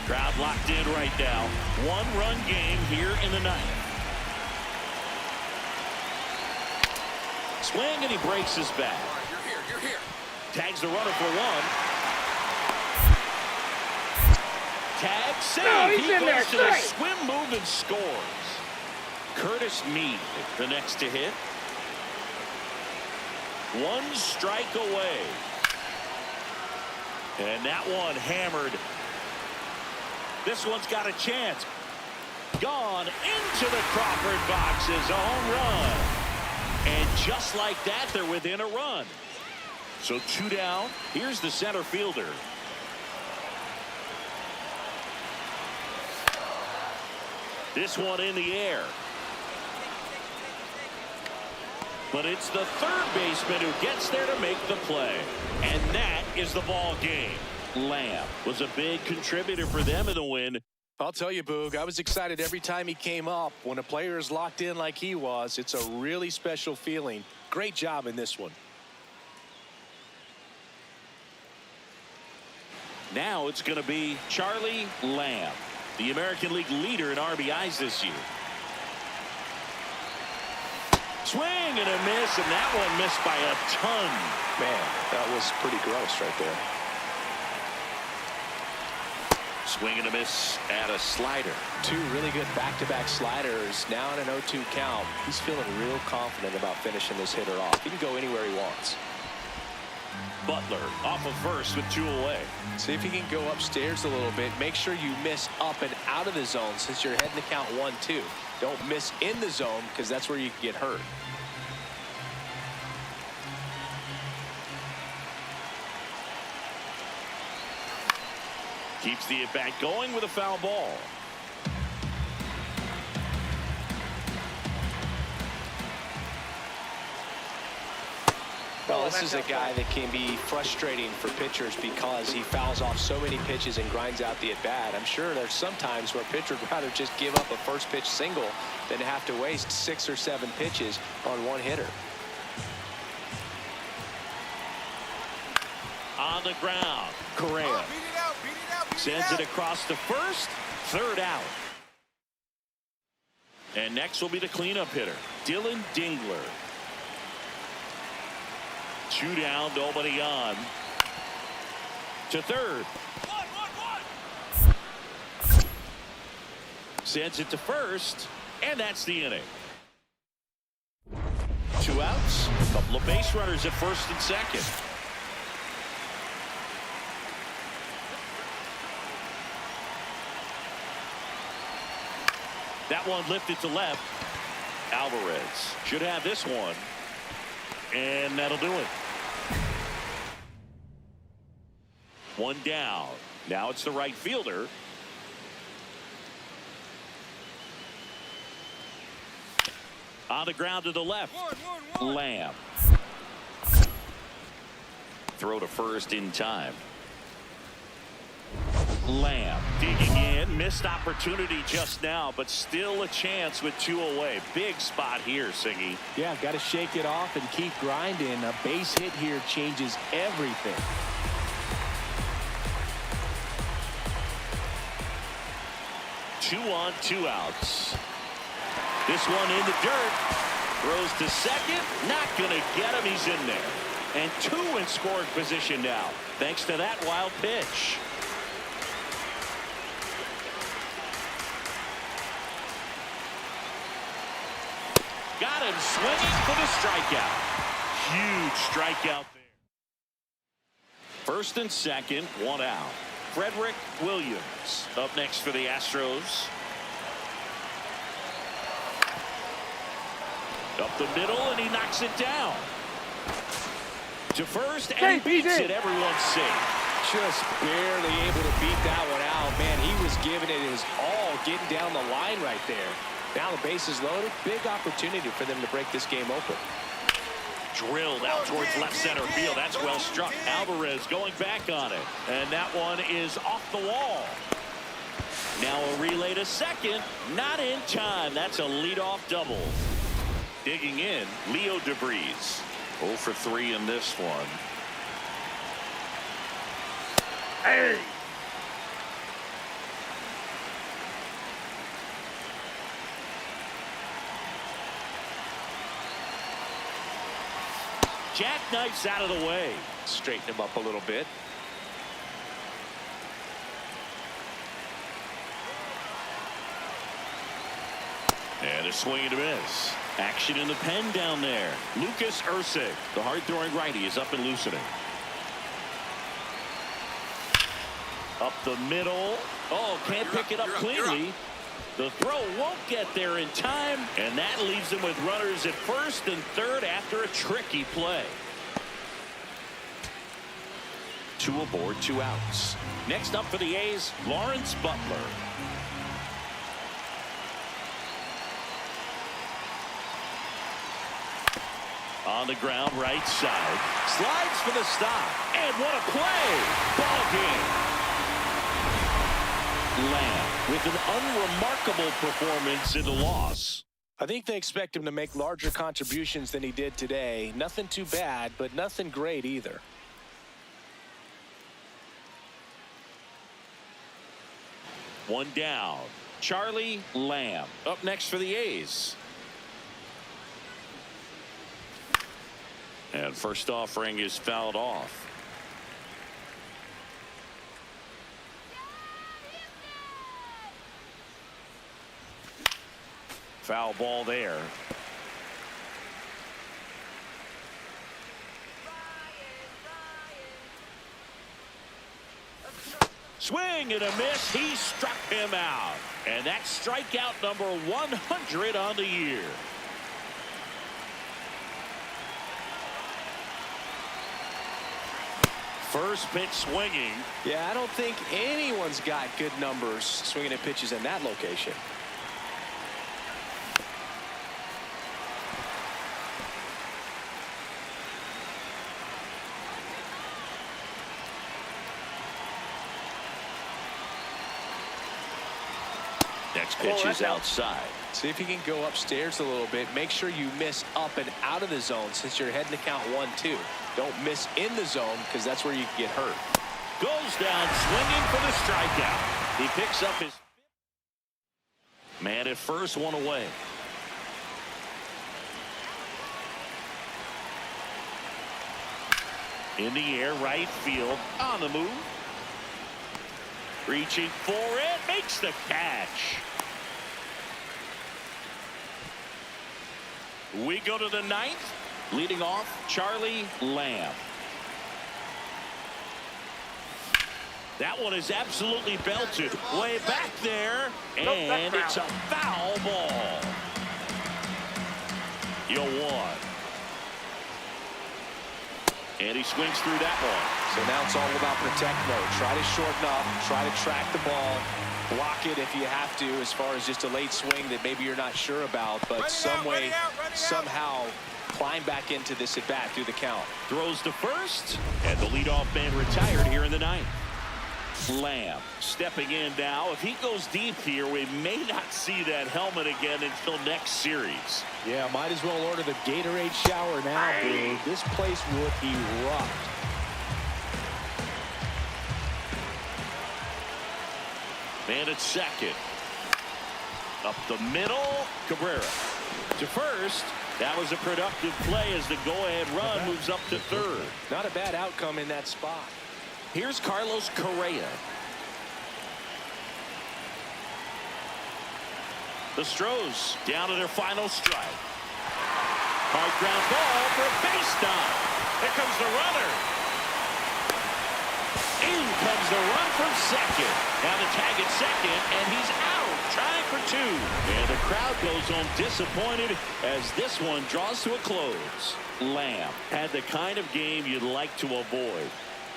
Crowd locked in right now. 1-run game here in the 9th. Swing, and he breaks his back. You're here. Tags the runner for 1. Tag, save. No, he he's in goes there. to the swim move and scores. Curtis Mead, the next to hit. 1 strike away. And that one hammered. This one's got a chance. Gone into the Crawford boxes. A home run. And just like that, they're within a run. So 2 down. Here's the center fielder. This one in the air. But it's the third baseman who gets there to make the play. And that is the ball game. Lamb was a big contributor for them in the win. I'll tell you, Boog, I was excited every time he came up. When a player is locked in like he was, it's a really special feeling. Great job in this one. Now it's going to be Charlie Lamb, the American League leader in RBIs this year. Swing and a miss, and that one missed by a ton. Man, that was pretty gross right there. Swing and a miss at a slider. Two really good back-to-back sliders. Now in an 0-2 count. He's feeling real confident about finishing this hitter off. He can go anywhere he wants. Butler off of first with 2 away. See if he can go upstairs a little bit. Make sure you miss up and out of the zone since you're heading to count 1-2. Don't miss in the zone because that's where you can get hurt. Keeps the at-bat going with a foul ball. Well, this is a guy that can be frustrating for pitchers because he fouls off so many pitches and grinds out the at-bat. I'm sure there's some times where a pitcher would rather just give up a first pitch single than have to waste 6 or 7 pitches on one hitter. On the ground, Correa sends it across to first. 3rd out. And next will be the cleanup hitter, Dylan Dingler. 2 down, nobody on. To 3rd. Sends it to first, and that's the inning. 2 outs, a couple of base runners at first and second. That one lifted to left. Alvarez should have this one. And that'll do it. 1 down. Now it's the right fielder. On the ground to the left. Lamb. Throw to first in time. Lamb digging in. Missed opportunity just now, but still a chance with 2 away. Big spot here, Siggy. Yeah, got to shake it off and keep grinding. A base hit here changes everything. Two on, 2 outs. This one in the dirt. Throws to second. Not going to get him. He's in there. And 2 in scoring position now, thanks to that wild pitch. Got him swinging for the strikeout. Huge strikeout there. First and second, 1 out. Frederick Williams up next for the Astros. Up the middle, and he knocks it down. To first, and he beats it. Everyone's safe. Just barely able to beat that one out. Man, he was giving it his all, getting down the line right there. Now the base is loaded. Big opportunity for them to break this game open. Drilled out towards left center field. That's well struck. Alvarez going back on it. And that one is off the wall. Now a relay to second. Not in time. That's a leadoff double. Digging in, Leo DeBreeze. 0 for 3 in this one. Hey! Jackknifes out of the way. Straighten him up a little bit. And a swing and a miss. Action in the pen down there. Lucas Erceg, the hard-throwing righty, is up and loosening. Up the middle. Oh, can't pick it up cleanly. The throw won't get there in time, and that leaves him with runners at first and third after a tricky play. 2 aboard, 2 outs. Next up for the A's, Lawrence Butler. On the ground, right side. Slides for the stop. And what a play! Ball game. Lamb with an unremarkable performance in the loss. I think they expect him to make larger contributions than he did today. Nothing too bad, but nothing great either. One down. Charlie Lamb up next for the A's. And first offering is fouled off. Foul ball there. Swing and a miss. He struck him out. And that's strikeout number 100 on the year. First pitch swinging. Yeah, I don't think anyone's got good numbers swinging at pitches in that location. Next pitch is outside. See if you can go upstairs a little bit. Make sure you miss up and out of the zone since you're heading to count 1-2. Don't miss in the zone because that's where you can get hurt. Goes down swinging for the strikeout. He picks up his man at first, one away. In the air, right field, on the move. Reaching for it, makes the catch. We go to the ninth. Leading off, Charlie Lamb. That one is absolutely belted. Way back there, and it's a foul ball. You'll want. And he swings through that one. So now it's all about protect mode. Try to shorten up, try to track the ball, block it if you have to, as far as just a late swing that maybe you're not sure about, but somehow climb back into this at bat through the count. Throws to first, and the leadoff man retired here in the ninth. Lamb stepping in now. If he goes deep here, we may not see that helmet again until next series. Yeah, might as well order the Gatorade shower now, dude. This place would erupt. Man at second. Up the middle, Cabrera. To first, that was a productive play as the go-ahead run moves up to third. Not a bad outcome in that spot. Here's Carlos Correa. The Stros down to their final strike. Hard ground ball for a base stop. Here comes the runner. In comes the run from second. Now the tag at second, and he's out, trying for two. And the crowd goes home disappointed as this one draws to a close. Lamb had the kind of game you'd like to avoid.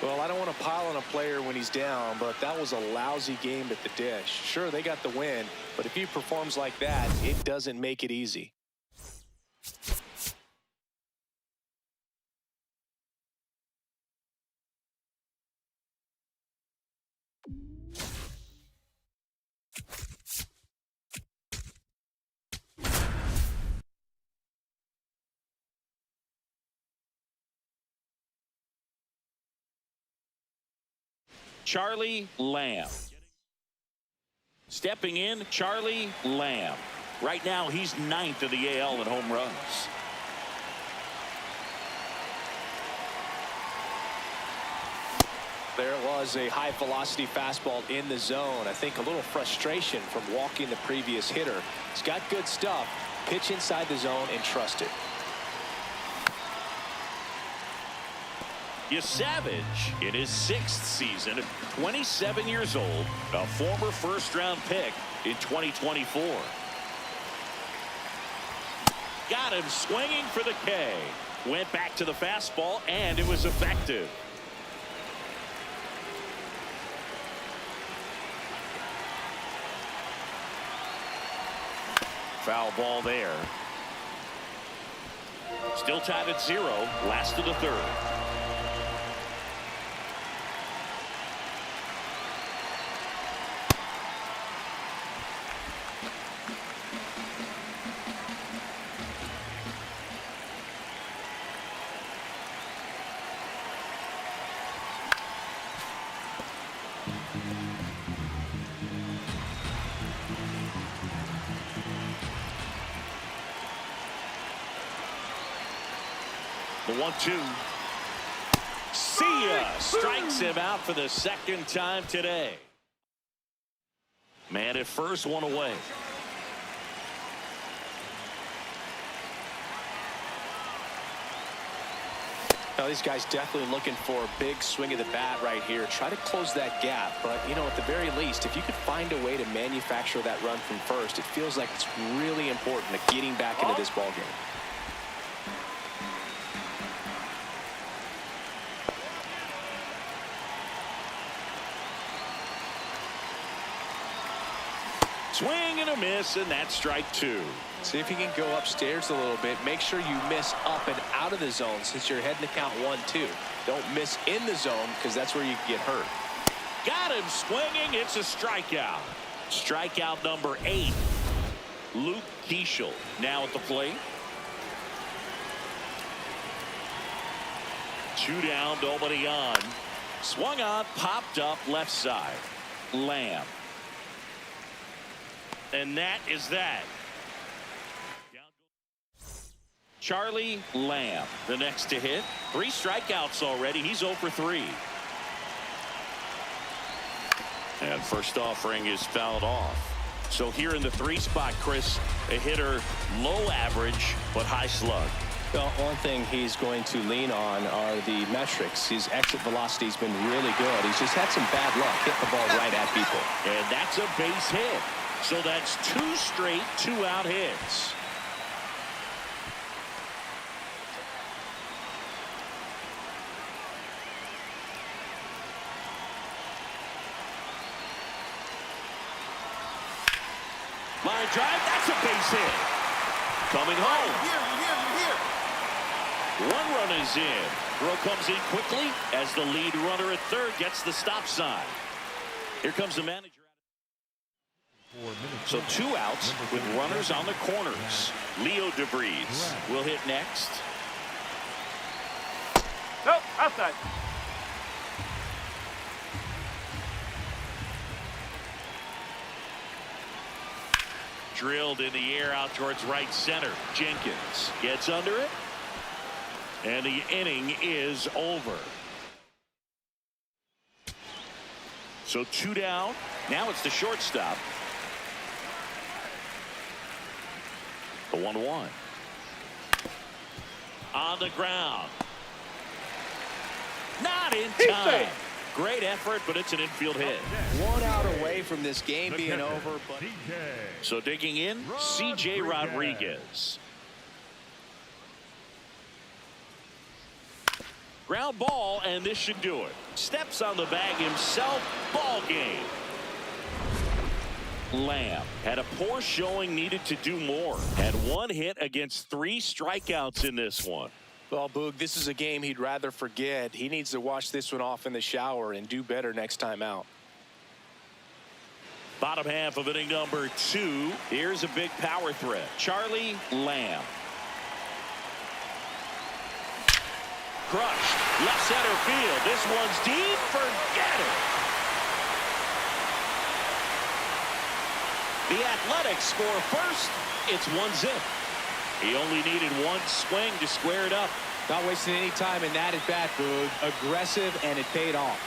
Well, I don't want to pile on a player when he's down, but that was a lousy game at the dish. Sure, they got the win, but if he performs like that, it doesn't make it easy. Charlie Lamb. Stepping in, Charlie Lamb. Right now, he's ninth in the AL in home runs. There was a high-velocity fastball in the zone. I think a little frustration from walking the previous hitter. He's got good stuff. Pitch inside the zone and trust it. Savage in his 6th season, 27 years old, a former first-round pick in 2024. Got him swinging for the K. Went back to the fastball, and it was effective. Foul ball there. Still tied at 0, last of the third. The 1-2. See ya. Strikes him out for the second time today. Man at first, one away. Now, these guys definitely looking for a big swing of the bat right here. Try to close that gap. But, you know, at the very least, if you could find a way to manufacture that run from first, it feels like it's really important to getting back into this ball game. Swing and a miss, and that's strike two. See if you can go upstairs a little bit. Make sure you miss up and out of the zone since you're heading to count 1-2. Don't miss in the zone because that's where you get hurt. Got him swinging. It's a strikeout. Strikeout number 8. Luke Keeschel now at the plate. 2 down, nobody on. Swung on, popped up left side. Lamb. And that is that. Charlie Lamb, the next to hit. 3 strikeouts already. He's 0 for 3. And first offering is fouled off. So here in the 3 spot, Chris, a hitter low average but high slug. Well, one thing he's going to lean on are the metrics. His exit velocity has been really good. He's just had some bad luck hitting the ball right at people. And that's a base hit. So that's 2 straight 2-out hits. Line drive, that's a base hit. Coming home. You're here. 1 run is in. Throw comes in quickly as the lead runner at third gets the stop sign. Here comes the manager. So 2 outs with runners on the corners. Leo DeVries will hit next. Nope, outside. Drilled in the air out towards right center. Jenkins gets under it. And the inning is over. So 2 down. Now it's the shortstop. The 1-1. On the ground. Not in time. Great effort, but it's an infield hit. 1 out away from this game being over. But So digging in, C.J. Rodriguez. Ground ball, and this should do it. Steps on the bag himself. Ball game. Lamb had a poor showing, needed to do more. Had 1 hit against 3 strikeouts in this one. Well, Boog, this is a game he'd rather forget. He needs to wash this one off in the shower and do better next time out. Bottom half of inning number 2. Here's a big power threat. Charlie Lamb. Crushed. Left center field. This one's deep. Forget it. The Athletics score first. It's 1-0. He only needed 1 swing to square it up. Not wasting any time in that at bat, Boog. Aggressive, and it paid off.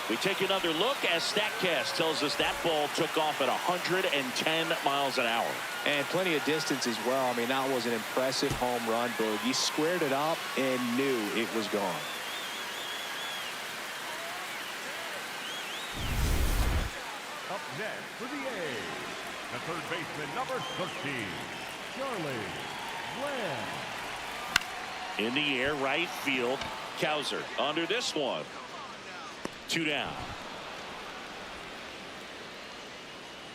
We take another look as StatCast tells us that ball took off at 110 miles an hour. And plenty of distance as well. I mean, that was an impressive home run, Boog. He squared it up and knew it was gone. Up next for the A's, the third baseman, number 13, Charlie Lamb. In the air, right field. Kowser under this one. 2 down.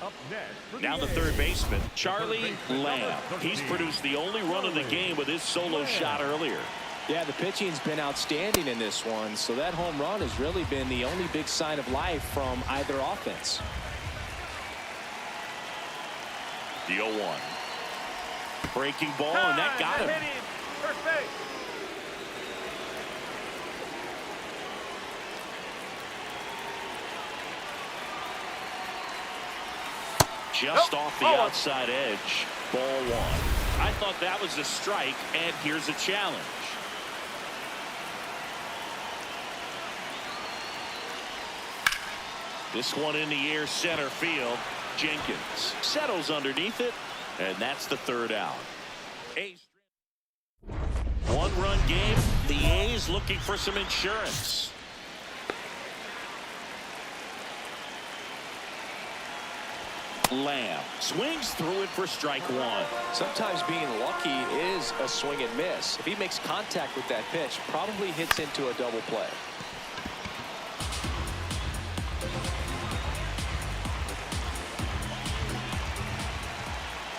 Up next for Now the A's, third baseman, Charlie baseman, Lamb. number 13, He's produced the only run of the game with his solo shot earlier. Yeah, the pitching's been outstanding in this one, so that home run has really been the only big sign of life from either offense. The 0-1. Breaking ball, and that got him. First base. Just off the outside edge. Ball 1. I thought that was a strike, and here's a challenge. This one in the air, center field. Jenkins settles underneath it, and that's the third out. One-run game. The A's looking for some insurance. Lamb swings through it for strike one. Sometimes being lucky is a swing and miss. If he makes contact with that pitch, probably hits into a double play.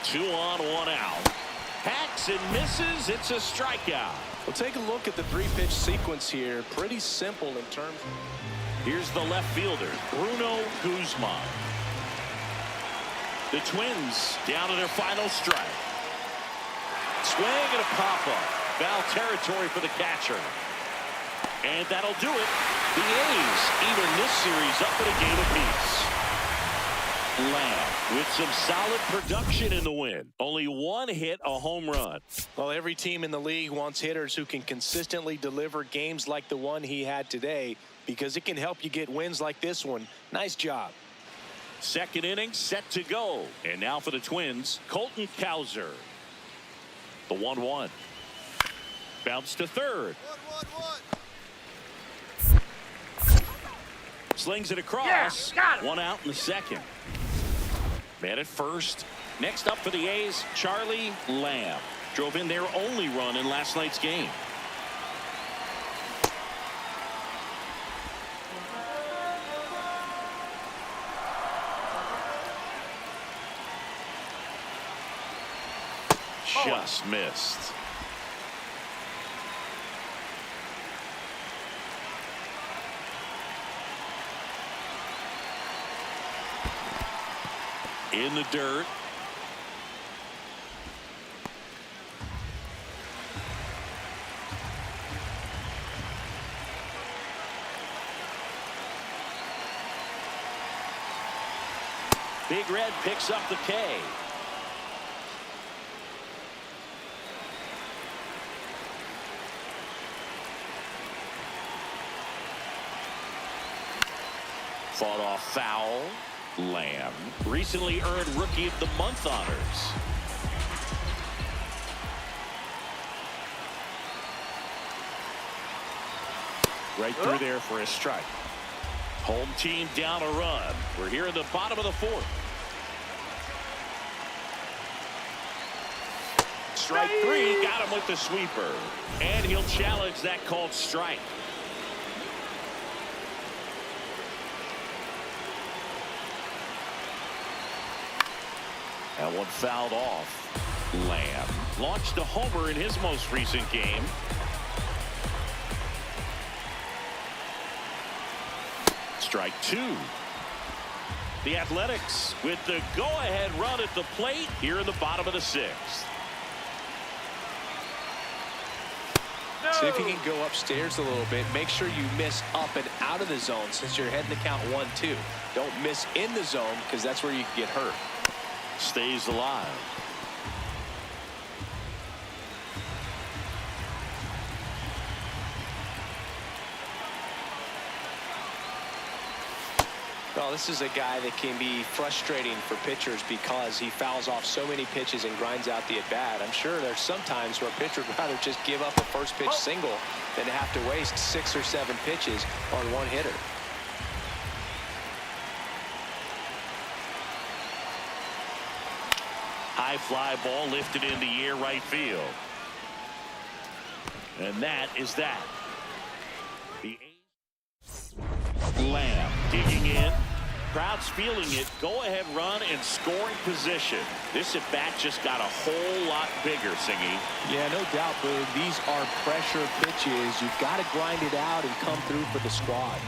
Two on, one out. Hacks and misses. It's a strikeout. Well, take a look at the three-pitch sequence here. Pretty simple in terms. Here's the left fielder, Bruno Guzman. The Twins down to their final strike. Swing and a pop-up. Foul territory for the catcher. And that'll do it. The A's even this series up at a game apiece. Lamb with some solid production in the win. Only one hit, a home run. Well, every team in the league wants hitters who can consistently deliver games like the one he had today, because it can help you get wins like this one. Nice job. Second inning set to go. And now for the Twins, Colton Cowser. The 1-1. Bounce to third. Slings it across. Yeah, one out in the second. Man at first. Next up for the A's, Charlie Lamb. Drove in their only run in last night's game. Just missed. In the dirt. Big Red picks up the K. Fought off foul. Lamb recently earned Rookie of the Month honors. Right through there for a strike. Home team down a run. We're here in the bottom of the fourth. Strike three. Got him with the sweeper. And he'll challenge that called strike. That one fouled off. Lamb launched a homer in his most recent game. Strike two. The Athletics with the go-ahead run at the plate here in the bottom of the sixth. See if you can go upstairs a little bit. Make sure you miss up and out of the zone since you're heading to count 1-2. Don't miss in the zone because that's where you can get hurt. Stays alive. Well, this is a guy that can be frustrating for pitchers because he fouls off so many pitches and grinds out the at-bat. I'm sure there's some times where a pitcher would rather just give up a first pitch single than to have to waste 6 or 7 pitches on one hitter. High fly ball lifted in the air right field. And that is that. The Lamb digging in. Crowd's feeling it. Go ahead run and scoring position. This at bat just got a whole lot bigger, Singy. Yeah, no doubt, Boog. These are pressure pitches. You've got to grind it out and come through for the squad.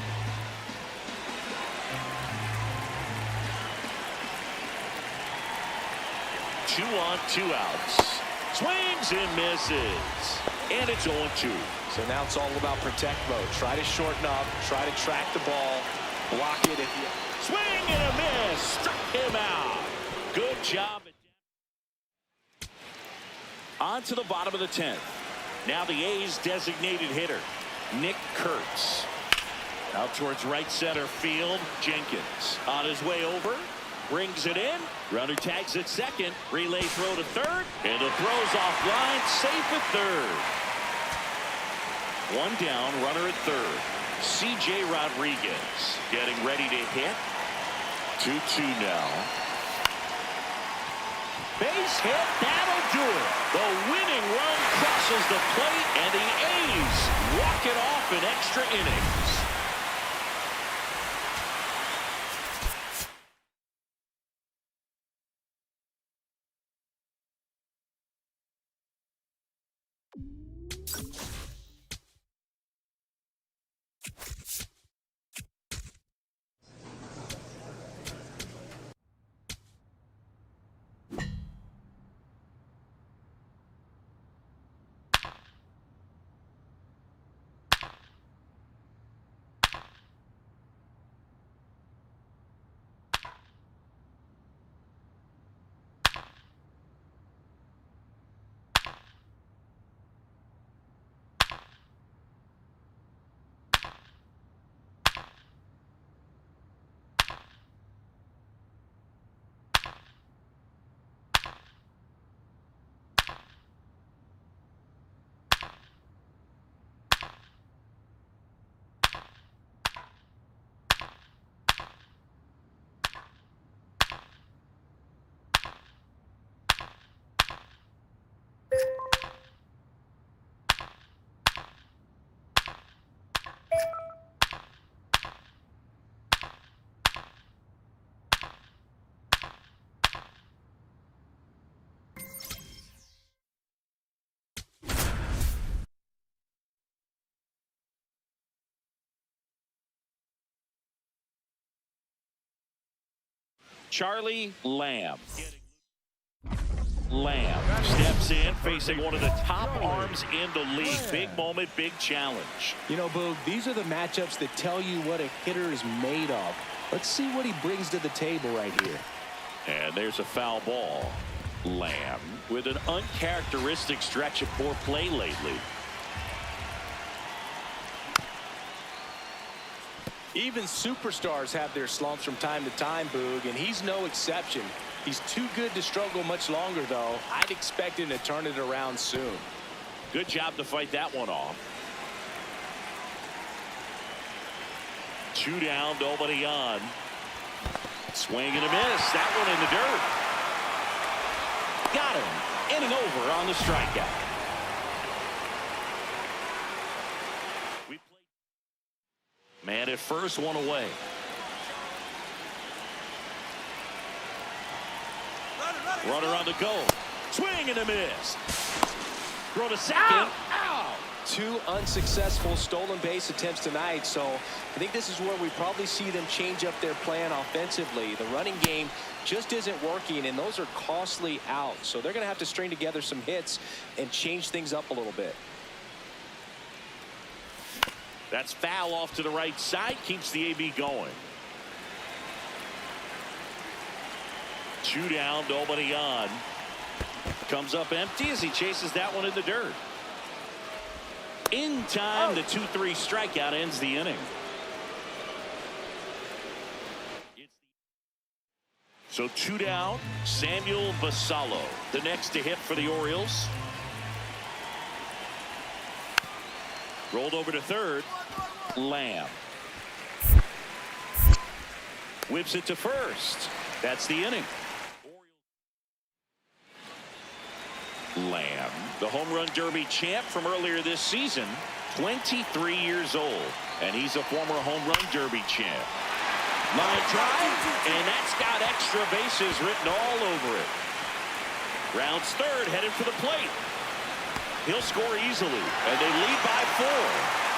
Two on, 2 outs. Swings and misses. And it's 0-2. So now it's all about protect mode. Try to shorten up. Try to track the ball. Block it if you... Swing and a miss. Struck him out. Good job. On to the bottom of the 10th. Now the A's designated hitter, Nick Kurtz. Out towards right center field. Jenkins on his way over. Brings it in. Runner tags at second. Relay throw to third. And the throw's offline. Safe at third. One down. Runner at third. C.J. Rodriguez getting ready to hit. 2-2 now. Base hit. That'll do it. The winning run crosses the plate. And the A's walk it off in extra innings. Charlie Lamb. Lamb steps in, facing one of the top arms in the league. Big moment, big challenge. You know, Boog, these are the matchups that tell you what a hitter is made of. Let's see what he brings to the table right here. And there's a foul ball. Lamb with an uncharacteristic stretch of poor play lately. Even superstars have their slumps from time to time, Boog, and he's no exception. He's too good to struggle much longer, though. I'd expect him to turn it around soon. Good job to fight that one off. 2 down, nobody on. Swing and a miss. That one in the dirt. Got him. Inning over on the strikeout. Man at first, one away. Runner on the go. Swing and a miss. Throw to second. Ow! 2 unsuccessful stolen base attempts tonight, so I think this is where we probably see them change up their plan offensively. The running game just isn't working, and those are costly outs, so they're going to have to string together some hits and change things up a little bit. That's foul off to the right side. Keeps the AB going. 2 down, nobody on. Comes up empty as he chases that one in the dirt. In time, the 2-3 strikeout ends the inning. So 2 down, Samuel Basallo, the next to hit for the Orioles. Rolled over to third. Lamb. Whips it to first. That's the inning. Lamb, the home run derby champ from earlier this season, 23 years old, and he's a former home run derby champ. Line drive, and that's got extra bases written all over it. Rounds third, headed for the plate. He'll score easily, and they lead by 4.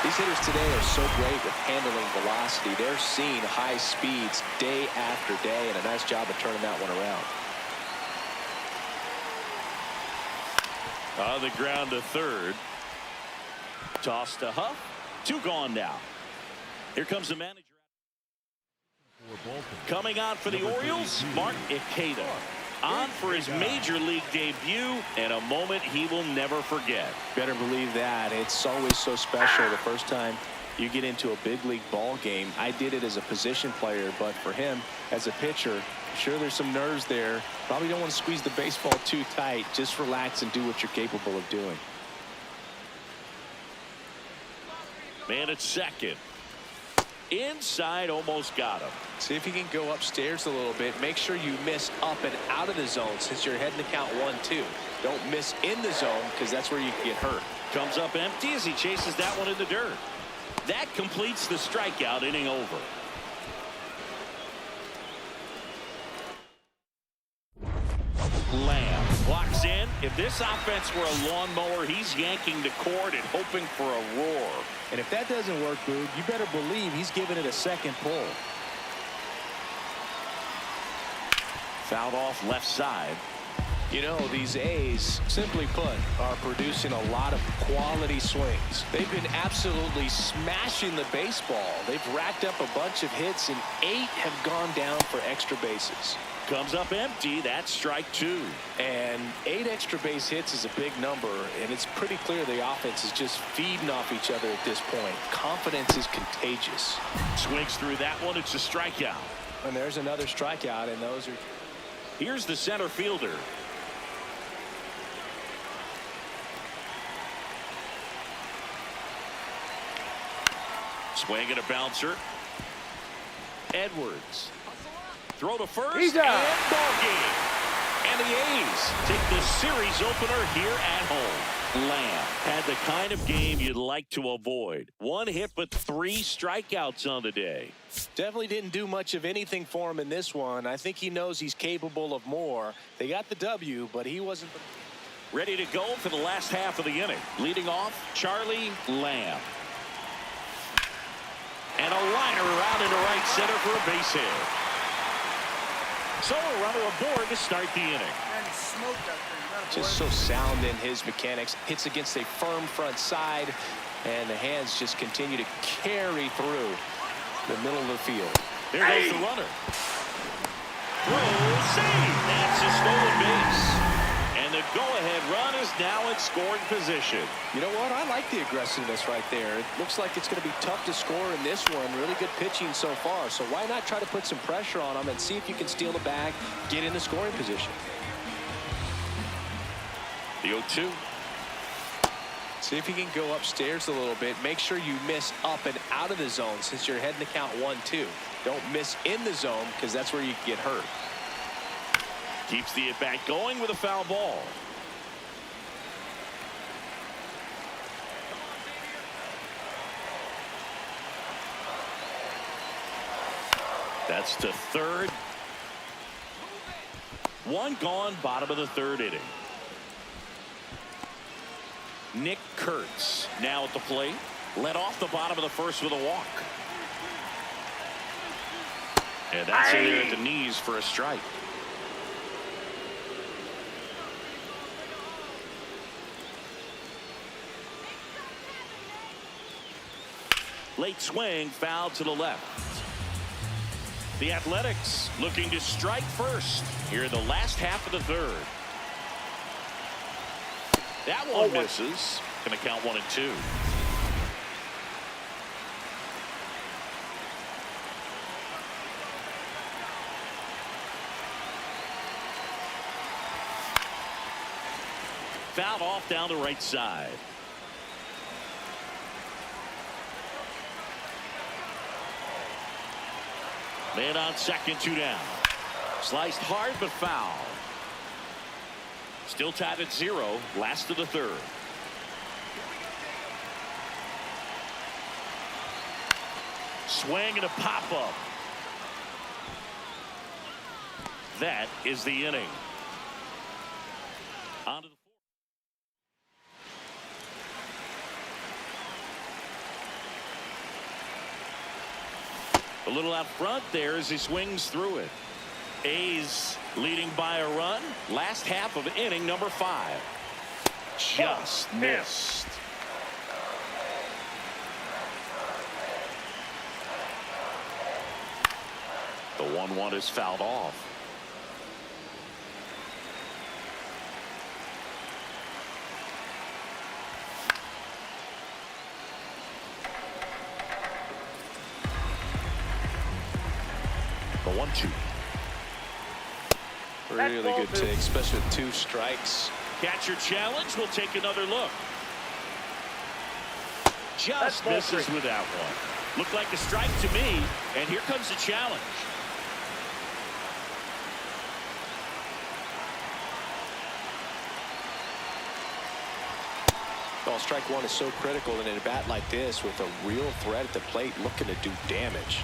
These hitters today are so great with handling velocity. They're seeing high speeds day after day, and a nice job of turning that one around. On the ground to third. Toss to Huff. 2 gone now. Here comes the manager. Coming on for the Orioles, Mark Ikeda. On for his major league debut, and a moment he will never forget. Better believe that. It's always so special the first time you get into a big league ball game. I did it as a position player, but for him as a pitcher, Sure, there's some nerves there. Probably don't want to squeeze the baseball too tight. Just relax and do what you're capable of doing. Man at second. Inside, almost got him. See if you can go upstairs a little bit. Make sure you miss up and out of the zone since you're heading to count 1-2. Don't miss in the zone because that's where you can get hurt. Comes up empty as he chases that one in the dirt. That completes the strikeout, inning over. Lamb walks in. If this offense were a lawnmower, he's yanking the cord and hoping for a roar. And if that doesn't work, Boog, you better believe he's giving it a second pull. Fouled off left side. You know, these A's, simply put, are producing a lot of quality swings. They've been absolutely smashing the baseball. They've racked up a bunch of hits, and 8 have gone down for extra bases. Comes up empty. That's strike 2. And 8 extra base hits is a big number, and it's pretty clear the offense is just feeding off each other at this point. Confidence is contagious. Swings through that one. It's a strikeout. And there's another strikeout, and those are... Here's the center fielder. Swing and a bouncer. Edwards. Throw to first. He's out. And ball game. And the A's take the series opener here at home. Lamb had the kind of game you'd like to avoid. 1 hit but 3 strikeouts on the day. Definitely didn't do much of anything for him in this one. I think he knows he's capable of more. They got the W, but he wasn't... Ready to go for the last half of the inning. Leading off, Charlie Lamb. And a liner around into right center for a base hit. So a runner aboard to start the inning. Man, he smoked that thing. Just so sound in his mechanics. Hits against a firm front side, and the hands just continue to carry through the middle of the field. There goes the runner. Throw, save. That's a stolen base. And the go-ahead run is now in scoring position. You know what? I like the aggressiveness right there. It looks like it's going to be tough to score in this one. Really good pitching so far. So why not try to put some pressure on them and see if you can steal the bag, get into scoring position. The 0-2. See if you can go upstairs a little bit. Make sure you miss up and out of the zone since you're heading to count 1-2. Don't miss in the zone because that's where you can get hurt. Keeps the at-bat going with a foul ball. That's to third. 1 gone, bottom of the 3rd inning. Nick Kurtz now at the plate. Led off the bottom of the 1st with a walk. And that's in there at the knees for a strike. Late swing, foul to the left. The Athletics looking to strike first here in the last half of the 3rd. That one misses. Going to count 1-2. Fouled off down the right side. Man on second, 2 down. Sliced hard but foul. Still tied at 0. Last of the 3rd. Swing and a pop-up. That is the inning. On to the 4th. A little out front there as he swings through it. A's leading by a run. Last half of inning number 5. Just missed. The 1-1 is fouled off. The 1-2. Really good take, especially with 2 strikes. Catcher challenge. We'll take another look. Just misses with that one. Looked like a strike to me, and here comes the challenge. Well, strike 1 is so critical in a bat like this with a real threat at the plate looking to do damage.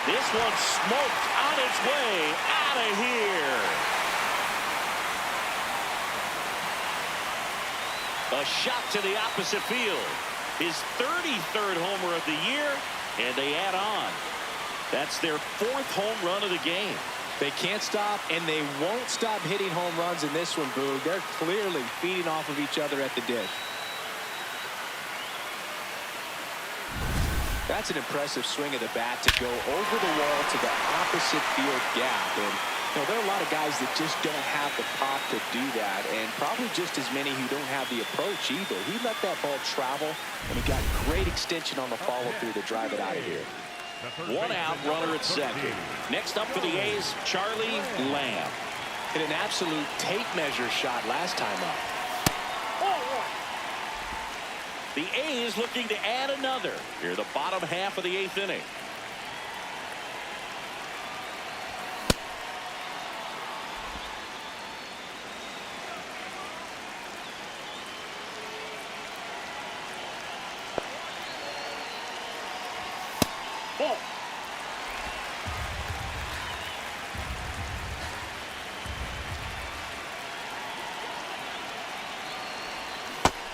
This one smoked on its way out of here. A shot to the opposite field. His 33rd homer of the year, and they add on. That's their 4th home run of the game. They can't stop, and they won't stop hitting home runs in this one, Boog. They're clearly feeding off of each other at the dish. That's an impressive swing of the bat to go over the wall to the opposite field gap. And you know, there are a lot of guys that just don't have the pop to do that, and probably just as many who don't have the approach either. He let that ball travel, and he got great extension on the follow-through to drive it out of here. 1 out, runner at second. Next up for the A's, Charlie Lamb. Hit an absolute tape measure shot last time up. The A's looking to add another here, the bottom half of the 8th inning.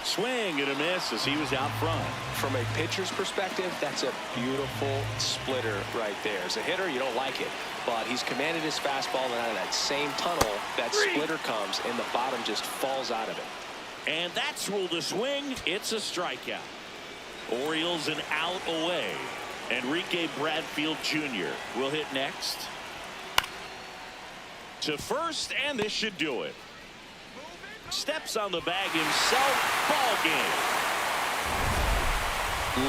Swing and a miss as he was out front. From a pitcher's perspective, that's a beautiful splitter right there. As a hitter, you don't like it, but he's commanded his fastball, and out of that same tunnel, that splitter comes, and the bottom just falls out of it. And that's ruled a swing. It's a strikeout. Orioles an out away. Enrique Bradfield Jr. will hit next. To first, and this should do it. Steps on the bag himself. Ball game.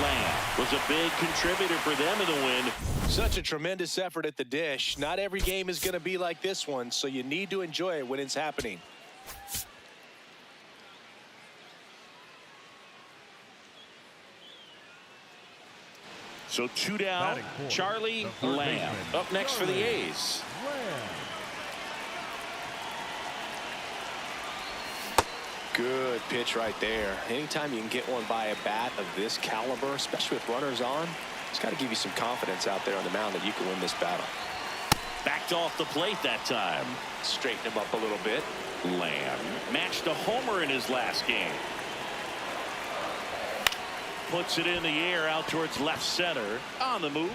Lamb was a big contributor for them in the win. Such a tremendous effort at the dish. Not every game is going to be like this one, so you need to enjoy it when it's happening. So 2 down, Charlie Lamb. Up next for the A's. Good pitch right there. Anytime you can get one by a bat of this caliber, especially with runners on, it's got to give you some confidence out there on the mound that you can win this battle. Backed off the plate that time. Straighten him up a little bit. Lamb matched a homer in his last game. Puts it in the air out towards left center. On the move.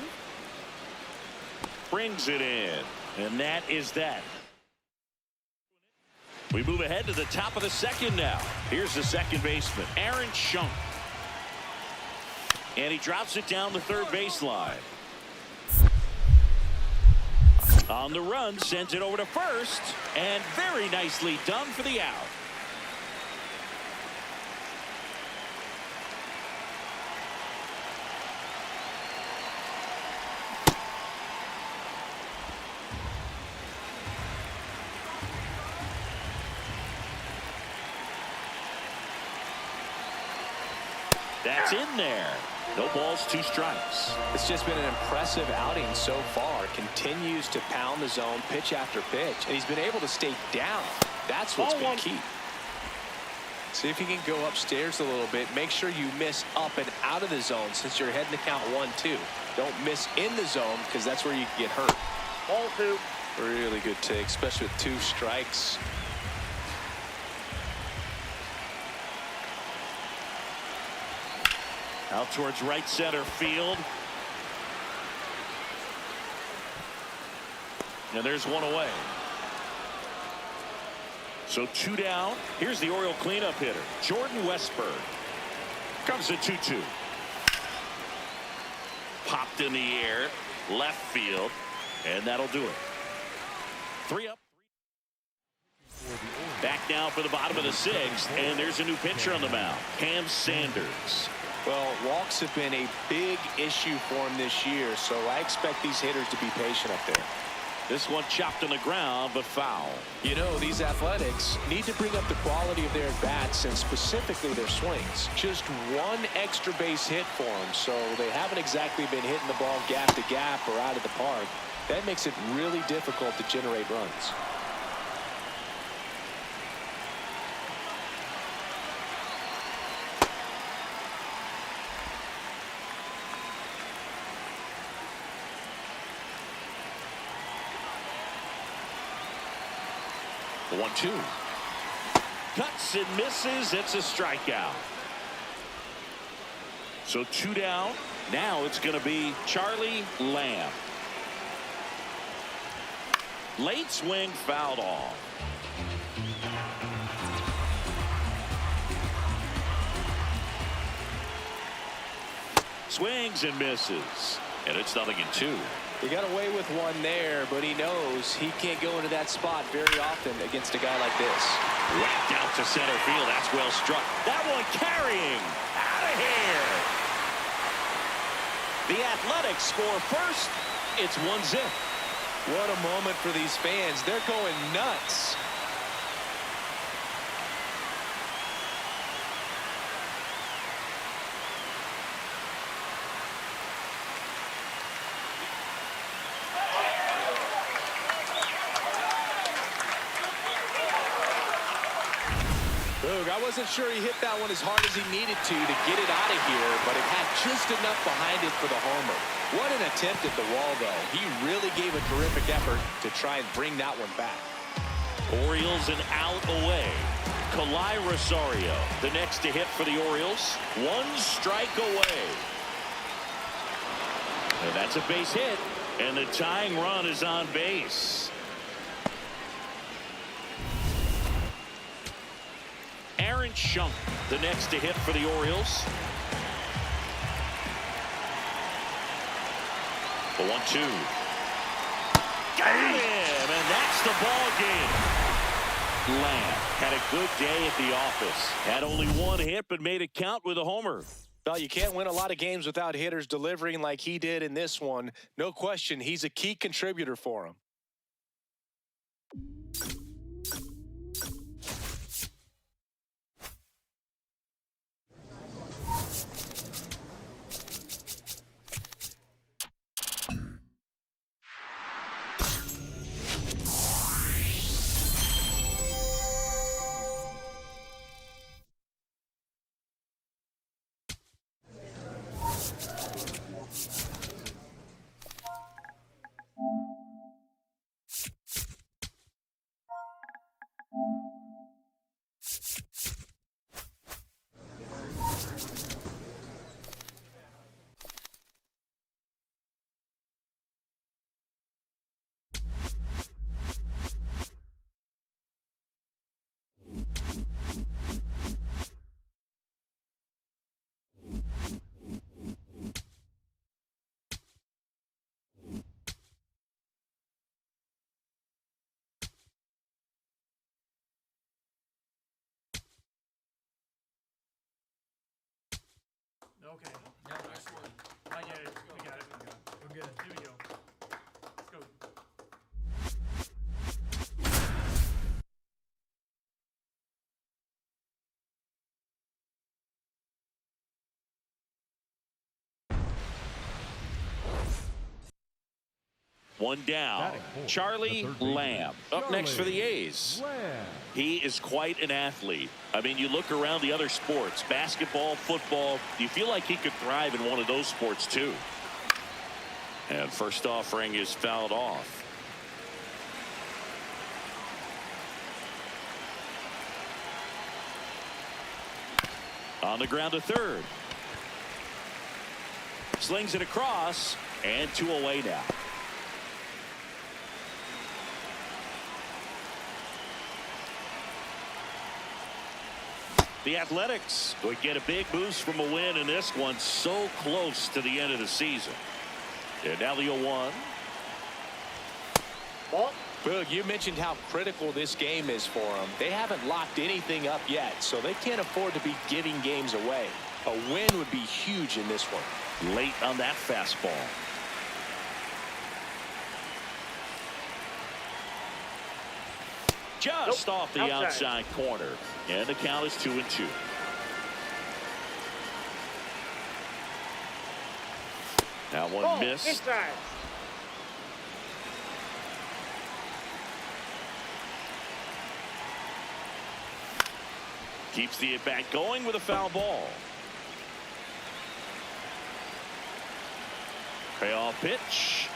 Brings it in. And that is that. We move ahead to the top of the 2nd now. Here's the second baseman, Aaron Schunk. And he drops it down the 3rd baseline. On the run, sends it over to first. And very nicely done for the out. That's in there. No balls, 2 strikes. It's just been an impressive outing so far. Continues to pound the zone pitch after pitch, and he's been able to stay down. That's what's been key. See if you can go upstairs a little bit. Make sure you miss up and out of the zone since you're heading to count 1-2. Don't miss in the zone because that's where you can get hurt. Ball 2. Really good take, especially with 2 strikes. Out towards right center field. And there's one away. So 2 down. Here's the Oriole cleanup hitter, Jordan Westburg. Comes to 2-2. Popped in the air, left field, and that'll do it. 3 up. Back now for the bottom of the 6th, and there's a new pitcher on the mound, Cam Sanders. Well, walks have been a big issue for him this year, so I expect these hitters to be patient up there. This one chopped on the ground, but foul. You know, these Athletics need to bring up the quality of their at-bats and specifically their swings. Just one extra base hit for them, so they haven't exactly been hitting the ball gap to gap or out of the park. That makes it really difficult to generate runs. The 1-2. Cuts and misses. It's a strikeout. So 2 down. Now it's going to be Charlie Lamb. Late swing, fouled off. Swings and misses. And it's 0-2. He got away with one there, but he knows he can't go into that spot very often against a guy like this. Whacked out to center field. That's well struck. That one carrying. Out of here. The Athletics score first. It's 1-0. What a moment for these fans. They're going nuts. I wasn't sure he hit that one as hard as he needed to get it out of here, but it had just enough behind it for the homer. What an attempt at the wall, though. He really gave a terrific effort to try and bring that one back. Orioles an out away. Kalai Rosario, the next to hit for the Orioles. 1 strike away. And that's a base hit, and the tying run is on base. Aaron Schunk, the next to hit for the Orioles. The 1-2. Got him, and that's the ball game. Lamb had a good day at the office. Had only 1 hit, but made it count with a homer. Well, you can't win a lot of games without hitters delivering like he did in this one. No question, he's a key contributor for him. Okay. Yeah, next one. I get it. We got it. We're good. Here we go. Let's go. One down. Charlie Lamb up next for the A's. He is quite an athlete. I mean, you look around the other sports, basketball, football, you feel like he could thrive in one of those sports too. And first offering is fouled off. On the ground to third. Slings it across, and 2 away now. The Athletics would get a big boost from a win in this one, so close to the end of the season. And now the 0-1. Boog, you mentioned how critical this game is for them. They haven't locked anything up yet, so they can't afford to be giving games away. A win would be huge in this one. Late on that fastball. Just off the outside corner. And the count is 2-2. That one missed. Inside. Keeps the at-bat going with a foul ball. Payoff pitch.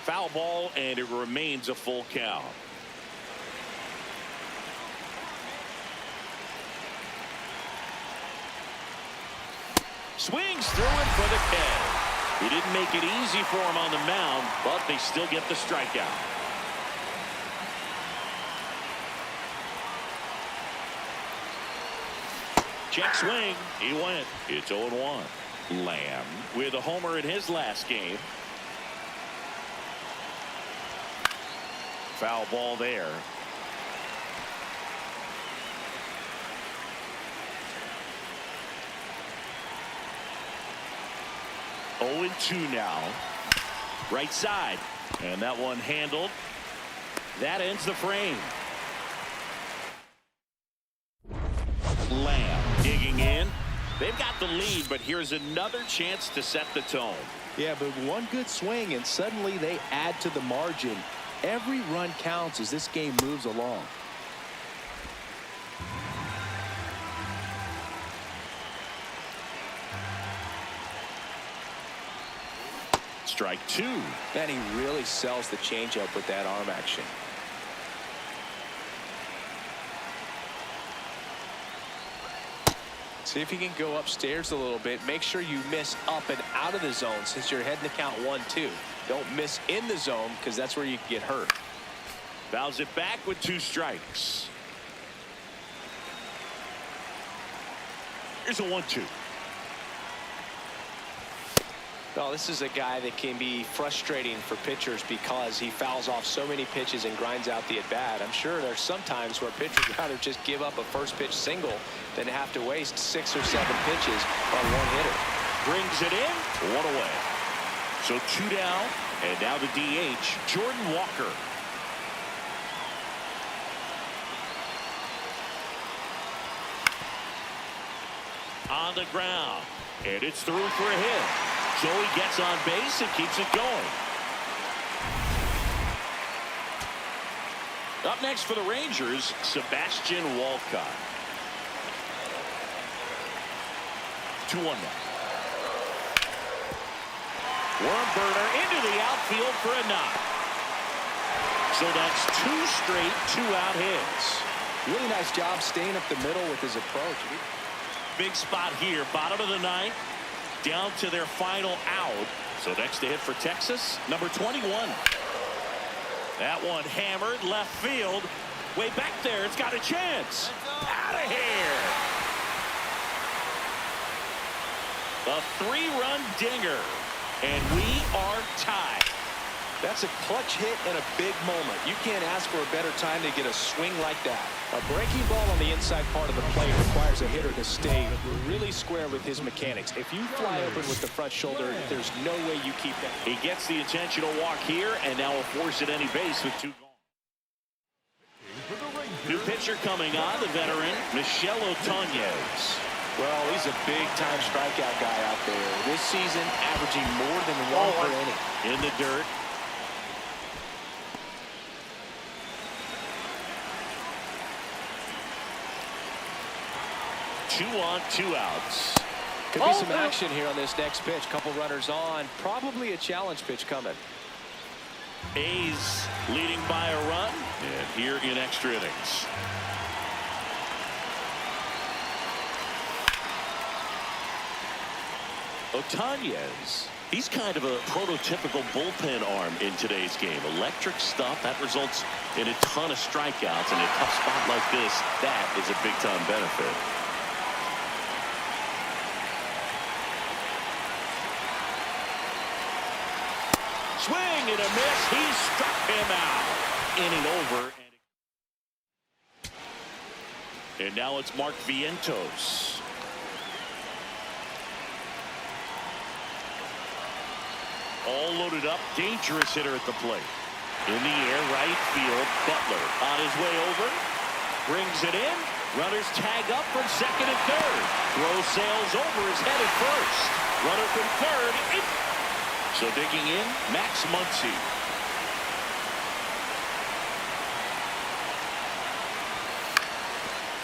Foul ball, and it remains a full count. Swings through it for the K. He didn't make it easy for him on the mound, but they still get the strikeout. Check swing. He went. It's 0-1. Lamb with a homer in his last game. Foul ball there. Oh, 2 now. Right side. And that one handled. That ends the frame. Lamb digging in. They've got the lead, but here's another chance to set the tone. Yeah, but one good swing and suddenly they add to the margin. Every run counts as this game moves along. Strike 2. And he really sells the changeup with that arm action. See if you can go upstairs a little bit. Make sure you miss up and out of the zone since you're heading to count 1-2. Don't miss in the zone because that's where you can get hurt. Fouls it back with 2 strikes. Here's a 1-2. Well, this is a guy that can be frustrating for pitchers because he fouls off so many pitches and grinds out the at-bat. I'm sure there's some times where pitchers rather just give up a first pitch single than have to waste 6 or 7 pitches on one hitter. Brings it in. 1 away. So 2 down. And now the DH, Jordan Walker. On the ground. And it's through for a hit. So he gets on base and keeps it going. Up next for the Rangers, Sebastian Walcott. 2-1 now. Worm burner into the outfield for a knock. So that's 2 straight 2-out hits. Really nice job staying up the middle with his approach. Big spot here, bottom of the 9th. Down to their final out. So next to hit for Texas, number 21. That one hammered left field. Way back there, it's got a chance. Out of here. A 3-run dinger. And we are tied. That's a clutch hit in a big moment. You can't ask for a better time to get a swing like that. A breaking ball on the inside part of the plate requires a hitter to stay really square with his mechanics. If you fly open with the front shoulder, there's no way you keep that. He gets the intentional walk here, and now a force at any base with 2 gone. New pitcher coming on, the veteran, Michel Otañez. Well, he's a big-time strikeout guy out there. This season, averaging more than 1 per inning. In the dirt. Two on, 2 outs. Could be some action here on this next pitch. Couple runners on. Probably a challenge pitch coming. A's leading by a run. And here in extra innings. Otañez. He's kind of a prototypical bullpen arm in today's game. Electric stuff that results in a ton of strikeouts. In a tough spot like this, that is a big-time benefit. Swing and a miss. He struck him out. Inning over. And now it's Mark Vientos. All loaded up. Dangerous hitter at the plate. In the air, right field. Butler on his way over. Brings it in. Runners tag up from second and third. Throw sails over his head at first. Runner from third. In. So digging in, Max Muncy.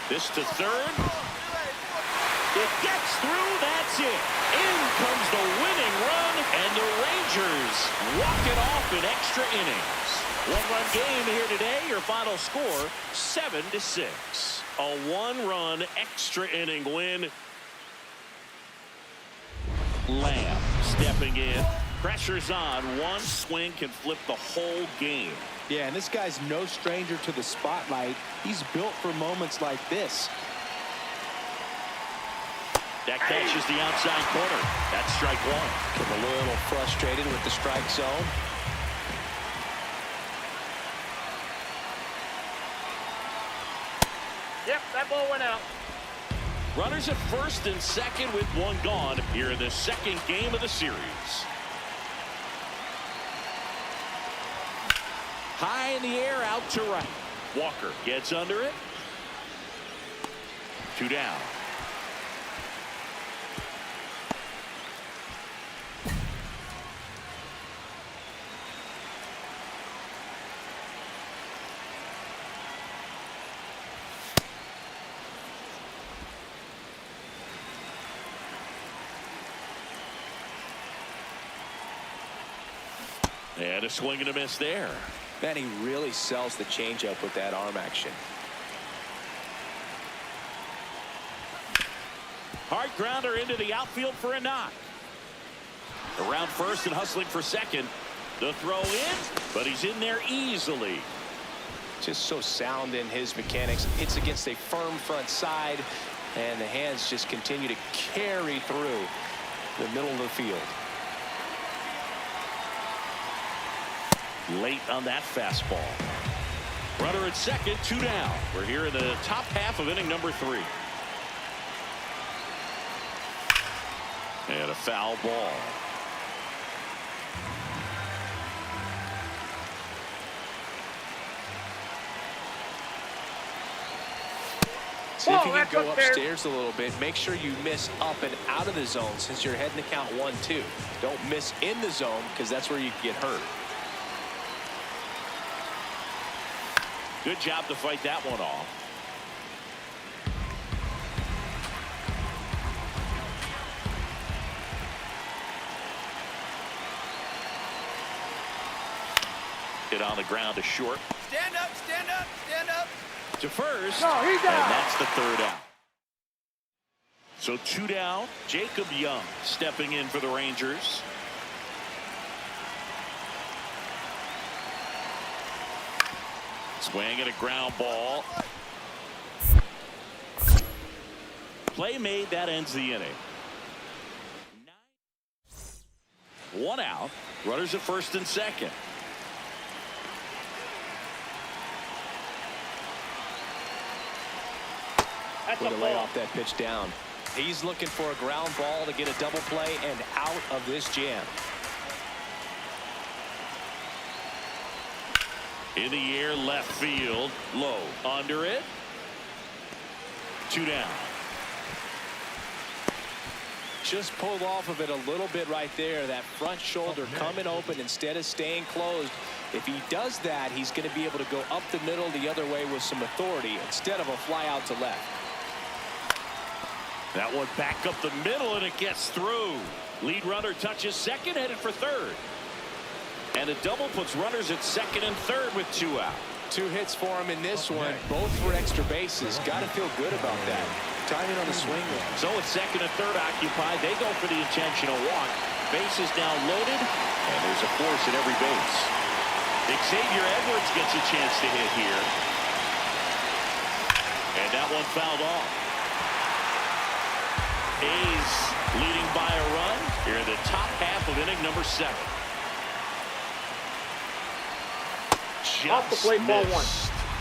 This to third. It gets through. That's it. In comes the winning run, and the Rangers walk it off in extra innings. One-run game here today. Your final score, 7-6. A one-run extra inning win. Lamb stepping in. Pressure's on. One swing can flip the whole game. Yeah, and this guy's no stranger to the spotlight. He's built for moments like this. That catches the outside corner. That's strike one. Getting a little frustrated with the strike zone. Yep, that ball went out. Runners at first and second with one gone here in the second game of the series. High in the air, out to right. Walker gets under it. 2 down. And a swing and a miss there. Man, he really sells the changeup with that arm action. Hard grounder into the outfield for a knock. Around first and hustling for second. The throw in, but he's in there easily. Just so sound in his mechanics. Hits against a firm front side, and the hands just continue to carry through the middle of the field. Late on that fastball. Runner at second, 2 down. We're here in the top half of inning number 3. And a foul ball. See if you can go upstairs a little bit. Make sure you miss up and out of the zone since you're heading to count 1-2. Don't miss in the zone because that's where you get hurt. Good job to fight that one off. Hit on the ground to short. Stand up, stand up, stand up. To first. No, he's out. And that's the 3rd out. So 2 down. Jacob Young stepping in for the Rangers. Swing and a ground ball. Play made. That ends the inning. 1 out. Runners at first and second. That's With a a ball. lay off that pitch down. He's looking for a ground ball to get a double play and out of this jam. In the air, left field, low, under it. 2 down. Just pulled off of it a little bit right there. That front shoulder coming open instead of staying closed. If he does that, he's going to be able to go up the middle the other way with some authority instead of a fly out to left. That one back up the middle, and it gets through. Lead runner touches second, headed for third. And a double puts runners at second and third with 2 out. 2 hits for him in this one, both for extra bases. Got to feel good about that. Timing on the swing there. So with second and third occupied, they go for the intentional walk. Bases now loaded, and there's a force at every base. Xavier Edwards gets a chance to hit here. And that one fouled off. A's leading by a run here in the top half of inning number 7. Off the plate, ball 1.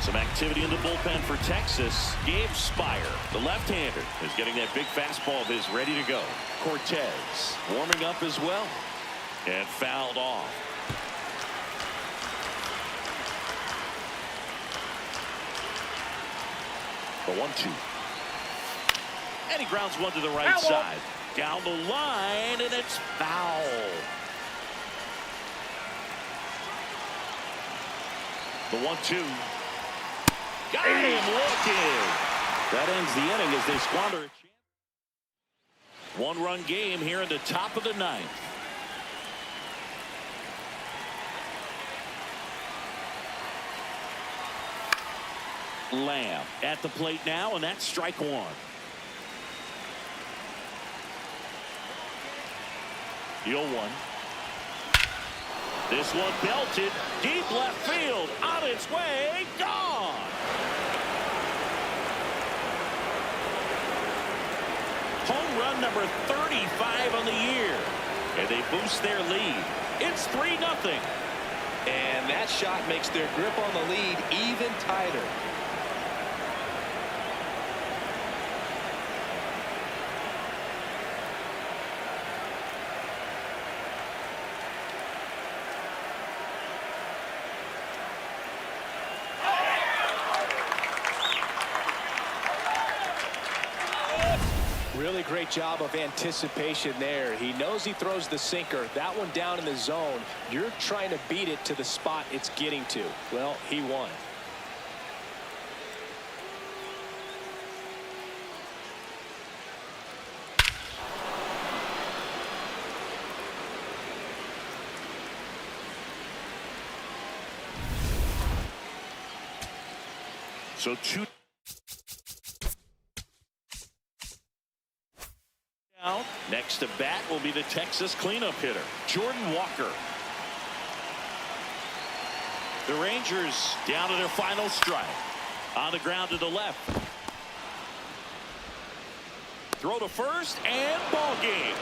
Some activity in the bullpen for Texas. Gabe Spire, the left-hander, is getting that big fastball of his ready to go. Cortez warming up as well. And fouled off. The 1-2. And he grounds one to the right side. Down the line, and it's foul. The 1-2. Got him looking. That ends the inning as they squander a chance. One-run game here in the top of the ninth. Lamb at the plate now, and that's strike one. The 0-1. This one belted deep left field, on its way, gone. Home run number 35 on the year, and they boost their lead. It's 3-0. And that shot makes their grip on the lead even tighter. Really great job of anticipation there. He knows he throws the sinker. That one down in the zone. You're trying to beat it to the spot it's getting to. Well, he won. So two. Next to bat will be the Texas cleanup hitter, Jordan Walker. The Rangers down to their final strike. On the ground to the left. Throw to first and ball game.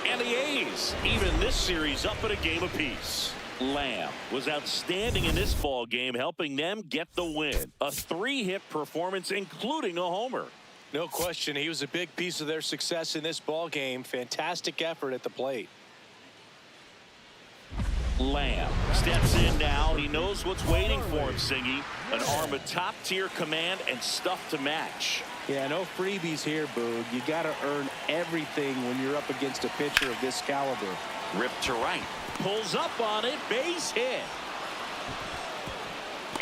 And the A's even this series up at a game apiece. Lamb was outstanding in this ball game, helping them get the win. A 3-hit performance, including a homer. No question, he was a big piece of their success in this ball game. Fantastic effort at the plate. Lamb steps in now. He knows what's waiting for him, Singy. An arm of top-tier command and stuff to match. Yeah, no freebies here, Boog. You got to earn everything when you're up against a pitcher of this caliber. Ripped to right. Pulls up on it. Base hit.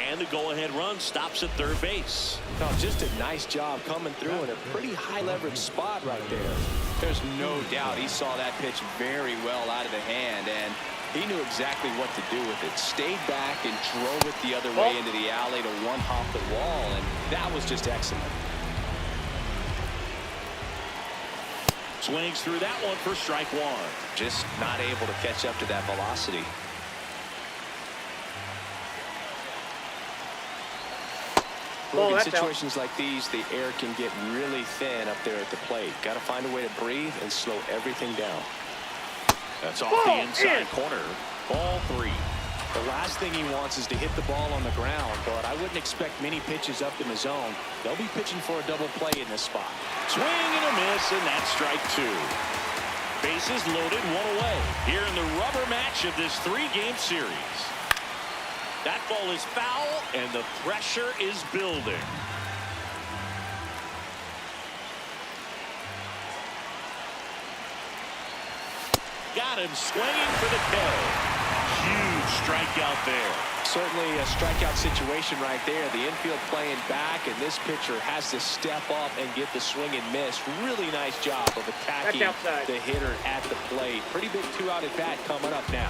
And the go-ahead run stops at third base. Oh, just a nice job coming through in a pretty high-leverage spot right there. There's no doubt he saw that pitch very well out of the hand, and he knew exactly what to do with it. Stayed back and drove it the other way into the alley to one-hop the wall, and that was just excellent. Swings through that one for strike one. Just not able to catch up to that velocity. In situations like these, the air can get really thin up there at the plate. Got to find a way to breathe and slow everything down. That's off the inside corner. Ball 3. The last thing he wants is to hit the ball on the ground, but I wouldn't expect many pitches up in the zone. They'll be pitching for a double play in this spot. Swing and a miss, and that's strike 2. Bases loaded, 1 away. Here in the rubber match of this 3-game series. That ball is foul, and the pressure is building. Got him swinging for the K. Huge strikeout there. Certainly a strikeout situation right there. The infield playing back, and this pitcher has to step up and get the swing and miss. Really nice job of attacking the hitter at the plate. Pretty big 2-out at bat coming up now.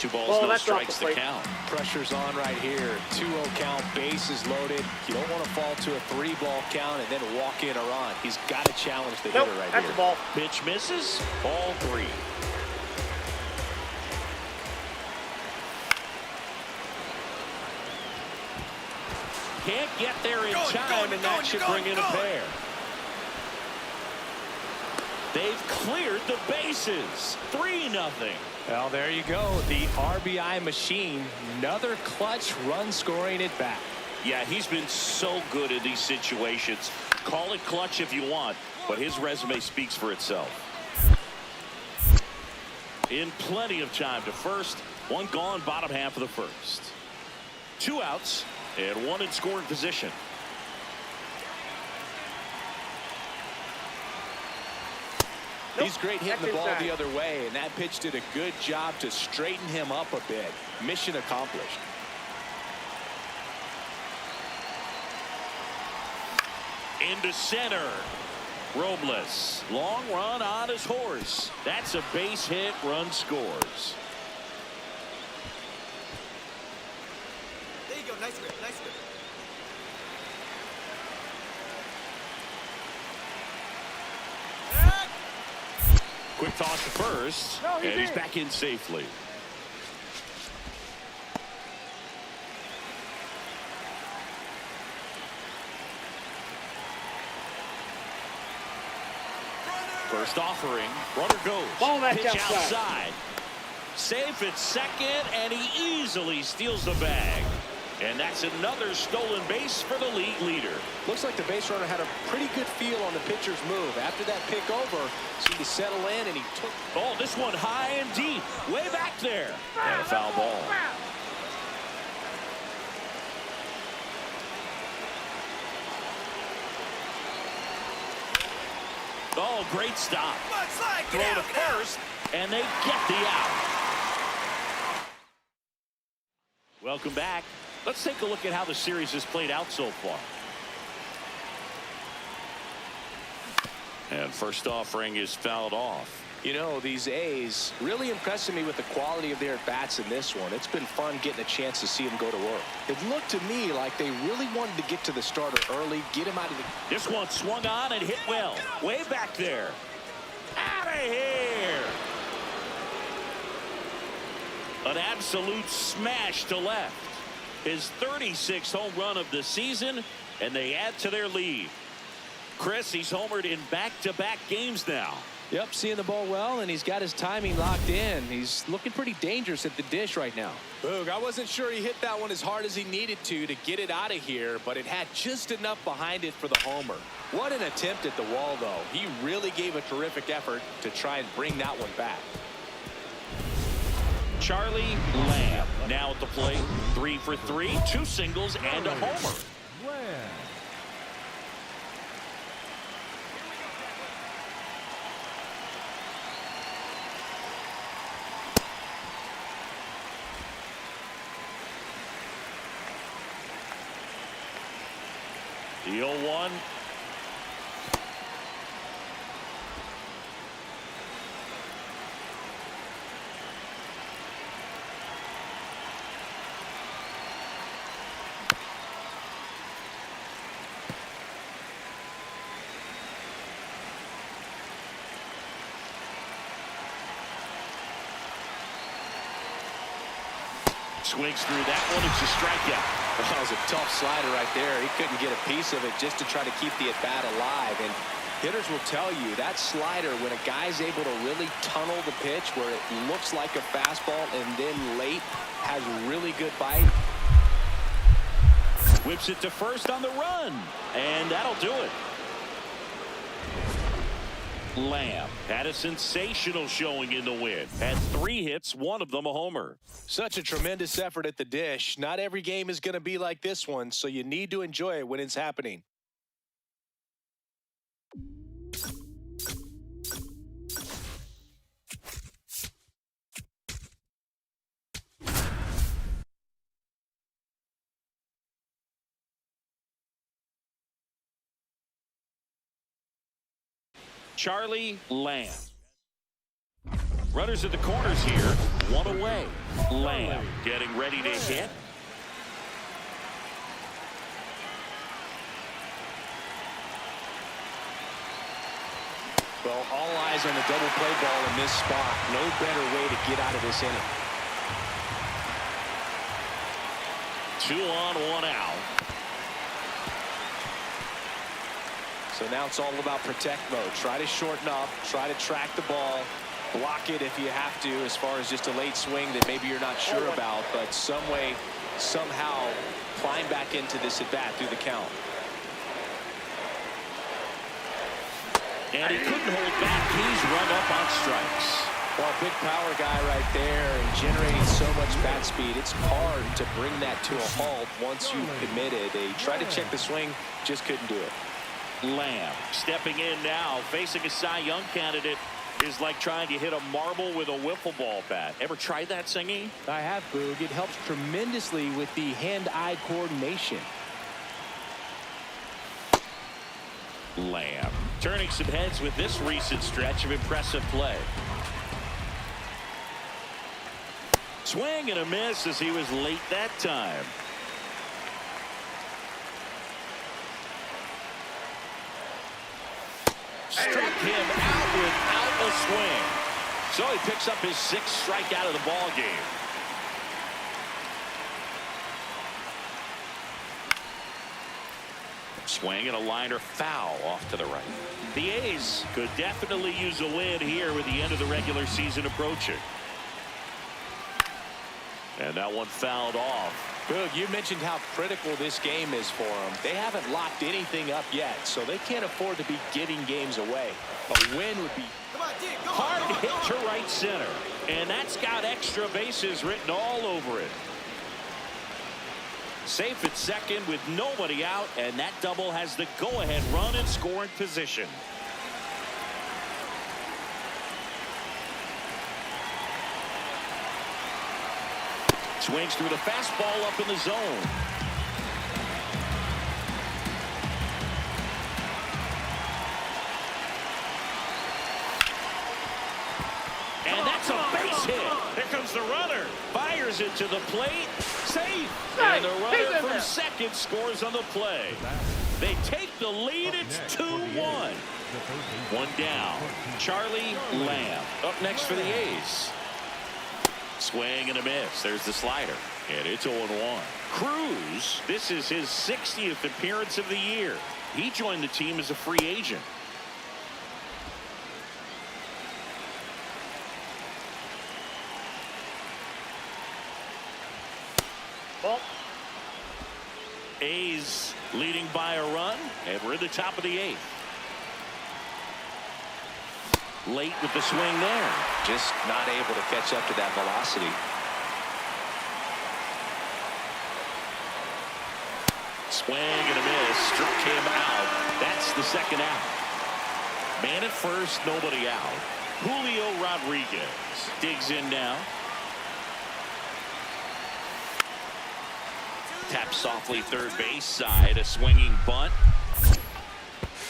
2 balls, no strikes to count. Pressure's on right here. 2-0 count, bases loaded. You don't want to fall to a 3-ball count and then walk in or on. He's got to challenge the hitter right here. Ball. Pitch misses. Ball 3. Can't get there in time, and that should bring in a pair. They they've cleared the bases. 3-0. Well, there you go. The RBI machine. Another clutch run scoring at bat. Yeah, he's been so good in these situations. Call it clutch if you want, but his resume speaks for itself. In plenty of time to first. One gone, bottom half of the first. 2 outs and 1 in scoring position. He's great hitting the ball the other way, and that pitch did a good job to straighten him up a bit. Mission accomplished. Into center. Robles. Long run on his horse. That's a base hit. Run scores. There you go. Nice grip. Nice grip. Quick toss to first. And he's back in safely. First offering. Runner goes. Ball back Pitch outside. outside. Safe at second, and he easily steals the bag. And that's another stolen base for the league leader. Looks like the base runner had a pretty good feel on the pitcher's move. After that pick over, seemed to settle in, and he took. Oh, this one high and deep. Way back there. And a foul ball. Oh, great stop. Throw to first, and they get the out. Welcome back. Let's take a look at how the series has played out so far. And first offering is fouled off. You know, these A's really impressing me with the quality of their bats in this one. It's been fun getting a chance to see them go to work. It looked to me like they really wanted to get to the starter early, get him out of the... This one swung on and hit well. Way back there. Out of here. An absolute smash to left. His 36th home run of the season, and they add to their lead. Chris, he's homered in back-to-back games now. Yep, seeing the ball well, and he's got his timing locked in. He's looking pretty dangerous at the dish right now. Boog, I wasn't sure he hit that one as hard as he needed to get it out of here, but it had just enough behind it for the homer. What an attempt at the wall, though. He really gave a terrific effort to try and bring that one back. Charlie Lamb now at the plate. 3 for 3, 2 singles and a homer. Lamb. The 0-1. Swings through that one. It's a strikeout. That was a tough slider right there. He couldn't get a piece of it just to try to keep the at-bat alive. And hitters will tell you that slider, when a guy's able to really tunnel the pitch where it looks like a fastball and then late has really good bite. Whips it to first on the run. And that'll do it. Lamb had a sensational showing in the win. Had 3 hits, 1 of them a homer. Such a tremendous effort at the dish. Not every game is going to be like this one, so you need to enjoy it when it's happening. Charlie Lamb. Runners at the corners here. 1 away. Lamb getting ready to hit. Well, all eyes on the double play ball in this spot. No better way to get out of this inning. 2 on, 1 out. So now it's all about protect mode. Try to shorten up, try to track the ball, block it if you have to, as far as just a late swing that maybe you're not sure about, but some way, somehow climb back into this at bat through the count. And he couldn't hold back. He's run up on strikes. Well, big power guy right there and generating so much bat speed. It's hard to bring that to a halt once you commit it. They tried to check the swing, just couldn't do it. Lamb stepping in now, facing a Cy Young candidate is like trying to hit a marble with a wiffle ball bat. Ever tried that, Singy? I have, Boog. It helps tremendously with the hand-eye coordination. Lamb turning some heads with this recent stretch of impressive play. Swing and a miss as he was late that time. Struck him out without a swing. So he picks up his 6th strikeout of the ball game. Swing and a liner foul off to the right. The A's could definitely use a win here with the end of the regular season approaching. And that one fouled off. Boog, you mentioned how critical this game is for them. They haven't locked anything up yet, so they can't afford to be giving games away. A win would be Hard hit to right center. And that's got extra bases written all over it. Safe at second with nobody out, and that double has the go-ahead run in scoring position. Swings through the fastball up in the zone. And that's a base hit. Here comes the runner. Fires it to the plate. Safe. And the runner from second scores on the play. They take the lead. It's 2-1. One down. Charlie Lamb up next for the A's. Swing and a miss. There's the slider. And it's 0-1. Cruz, this is his 60th appearance of the year. He joined the team as a free agent. A's leading by a run, and we're at the top of the 8th. Late with the swing there. just not able to catch up to that velocity. Swing and a miss. Struck him out. That's the second out. Man at first, nobody out. Julio Rodriguez digs in now. Taps softly third base side. A swinging bunt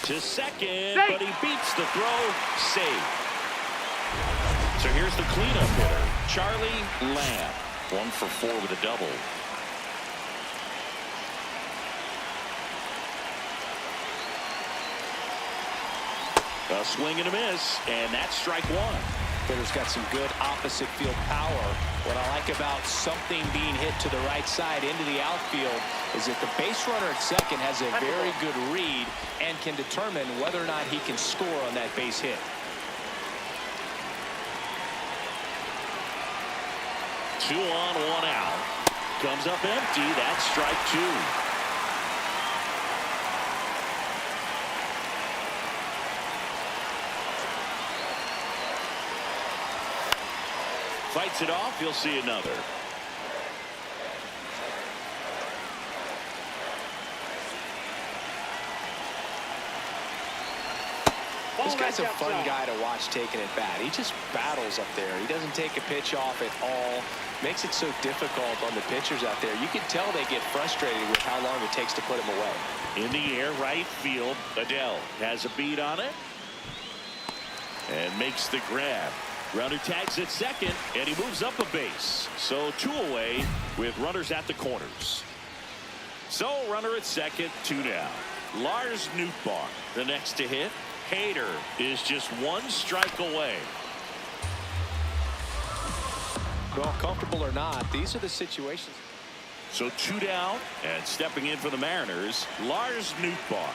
to second, but he beats the throw. Save. So here's the cleanup hitter, Charlie Lamb. 1 for 4 with a double. A swing and a miss, and that's strike one. Hitter's got some good opposite field power. What I like about something being hit to the right side into the outfield is that the base runner at second has a very good read and can determine whether or not he can score on that base hit. Two on, one out. Comes up empty. That's strike two. Fights it off. You'll see another. This guy's a fun guy to watch taking at bat. He just battles up there. He doesn't take a pitch off at all. Makes it so difficult on the pitchers out there. You can tell they get frustrated with how long it takes to put him away. In the air, right field. Adele has a beat on it and makes the grab. Runner tags at second, and he moves up a base. So 2 away with runners at the corners. So runner at second, 2 down. Lars Nootbaar, the next to hit. Hader is just 1 strike away. Well, comfortable or not, these are the situations. So 2 down, and stepping in for the Mariners, Lars Nootbaar.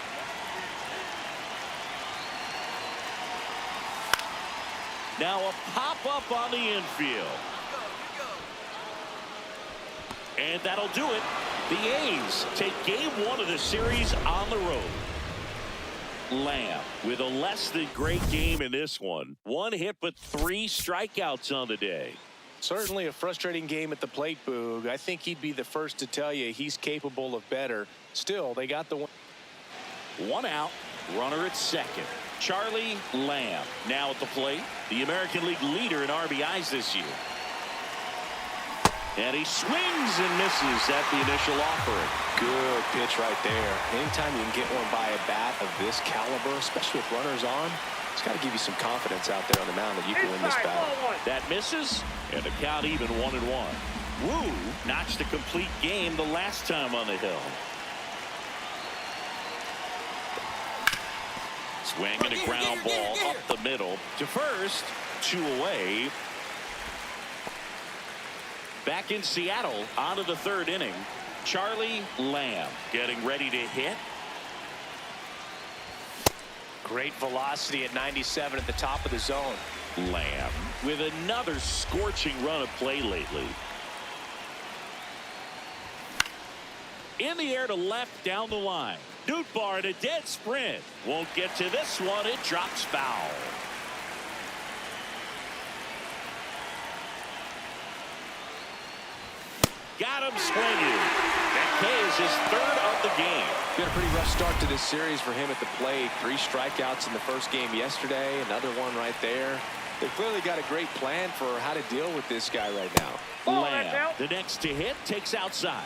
Now a pop-up on the infield. And that'll do it. The A's take game 1 of the series on the road. Lamb with a less than great game in this one. 1 hit but 3 strikeouts on the day. Certainly a frustrating game at the plate, Boog. I think he'd be the first to tell you he's capable of better. Still, they got the one. 1 out, runner at second. Charlie Lamb now at the plate. The American League leader in RBIs this year. And he swings and misses at the initial offering. Good pitch right there. Anytime you can get one by a bat of this caliber, especially with runners on, it's got to give you some confidence out there on the mound that you can win this battle. That misses, and the count even 1-1. Wu notched a complete game the last time on the hill. Swing and a ground ball up the middle to first. 2 away. Back in Seattle, on to the 3rd inning. Charlie Lamb getting ready to hit. Great velocity at 97 at the top of the zone. Lamb with another scorching run of play lately. In the air to left down the line. Nootbaar in a dead sprint. Won't get to this one. It drops foul. Got him swinging. That K is his 3rd of the game. Been a pretty rough start to this series for him at the plate. 3 strikeouts in the first game yesterday. Another one right there. They've clearly got a great plan for how to deal with this guy right now. Lamb, the next to hit, takes outside.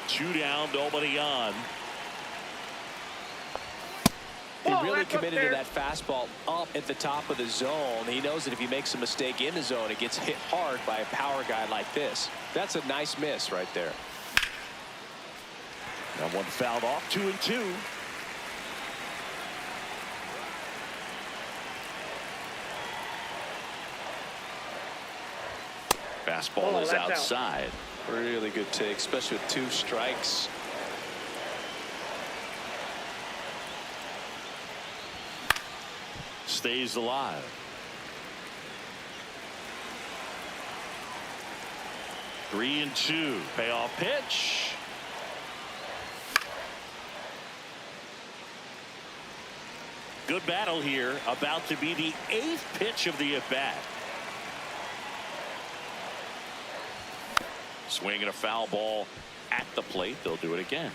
Two down, nobody on. He really committed to that fastball up at the top of the zone. He knows that if he makes a mistake in the zone, it gets hit hard by a power guy like this. That's a nice miss right there. That one fouled off. 2-2. Fastball is outside. Really good take, especially with 2 strikes. Stays alive. Three and 2. Payoff pitch. Good battle here. About to be the 8th pitch of the at-bat. Swinging a foul ball at the plate. They'll do it again.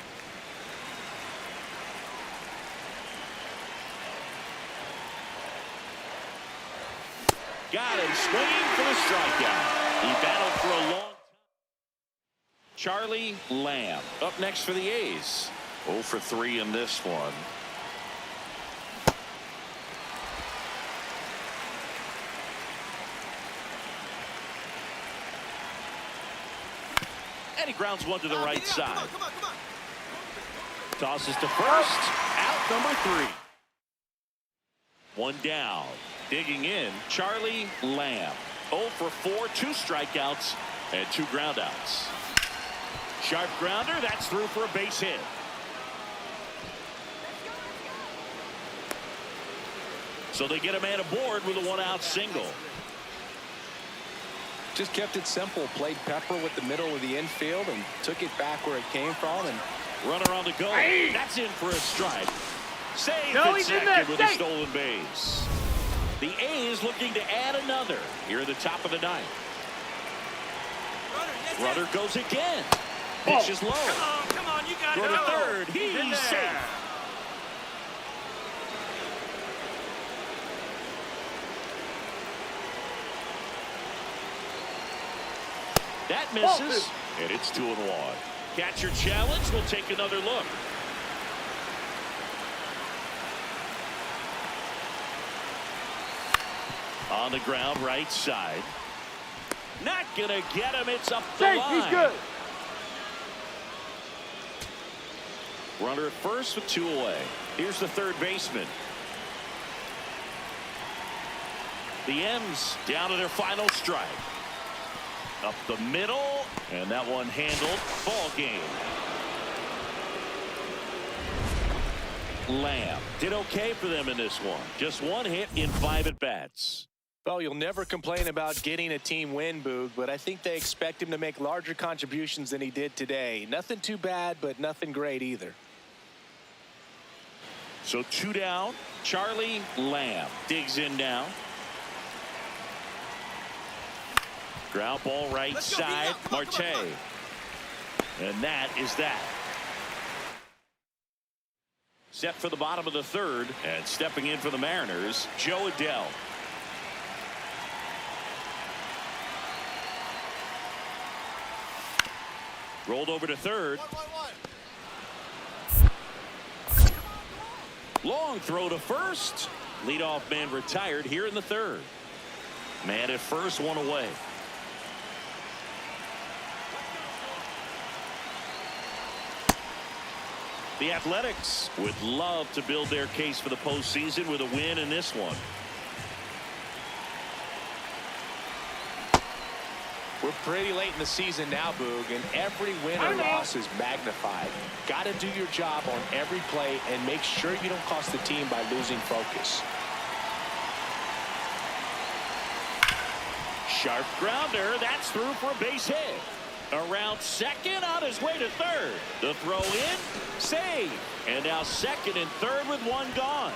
Got him swinging for the strikeout. He battled for a long time. Charlie Lamb up next for the A's. 0 for 3 in this one. And he grounds one to the right side. Come on. Tosses to first. Out number 3. 1 down. Digging in, Charlie Lamb. 0 for 4, 2 strikeouts, and 2 groundouts. Sharp grounder, that's through for a base hit. So they get a man aboard with a 1-out single. Just kept it simple. Played pepper with the middle of the infield and took it back where it came from. And runner on the go. That's in for a strike. Save at second with a stolen base. The A's looking to add another here at the top of the 9th. Runner goes again. Pitch is low. Come on, you got Throw it. to third. He's safe. That misses, and it's 2-1. Catcher challenge. We'll take another look. On the ground, right side. Not gonna get him. It's up the line. He's good. Runner at first with 2 away. Here's the third baseman. The M's down to their final strike. Up the middle, and that one handled. Ball game. Lamb did okay for them in this one. Just one hit in 5 at-bats. Well, you'll never complain about getting a team win, Boog, but I think they expect him to make larger contributions than he did today. Nothing too bad, but nothing great either. So 2 down. Charlie Lamb digs in now. Ground ball right side. Marte. And that is that. Set for the bottom of the 3rd, and stepping in for the Mariners, Joe Adell. Rolled over to 3rd. Long throw to 1st. Leadoff man retired here in the 3rd. Man at first, one away. The Athletics would love to build their case for the postseason with a win in this one. We're pretty late in the season now, Boog, and every win or loss is magnified. Got to do your job on every play and make sure you don't cost the team by losing focus. Sharp grounder. That's through for a base hit. Around second, on his way to 3rd. The throw in, save. And now 2nd and 3rd with one gone.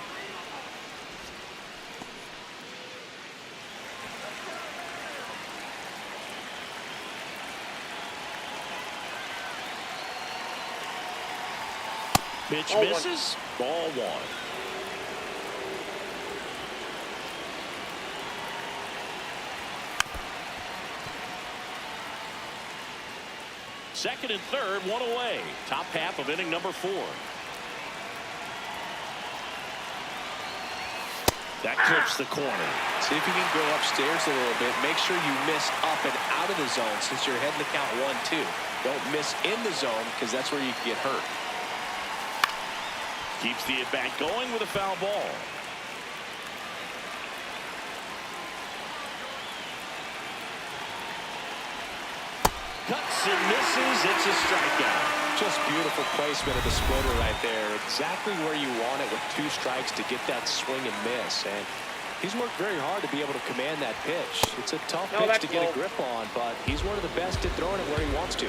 Pitch misses. Ball 1. Second and 3rd, one away. Top half of inning number 4. That clips the corner. See if you can go upstairs a little bit. Make sure you miss up and out of the zone since you're heading to count 1-2. Don't miss in the zone because that's where you can get hurt. Keeps the at-bat going with a foul ball. Cuts and misses. It's a strikeout. Just beautiful placement of the splitter right there. Exactly where you want it with 2 strikes to get that swing and miss. And he's worked very hard to be able to command that pitch. It's a tough pitch to get a grip on, but he's one of the best at throwing it where he wants to.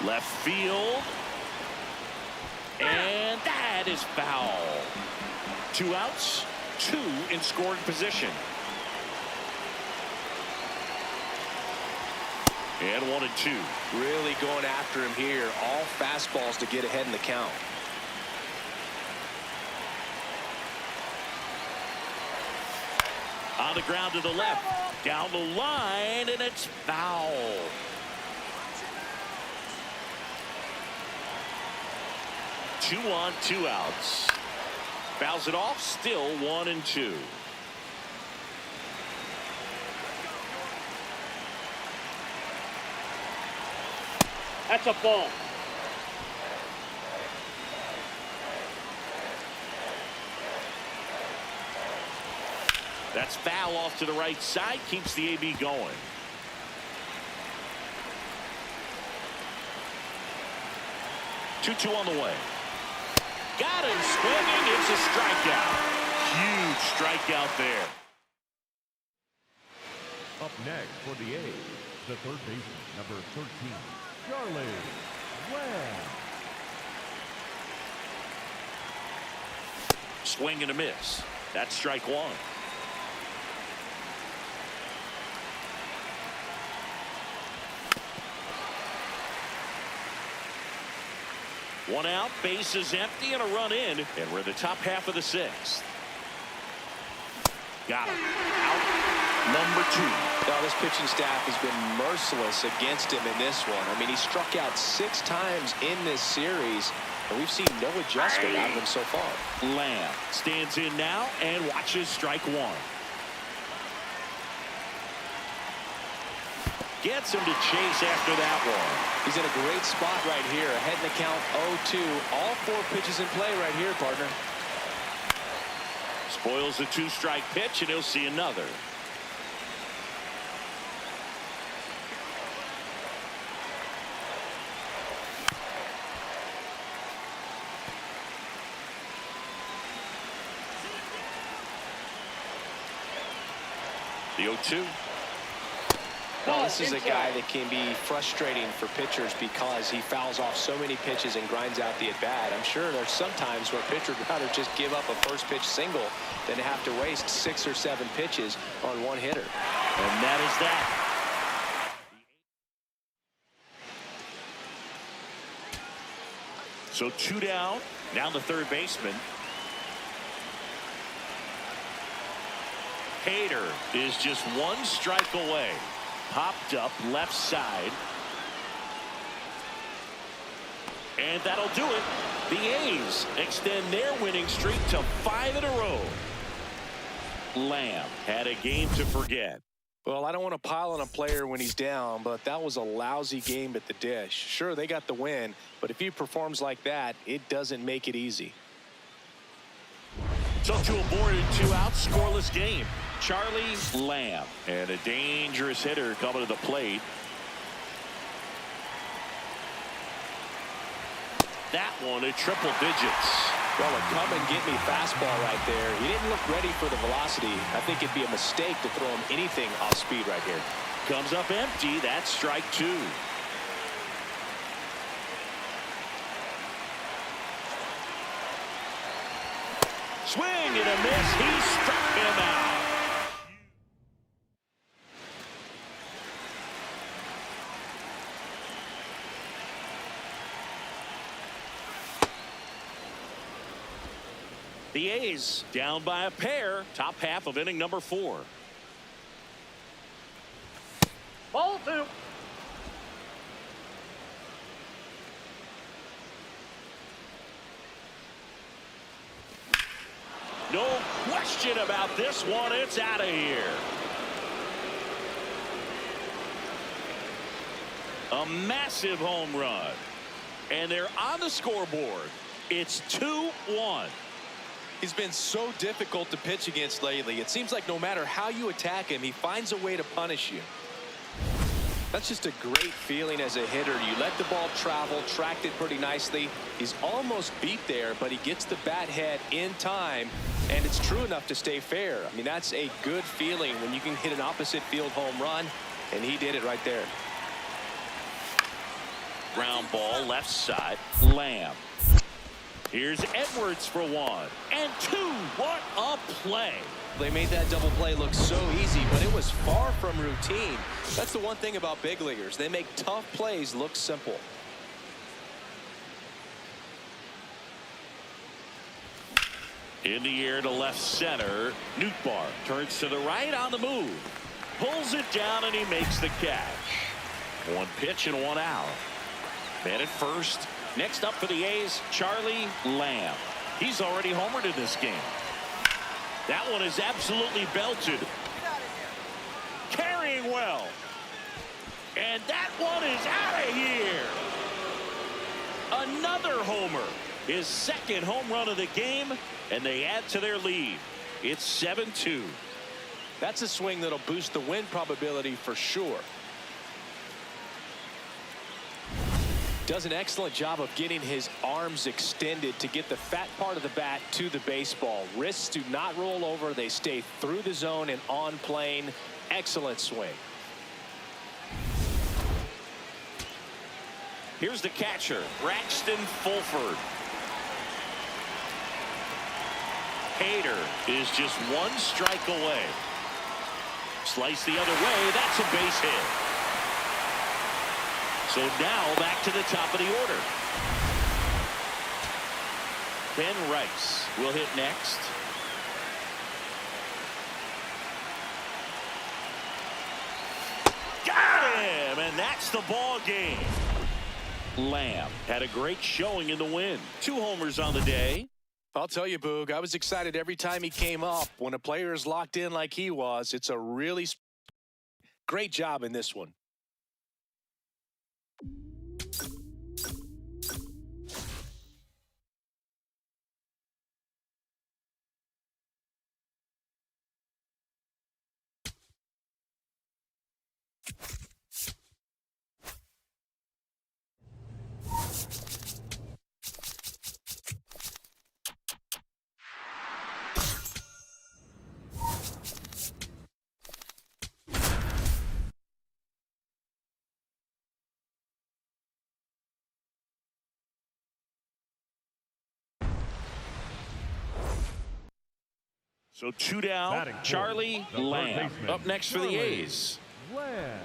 Left field. And that is foul. 2 outs, 2 in scoring position. And 1-2. Really going after him here. All fastballs to get ahead in the count. On the ground to the left. Down the line, and it's foul. Two on, 2 outs. Fouls it off, still 1-2. That's a ball. That's foul off to the right side, keeps the AB going. Two on the way. Got him swinging. It's a strikeout. Huge strikeout there. Up next for the A's, the 3rd baseman, number 13, Charlie Lamb. Swing and a miss. That's strike 1. One out, base is empty, and a run in, and we're in the top half of the 6th. Got him. Out number 2. Well, this pitching staff has been merciless against him in this one. I mean, he struck out 6 times in this series, and we've seen no adjustment out of him so far. Lamb stands in now and watches strike 1. Gets him to chase after that one. He's in a great spot right here. Ahead in the count 0-2. All 4 pitches in play right here, partner. Spoils the 2-strike pitch, and he'll see another. The 0-2. Well, this is a guy that can be frustrating for pitchers because he fouls off so many pitches and grinds out the at-bat. I'm sure there's some times where pitchers would rather just give up a first-pitch single than to have to waste 6 or 7 pitches on one hitter. And that is that. So 2 down. Now the third baseman. Hader is just 1 strike away. Popped up left side. And that'll do it. The A's extend their winning streak to 5 in a row. Lamb had a game to forget. Well, I don't want to pile on a player when he's down, but that was a lousy game at the dish. Sure, they got the win, but if he performs like that, it doesn't make it easy. So to a boarded 2-out scoreless game. Charlie Lamb, and a dangerous hitter coming to the plate. That one at triple digits. Well, a come and get me fastball right there. He didn't look ready for the velocity. I think it'd be a mistake to throw him anything off speed right here. Comes up empty. That's strike 2. Swing and a miss. He struck him out. The A's down by a pair. Top half of inning number 4. Ball 2. No question about this one. It's out of here. A massive home run. And they're on the scoreboard. It's 2-1. He's been so difficult to pitch against lately. It seems like no matter how you attack him, he finds a way to punish you. That's just a great feeling as a hitter. You let the ball travel, tracked it pretty nicely. He's almost beat there, but he gets the bat head in time, and it's true enough to stay fair. I mean, that's a good feeling when you can hit an opposite field home run, and he did it right there. Ground ball left side. Lamb. Here's Edwards for 1 and 2. What a play. They made that double play look so easy, but it was far from routine. That's the one thing about big leaguers. They make tough plays look simple. In the air to left center. Nootbaar turns to the right on the move. Pulls it down and he makes the catch. 1 pitch and 1 out. Man at first. Next up for the A's, Charlie Lamb. He's already homered in this game. That one is absolutely belted. Carrying well. And that one is out of here. Another homer. His 2nd home run of the game, and they add to their lead. It's 7-2. That's a swing that'll boost the win probability for sure. Does an excellent job of getting his arms extended to get the fat part of the bat to the baseball. Wrists do not roll over. They stay through the zone and on plane. Excellent swing. Here's the catcher, Braxton Fulford. Hader is just 1 strike away. Slice the other way. That's a base hit. So now back to the top of the order. Ben Rice will hit next. Got him, and that's the ball game. Lamb had a great showing in the win. 2 homers on the day. I'll tell you, Boog, I was excited every time he came up. When a player is locked in like he was, it's a really great job in this one. So 2 down. Batting Charlie the third Lamb baseman, up next for the Charlie A's. Lamb.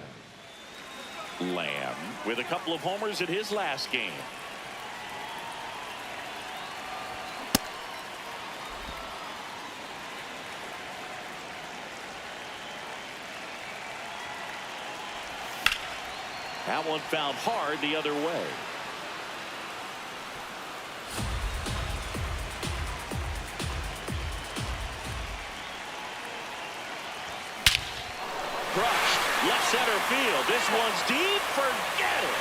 Lamb with a couple of homers in his last game. That one found hard the other way. Crushed left center field. This one's deep. Forget it.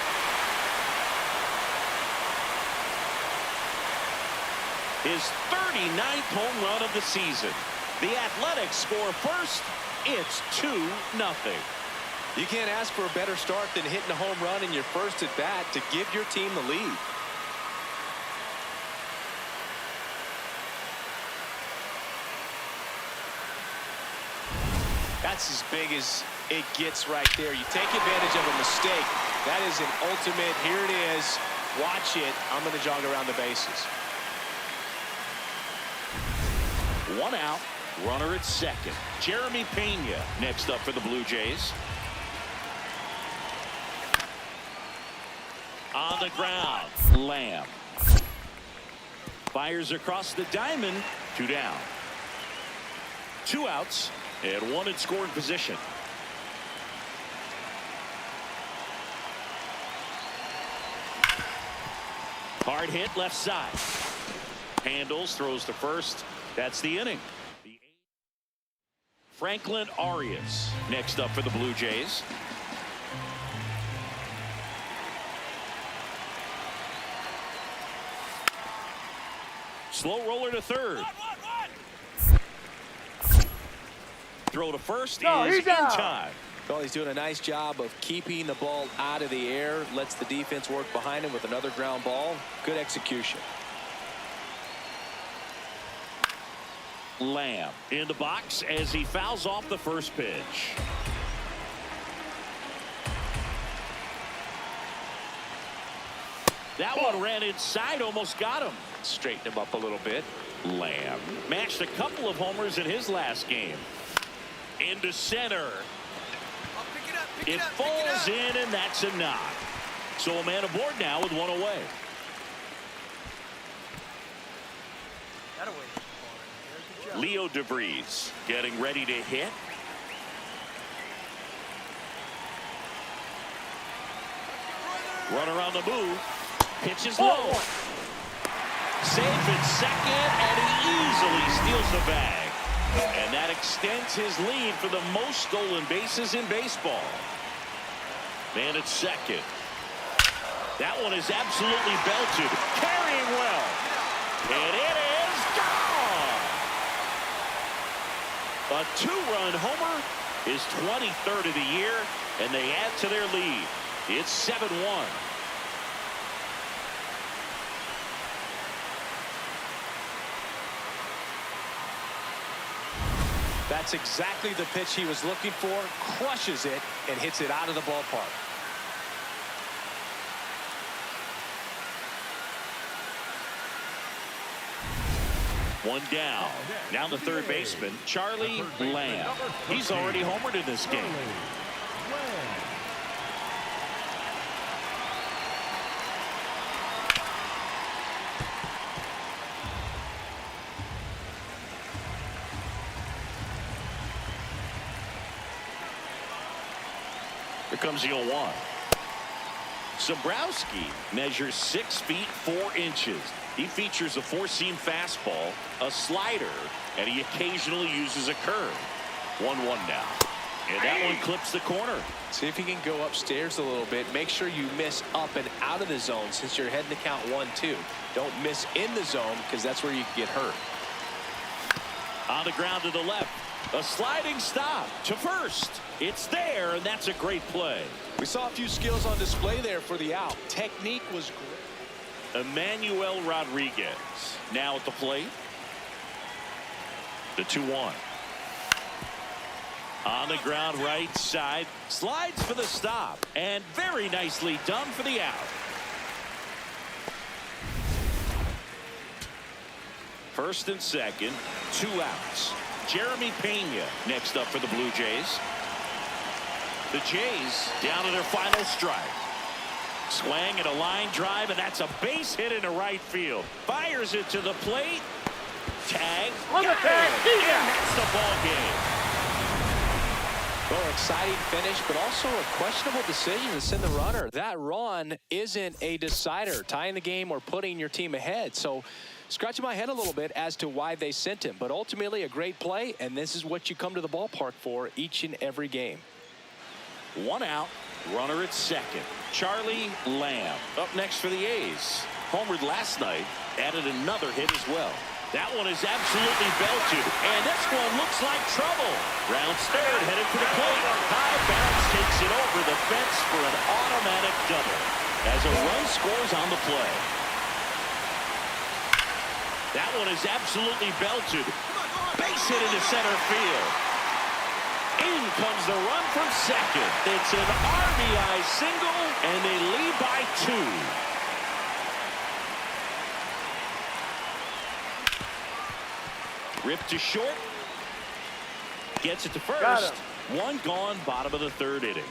His 39th home run of the season. The Athletics score first. It's 2-0. You can't ask for a better start than hitting a home run in your first at bat to give your team the lead. That's as big as it gets right there. You take advantage of a mistake. That is an ultimate. Here it is. Watch it. I'm going to jog around the bases. 1 out. Runner at second. Jeremy Pena next up for the Blue Jays. On the ground. Lamb fires across the diamond. 2 down. 2 outs and 1 in scoring position. Hard hit left side. Handles, throws to first. That's the inning. Franklin Arias next up for the Blue Jays. Slow roller to third. Throw to first is in time. Well, he's doing a nice job of keeping the ball out of the air. Lets the defense work behind him with another ground ball. Good execution. Lamb in the box as he fouls off the first pitch. That one ran inside, almost got him. Straighten him up a little bit. Lamb matched a couple of homers in his last game. Into center. It falls in, and that's a knock. So a man aboard now with 1 away. Leo DeVries getting ready to hit. Runner on the move. Pitches low. Safe at second, and he easily steals the bag. And that extends his lead for the most stolen bases in baseball. Man at second. That one is absolutely belted. Carrying well. And it is gone. A 2-run homer, his 23rd of the year, and they add to their lead. It's 7-1. That's exactly the pitch he was looking for. Crushes it and hits it out of the ballpark. One down. Now the third baseman, Charlie Lamb. He's already homered in this game. Here comes the 0-1. Sobrowski measures 6 feet 4 inches. He features a 4-seam fastball, a slider, and he occasionally uses a curve. 1-1 now. And that one clips the corner. See if he can go upstairs a little bit. Make sure you miss up and out of the zone since you're heading to count 1-2. Don't miss in the zone because that's where you can get hurt. On the ground to the left. A sliding stop to first. It's there, and that's a great play. We saw a few skills on display there for the out. Technique was great. Emmanuel Rodriguez now at the plate. The 2-1. On the ground right side. Slides for the stop. And very nicely done for the out. First and second. 2 outs. Jeremy Pena next up for the Blue Jays. The Jays down to their final strike. Swing and a line drive, and that's a base hit into right field. Fires it to the plate. Tag. On the tag. And that's the ball game. Well, exciting finish, but also a questionable decision to send the runner. That run isn't a decider, tying the game or putting your team ahead. So scratching my head a little bit as to why they sent him. But ultimately a great play, and this is what you come to the ballpark for each and every game. 1 out. Runner at second. Charlie Lamb up next for the A's. Homered last night. Added another hit as well. That one is absolutely belted. And this one looks like trouble. Rounds third, headed for the plate. High bounce takes it over the fence for an automatic double. As a run scores on the play. That one is absolutely belted. Base hit into center field. In comes the run from second. It's an RBI single, and they lead by 2. Ripped to short. Gets it to first. 1 gone, bottom of the 3rd inning.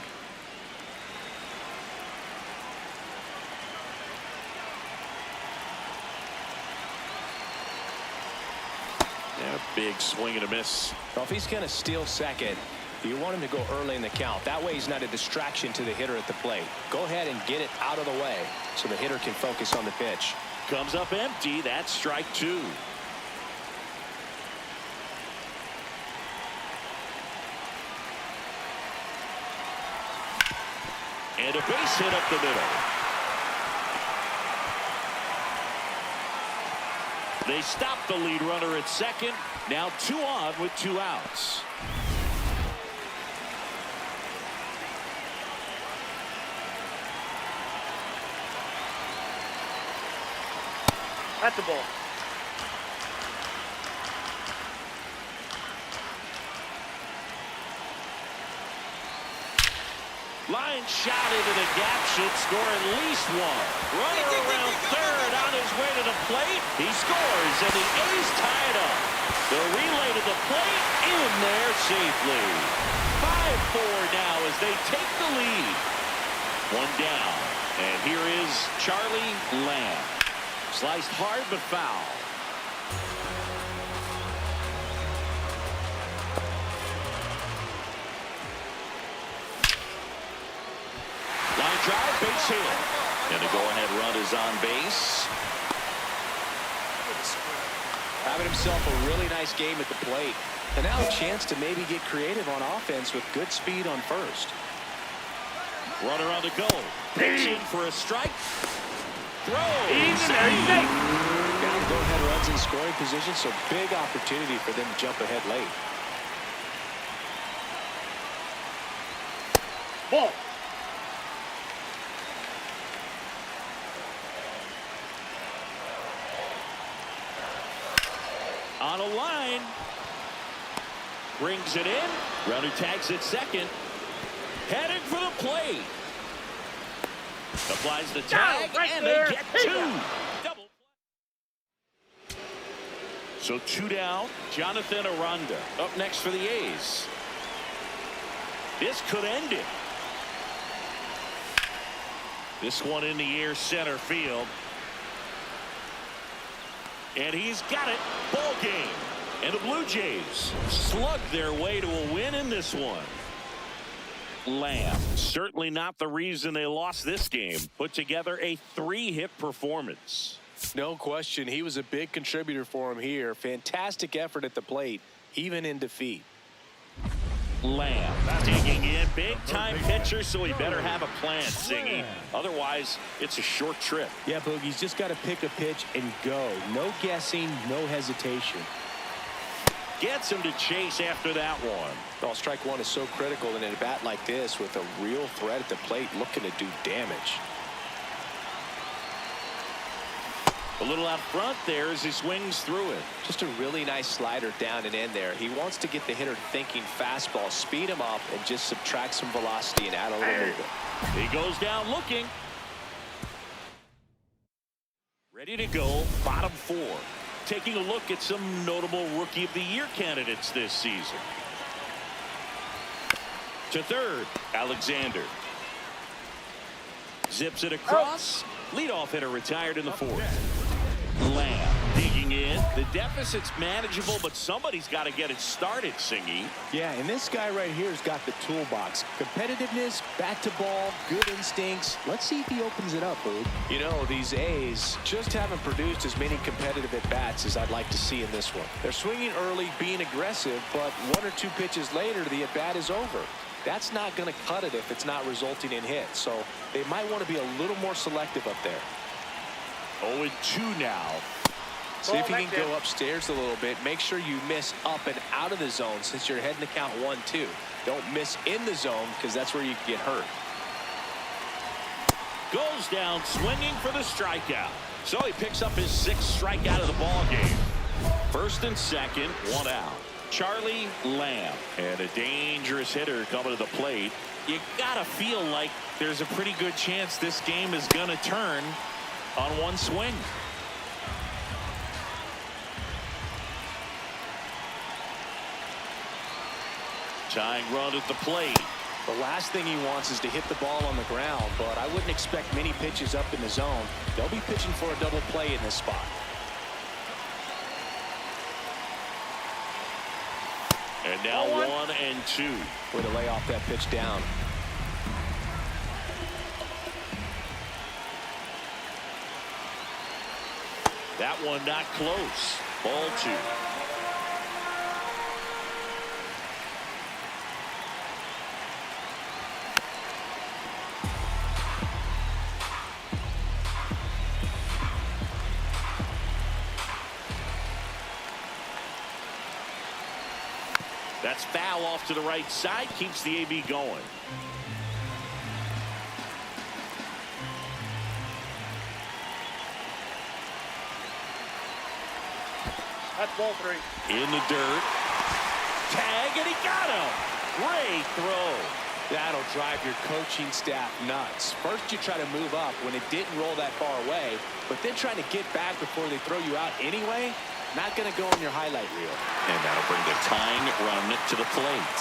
And a big swing and a miss. Well, if he's going to steal second, you want him to go early in the count. That way he's not a distraction to the hitter at the plate. Go ahead and get it out of the way so the hitter can focus on the pitch. Comes up empty. That's strike 2. And a base hit up the middle. They stop the lead runner at second. Now 2 on with 2 outs. At the ball. Line shot into the gap should score at least 1. Runner around third on his way to the plate. He scores, and the A's tie it up. The relay to the plate in there safely. 5-4 now as they take the lead. 1 down, and here is Charlie Lamb. Sliced hard but foul. Line drive, base hit. And the go-ahead run is on base. Having himself a really nice game at the plate. And now a chance to maybe get creative on offense with good speed on first. Runner on the go. Pitching for a strike. Throw. He's in there. He's safe. Now the go-ahead runs in scoring position, so big opportunity for them to jump ahead late. Ball. On a line. Brings it in. Runner tags it second. Headed for the plate. Applies the tag, right and there. they get 2. Double. So 2 down. Jonathan Aranda up next for the A's. This could end it. This one in the air, center field. And he's got it. Ball game. And the Blue Jays slug their way to a win in this one. Lamb, certainly not the reason they lost this game. Put together a 3-hit performance. No question. He was a big contributor for him here. Fantastic effort at the plate, even in defeat. Lamb digging in. Big-time pitcher, so he better have a plan, Singy. Otherwise, it's a short trip. Yeah, Boogie's just got to pick a pitch and go. No guessing, no hesitation. gets him to chase after that one. Well, strike one is so critical in a bat like this with a real threat at the plate looking to do damage. A little out front there as he swings through it. Just a really nice slider down and in there. He wants to get the hitter thinking fastball, speed him up, and just subtract some velocity and add a little movement. He goes down looking. Ready to go, bottom four. Taking a look at some notable Rookie of the Year candidates this season. To third, Alexander. Zips it across. Leadoff hitter retired in the fourth. Lamb digging in. The deficit's manageable, but somebody's got to get it started, Singy. Yeah, and this guy right here has got the toolbox. Competitiveness, bat to ball, good instincts. Let's see if he opens it up, Boog. You know, these A's just haven't produced as many competitive at-bats as I'd like to see in this one. They're swinging early, being aggressive, but one or two pitches later, the at-bat is over. That's not going to cut it if it's not resulting in hits. So they might want to be a little more selective up there. 0-2 now. See if you can go upstairs a little bit. Make sure you miss up and out of the zone since you're heading to count 1-2. Don't miss in the zone because that's where you can get hurt. Goes down swinging for the strikeout. So he picks up his 6th strikeout of the ball game. First and second, one out. Charlie Lamb, and a dangerous hitter coming to the plate. You gotta feel like there's a pretty good chance this game is gonna turn on one swing. Tying run at the plate. The last thing he wants is to hit the ball on the ground, but I wouldn't expect many pitches up in the zone. They'll be pitching for a double play in this spot. And now 1-2. Way to lay off that pitch down. That one not close. Ball 2. That's foul off to the right side. Keeps the AB going. That's ball 3. In the dirt. Tag, and he got him. Great throw. That'll drive your coaching staff nuts. First you try to move up when it didn't roll that far away, but then trying to get back before they throw you out anyway. Not going to go in your highlight reel. And that'll bring the tying run to the plate.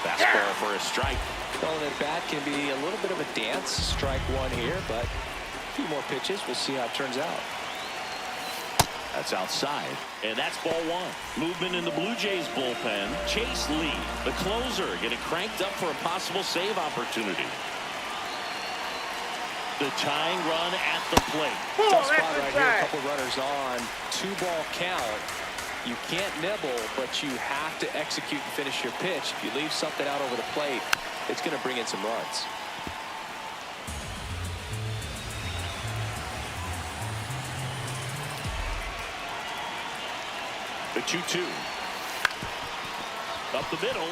Fastball for a strike. Well, that bat can be a little bit of a dance. Strike one here, but a few more pitches. We'll see how it turns out. That's outside, and that's ball 1. Movement in the Blue Jays bullpen. Chase Lee, the closer, getting cranked up for a possible save opportunity. The tying run at the plate. Tough spot right here. A couple runners on. 2-ball count. You can't nibble, but you have to execute and finish your pitch. If you leave something out over the plate, it's going to bring in some runs. The 2-2. Up the middle.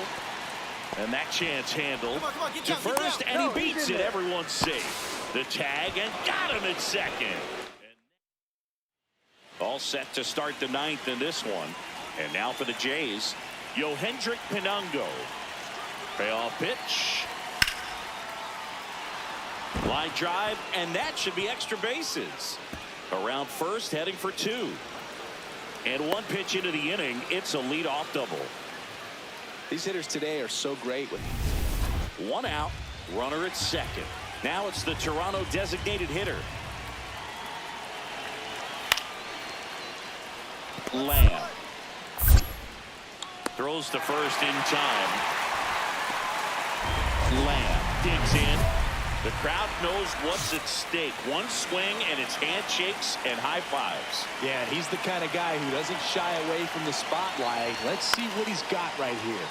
And that chance handled Come on, get to down, get first, down. and he No, he's beats in it. there. Everyone's safe. The tag, and got him at second. All set to start the 9th in this one. And now for the Jays, Yohendrick Pinungo. Payoff pitch. Line drive, and that should be extra bases. Around first, heading for 2. And 1 pitch into the inning, it's a leadoff double. These hitters today are so great with 1 out, runner at second. Now it's the Toronto designated hitter. Lamb. Throws to first in time. Lamb digs in. The crowd knows what's at stake. One swing, and it's handshakes and high fives. Yeah, he's the kind of guy who doesn't shy away from the spotlight. Let's see what he's got right here.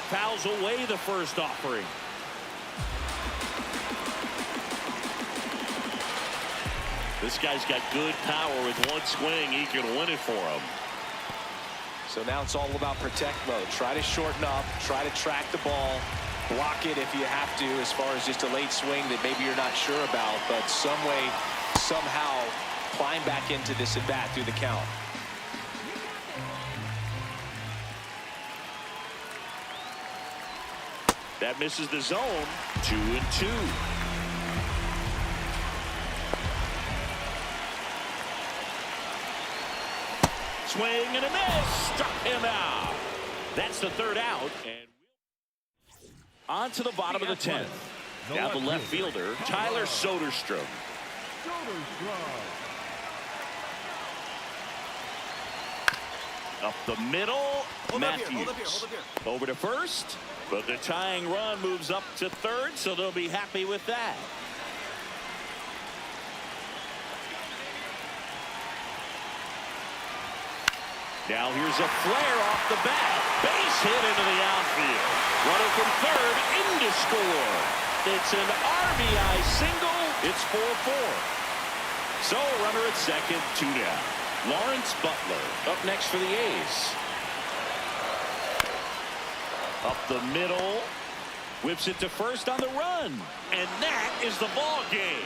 Fouls away the first offering. This guy's got good power. With one swing, he can win it for him. So now it's all about protect mode. Try to shorten up, try to track the ball, block it if you have to, as far as just a late swing that maybe you're not sure about, but some way, somehow climb back into this at bat through the count. That misses the zone. 2-2. Swing and a miss. Struck him out. That's the third out. And on to the bottom of the 10th. Now the left fielder, Tyler Soderstrom. Up the middle, Matthews. Over to first, but the tying run moves up to third, so they'll be happy with that. Now here's a flare off the bat. Base hit into the outfield. Runner from third in to score. It's an RBI single. It's 4-4. So runner at second, 2 down. Lawrence Butler up next for the A's. Up the middle. Whips it to first on the run. And that is the ball game.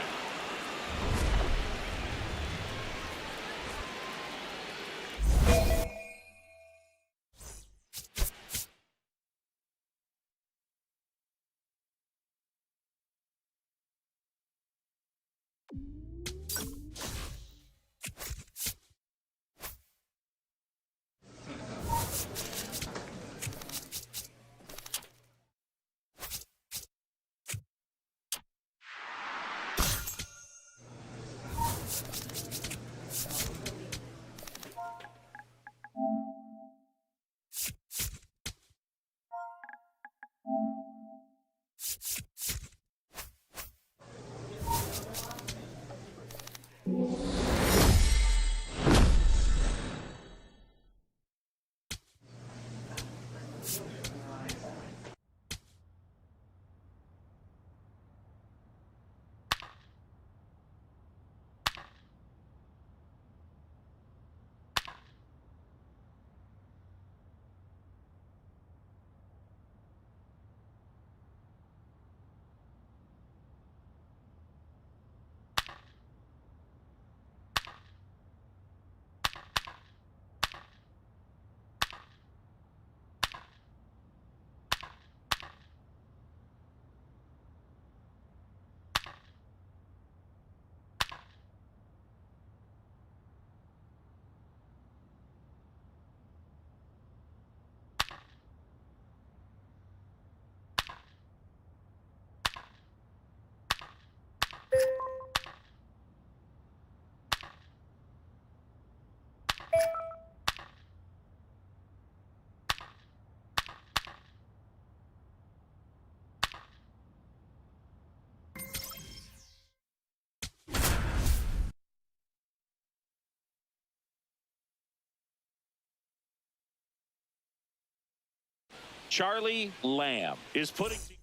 Charlie Lamb is putting together.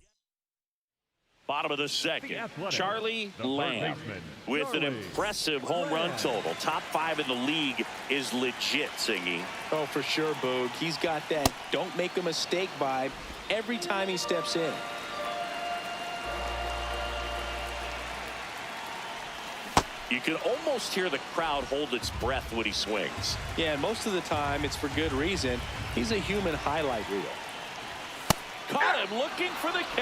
Bottom of the second. Charlie Lamb with an impressive home run total. Top 5 in the league is legit, Singy. Oh, for sure, Boog. He's got that don't make a mistake vibe every time he steps in. You can almost hear the crowd hold its breath when he swings. Yeah, and most of the time it's for good reason. He's a human highlight reel. Caught him looking for the K.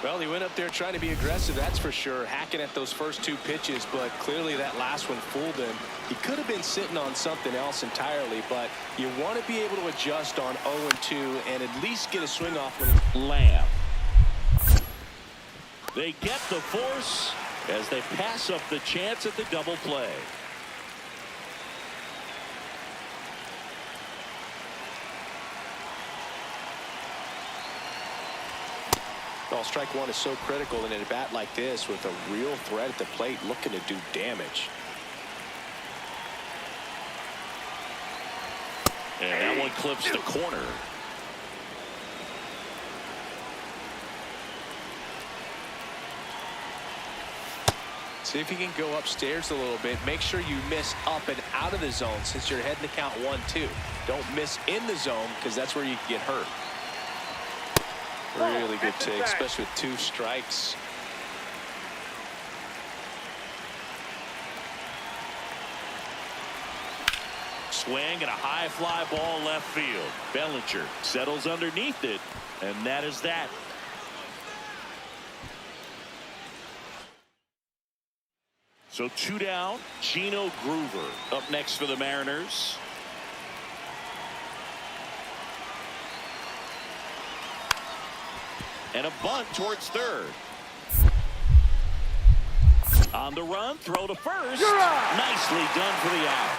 Well, he went up there trying to be aggressive, that's for sure, hacking at those first 2 pitches, but clearly that last one fooled him. He could have been sitting on something else entirely, but you want to be able to adjust on 0-2 and at least get a swing off with Lamb. They get the force as they pass up the chance at the double play. Well, strike one is so critical in a bat like this with a real threat at the plate looking to do damage. And that one clips the corner. See if you can go upstairs a little bit. Make sure you miss up and out of the zone since you're heading to count 1-2. Don't miss in the zone because that's where you can get hurt. Really good take, especially with 2 strikes. Swing and a high fly ball left field. Bellinger settles underneath it, and that is that. So 2 down. Gino Groover up next for the Mariners. And a bunt towards third. On the run, throw to first. Nicely done for the out.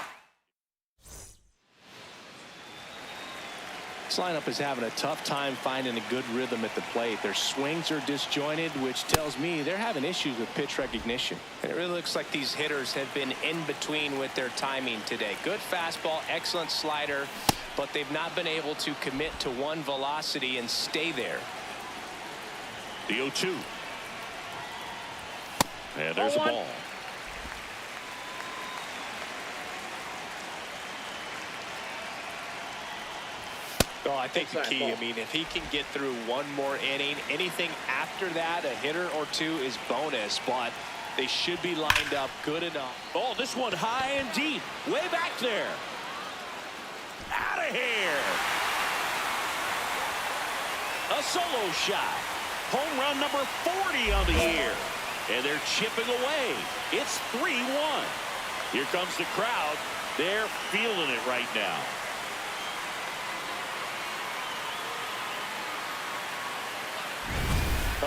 This lineup is having a tough time finding a good rhythm at the plate. Their swings are disjointed, which tells me they're having issues with pitch recognition. And it really looks like these hitters have been in between with their timing today. Good fastball, excellent slider, but they've not been able to commit to one velocity and stay there. The 0-2. And there's a ball. Oh, I think the key, I mean, if he can get through one more inning, anything after that, a hitter or 2 is bonus, but they should be lined up good enough. Oh, this one high and deep. Way back there. Out of here. A solo shot. Home run number 40 on the year. And they're chipping away. It's 3-1. Here comes the crowd. They're feeling it right now.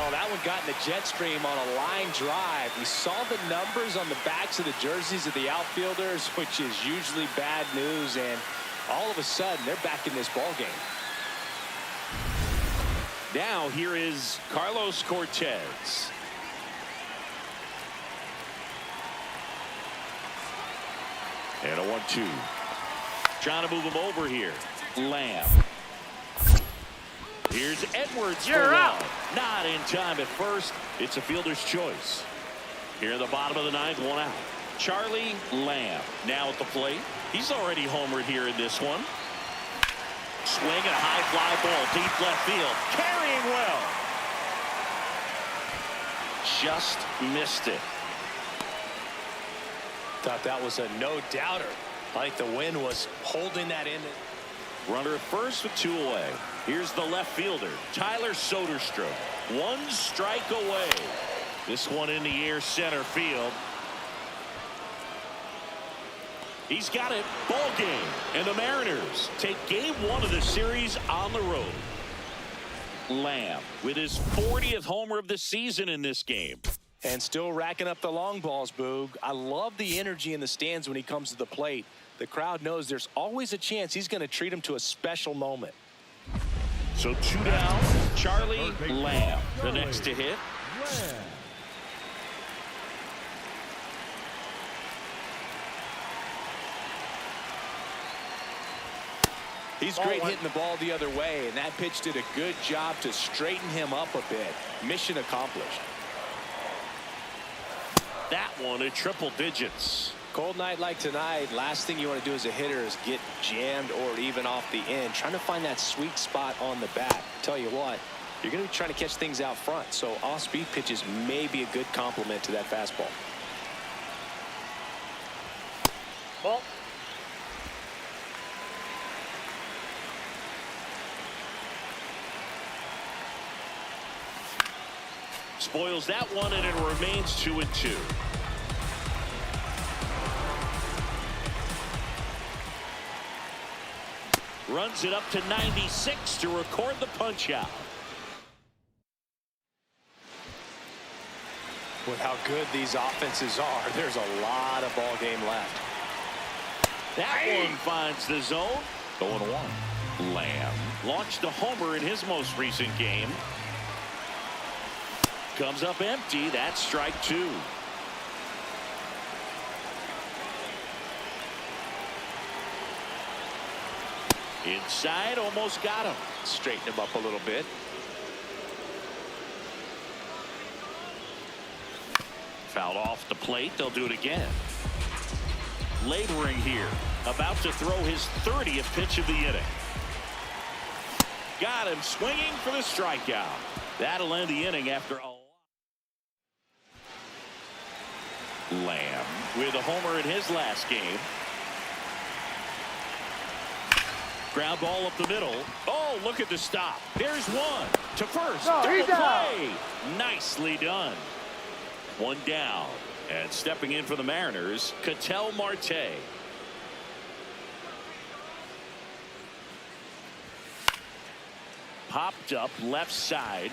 Oh, that one got in the jet stream on a line drive. We saw the numbers on the backs of the jerseys of the outfielders, which is usually bad news, and all of a sudden they're back in this ball game. Now here is Carlos Cortez. And a 1-2. Trying to move him over here. Lamb. Here's Edwards for one. Not in time at first. It's a fielder's choice. Here in the bottom of the 9th, 1 out. Charlie Lamb now at the plate. He's already homered here in this one. Swing and a high fly ball deep left field. Carrying well. Just missed it. Thought that was a no-doubter. Like the wind was holding that in. Runner at first with 2 away. Here's the left fielder, Tyler Soderstrom. 1 strike away. This one in the air center field. He's got it. Ball game. And the Mariners take game 1 of the series on the road. Lamb with his 40th homer of the season in this game. And still racking up the long balls, Boog. I love the energy in the stands when he comes to the plate. The crowd knows there's always a chance he's going to treat him to a special moment. So 2 down. Charlie Lamb, the next to hit. He's great hitting the ball the other way, and that pitch did a good job to straighten him up a bit. Mission accomplished. That one at triple digits. Cold night like tonight, last thing you want to do as a hitter is get jammed or even off the end. Trying to find that sweet spot on the bat. Tell you what, you're going to be trying to catch things out front, so off-speed pitches may be a good complement to that fastball. Ball. Spoils that one, and it remains 2-2. Runs it up to 96 to record the punch out. With how good these offenses are, there's a lot of ball game left. That one finds the zone. 0-1. Lamb launched a homer in his most recent game. Comes up empty. That's strike 2. Inside, almost got him. Straighten him up a little bit. Fouled off the plate. They'll do it again. Laboring here. About to throw his 30th pitch of the inning. Got him swinging for the strikeout. That'll end the inning after a Lamb with a homer in his last game. Ground ball up the middle. Oh, look at the stop. There's one to first. Double play. Nicely done. One down. And stepping in for the Mariners, Ketel Marte. Popped up left side.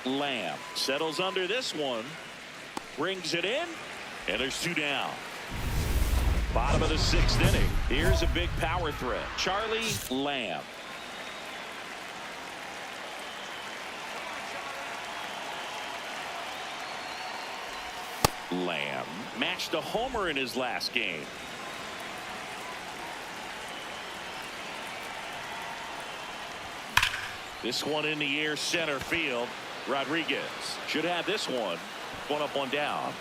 Lamb settles under this one. Brings it in. And there's two down. Bottom of the 6th inning. Here's a big power threat. Charlie Lamb. Lamb matched a homer in his last game. This one in the air, center field. Rodriguez should have this one. One up, one down.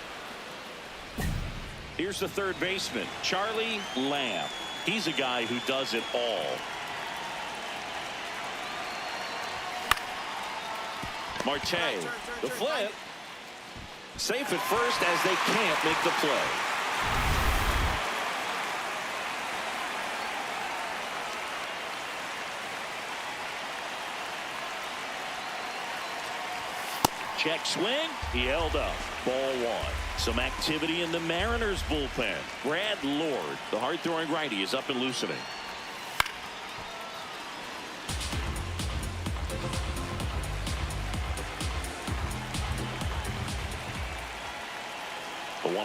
Here's the third baseman, Charlie Lamb. He's a guy who does it all. Marte, the flip. Safe at first as they can't make the play. Check swing. He held up. Ball one. Some activity in the Mariners bullpen. Brad Lord, the hard-throwing righty, is up and loosening. The 1-1.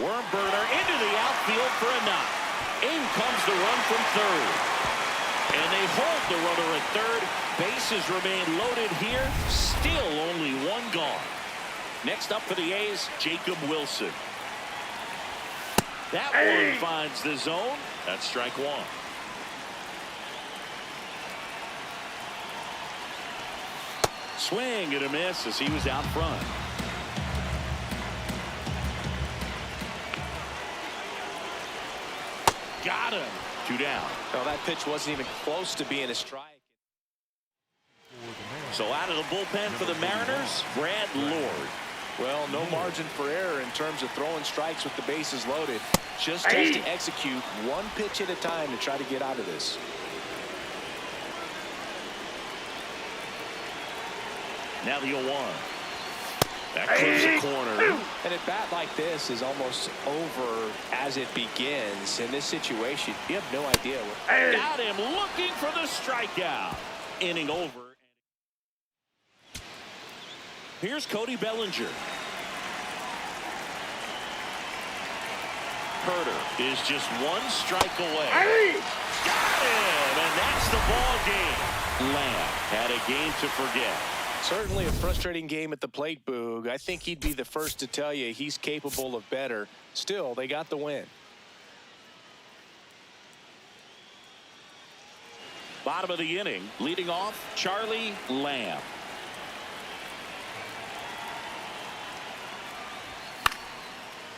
Worm burner into the outfield for a knock. In comes the run from third. And they hold the runner at third. Bases remain loaded here. Still only one gone. Next up for the A's, Jacob Wilson. That one finds the zone. That's strike one. Swing and a miss as he was out front. Got him. Two down. Well, that pitch wasn't even close to being a strike. So out of the bullpen for the Mariners, Brad Lord. Well, no margin for error in terms of throwing strikes with the bases loaded. Just has to execute one pitch at a time to try to get out of this. Now the 0-1. That clips the corner. And a bat like this is almost over as it begins. In this situation, you have no idea. Got him looking for the strikeout. Inning over. Here's Cody Bellinger. Herter is just one strike away. Got him, and that's the ball game. Lamb had a game to forget. Certainly a frustrating game at the plate, Boog. I think he'd be the first to tell you he's capable of better. Still, they got the win. Bottom of the inning, leading off, Charlie Lamb.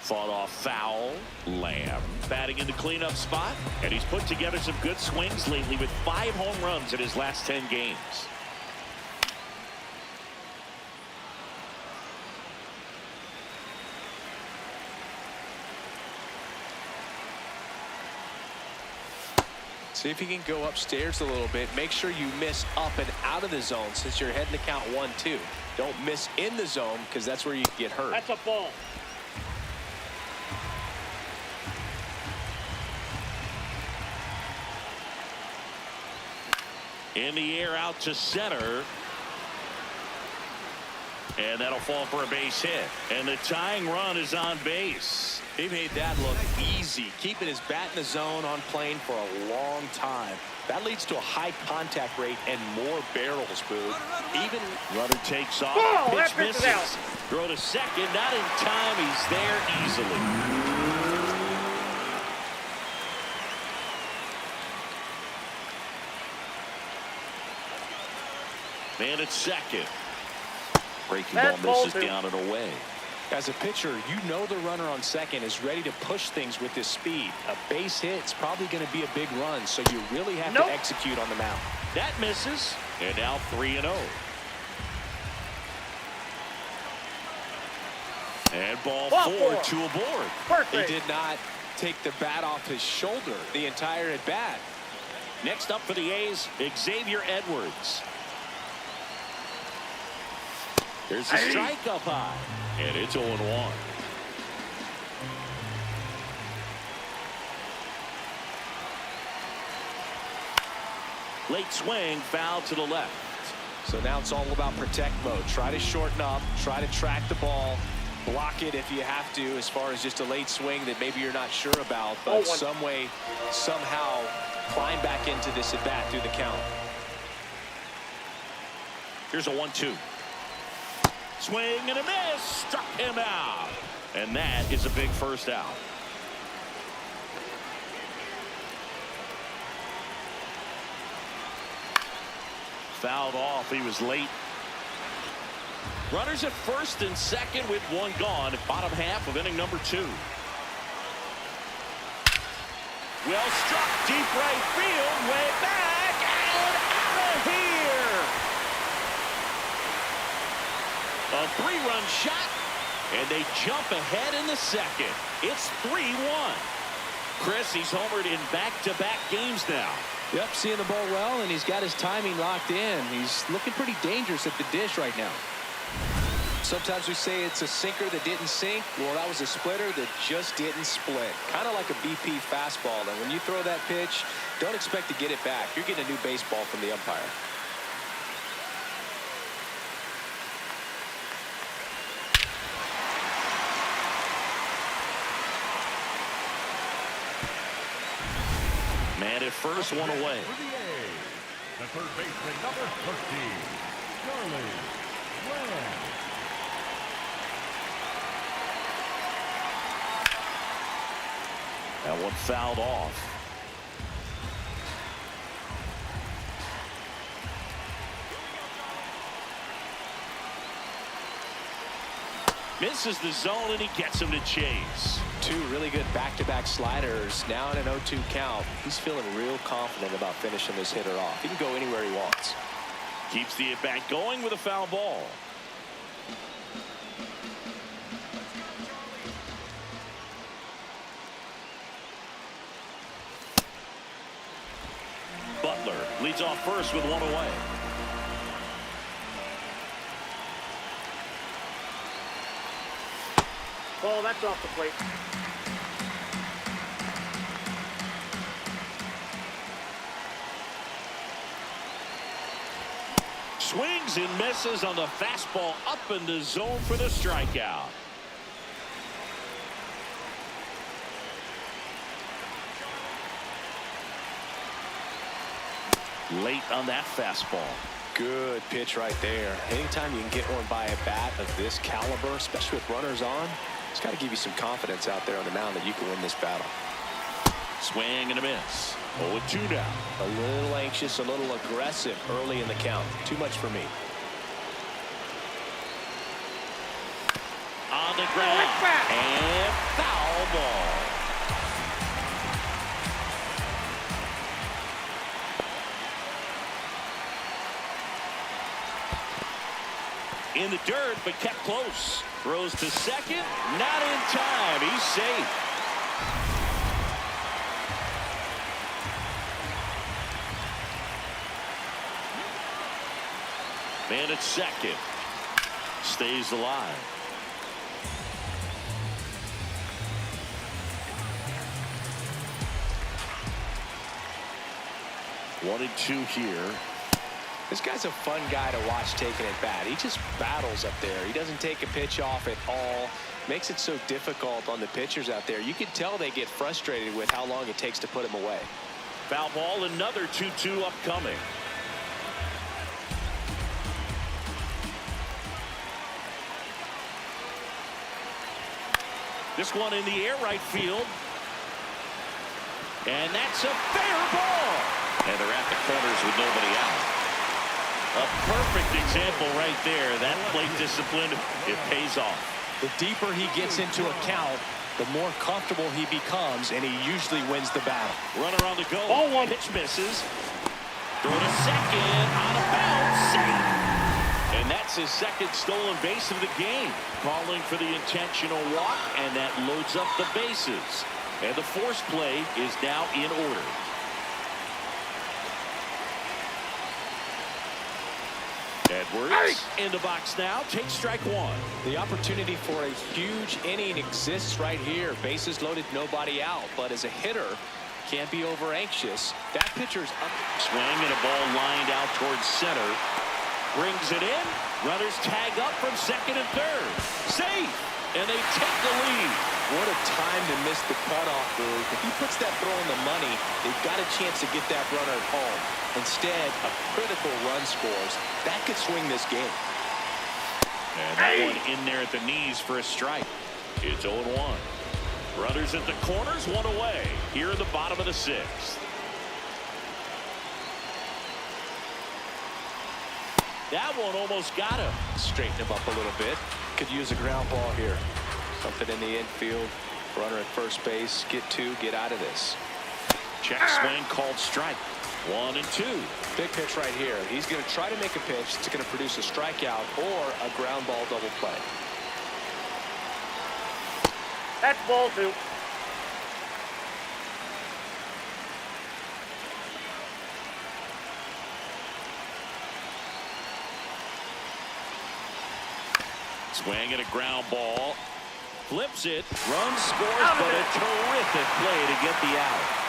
Fought off foul. Lamb batting in the cleanup spot, and he's put together some good swings lately with 5 home runs in his last 10 games. See if you can go upstairs a little bit. Make sure you miss up and out of the zone since you're heading to count 1-2. Don't miss in the zone because that's where you get hurt. That's a ball. In the air out to center. And that'll fall for a base hit. And the tying run is on base. He made that look easy, keeping his bat in the zone on plane for a long time. That leads to a high contact rate and more barrels, Boog. Even runner takes off. Oh, pitch that pitch is misses. out. Throw to second, not in time. He's there easily. Man at second. Breaking ball misses down and away. As a pitcher, you know the runner on second is ready to push things with his speed. A base hit's probably going to be a big run, so you really have to execute on the mound. That misses, and now 3-0. And ball four to a board. He did not take the bat off his shoulder the entire at bat. Next up for the A's, Xavier Edwards. There's a strike up high, and it's 0-1. Late swing, foul to the left. So now it's all about protect mode. Try to shorten up, try to track the ball, block it if you have to, as far as just a late swing that maybe you're not sure about, but some way, somehow climb back into this at bat through the count. Here's a 1-2. Swing and a miss, struck him out, and that is a big first out. Fouled off. He was late. Runners at first and second with one gone. Bottom half of inning number 2. Well struck, deep right field, way back, and out of here. A 3-run shot, and they jump ahead in the second. It's 3-1. Chris, he's homered in back-to-back games now. Yep, seeing the ball well, and he's got his timing locked in. He's looking pretty dangerous at the dish right now. Sometimes we say it's a sinker that didn't sink. Well, that was a splitter that just didn't split. Kind of like a BP fastball. And when you throw that pitch, don't expect to get it back. You're getting a new baseball from the umpire. Man at first, one away. The third baseman, number 13, Charlie Lamb. That one fouled off. Misses the zone, and he gets him to chase. 2 really good back-to-back sliders. Now in an 0-2 count. He's feeling real confident about finishing this hitter off. He can go anywhere he wants. Keeps the at-bat going with a foul ball. Butler leads off first with one away. Ball, that's off the plate. Swings and misses on the fastball up in the zone for the strikeout. Late on that fastball. Good pitch right there. Anytime you can get one by a bat of this caliber, especially with runners on, it's got to give you some confidence out there on the mound that you can win this battle. Swing and a miss. 0-2 now. A little anxious, a little aggressive early in the count. Too much for me. On the ground. And foul ball. In the dirt, but kept close. Throws to second. Not in time. He's safe. Man at second. Stays alive. One and two here. This guy's a fun guy to watch taking at bat. He just battles up there. He doesn't take a pitch off at all. Makes it so difficult on the pitchers out there. You can tell they get frustrated with how long it takes to put him away. Foul ball, another 2-2 upcoming. This one in the air, right field. And that's a fair ball. And they're at the corners with nobody out. A perfect example right there. That plate discipline, it pays off. The deeper he gets into a count, the more comfortable he becomes, and he usually wins the battle. Runner on the go. Ball one. Pitch misses. Throw to second. Out of bounds. Safe. And that's his second stolen base of the game. Calling for the intentional walk, and that loads up the bases. And the forced play is now in order. Edwards in the box now. Takes strike one. The opportunity for a huge inning exists right here. Bases loaded, nobody out. But as a hitter, can't be over anxious. That pitcher's up. Swing and a ball lined out towards center. Brings it in. Runners tag up from second and third. Safe. And they take the lead. What a time to miss the cutoff, Boog. If he puts that throw in the money, they've got a chance to get that runner at home. Instead, a critical run scores. That could swing this game. And that one in there at the knees for a strike. It's 0-1. Runners at the corners, one away. Here in the bottom of the sixth. That one almost got him. Straighten him up a little bit. Could use a ground ball here. Something in the infield. Runner at first base. Get two. Get out of this. Check swing called strike. 1 and 2. Big pitch right here. He's going to try to make a pitch that's going to produce a strikeout or a ground ball double play. That's ball two. Swing and a ground ball. Flips it. Run scores, but a terrific play to get the out.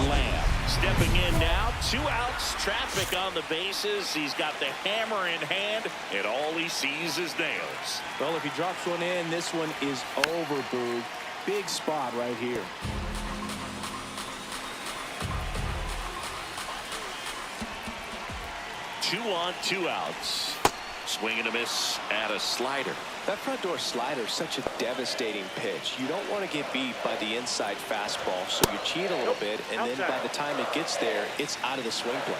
Lamb stepping in now. 2 outs. Traffic on the bases. He's got the hammer in hand, and all he sees is nails. Well, if he drops one in, this one is over, Boog. Big spot right here. Two on, 2 outs. Swing and a miss at a slider. That front door slider is such a devastating pitch. You don't want to get beat by the inside fastball, so you cheat a little bit, and then by the time it gets there, it's out of the swing plane.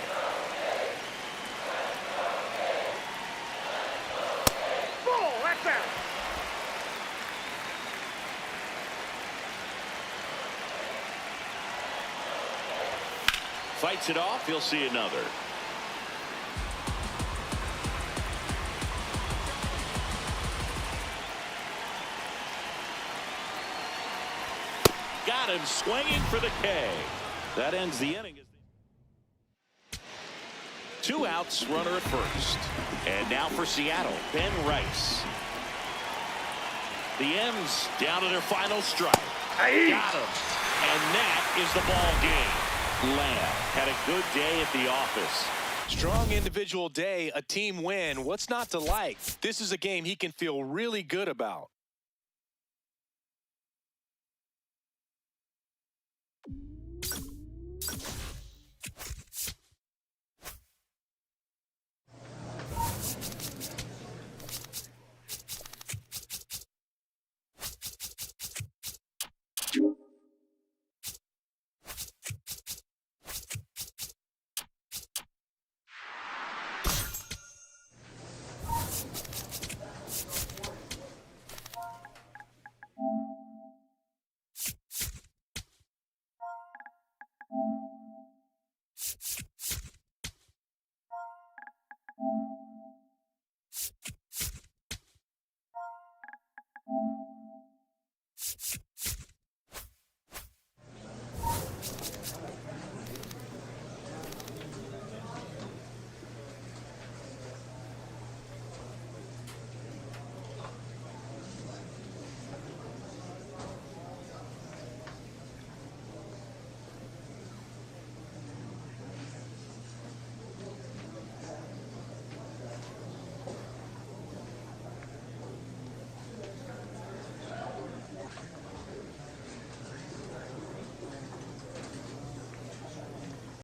Ball, that's out. Fights it off. He'll see another. Got him swinging for the K. That ends the inning. 2 outs, runner at first. And now for Seattle, Ben Rice. The M's down to their final strike. Got him. And that is the ball game. Lamb had a good day at the office. Strong individual day, a team win. What's not to like? This is a game he can feel really good about.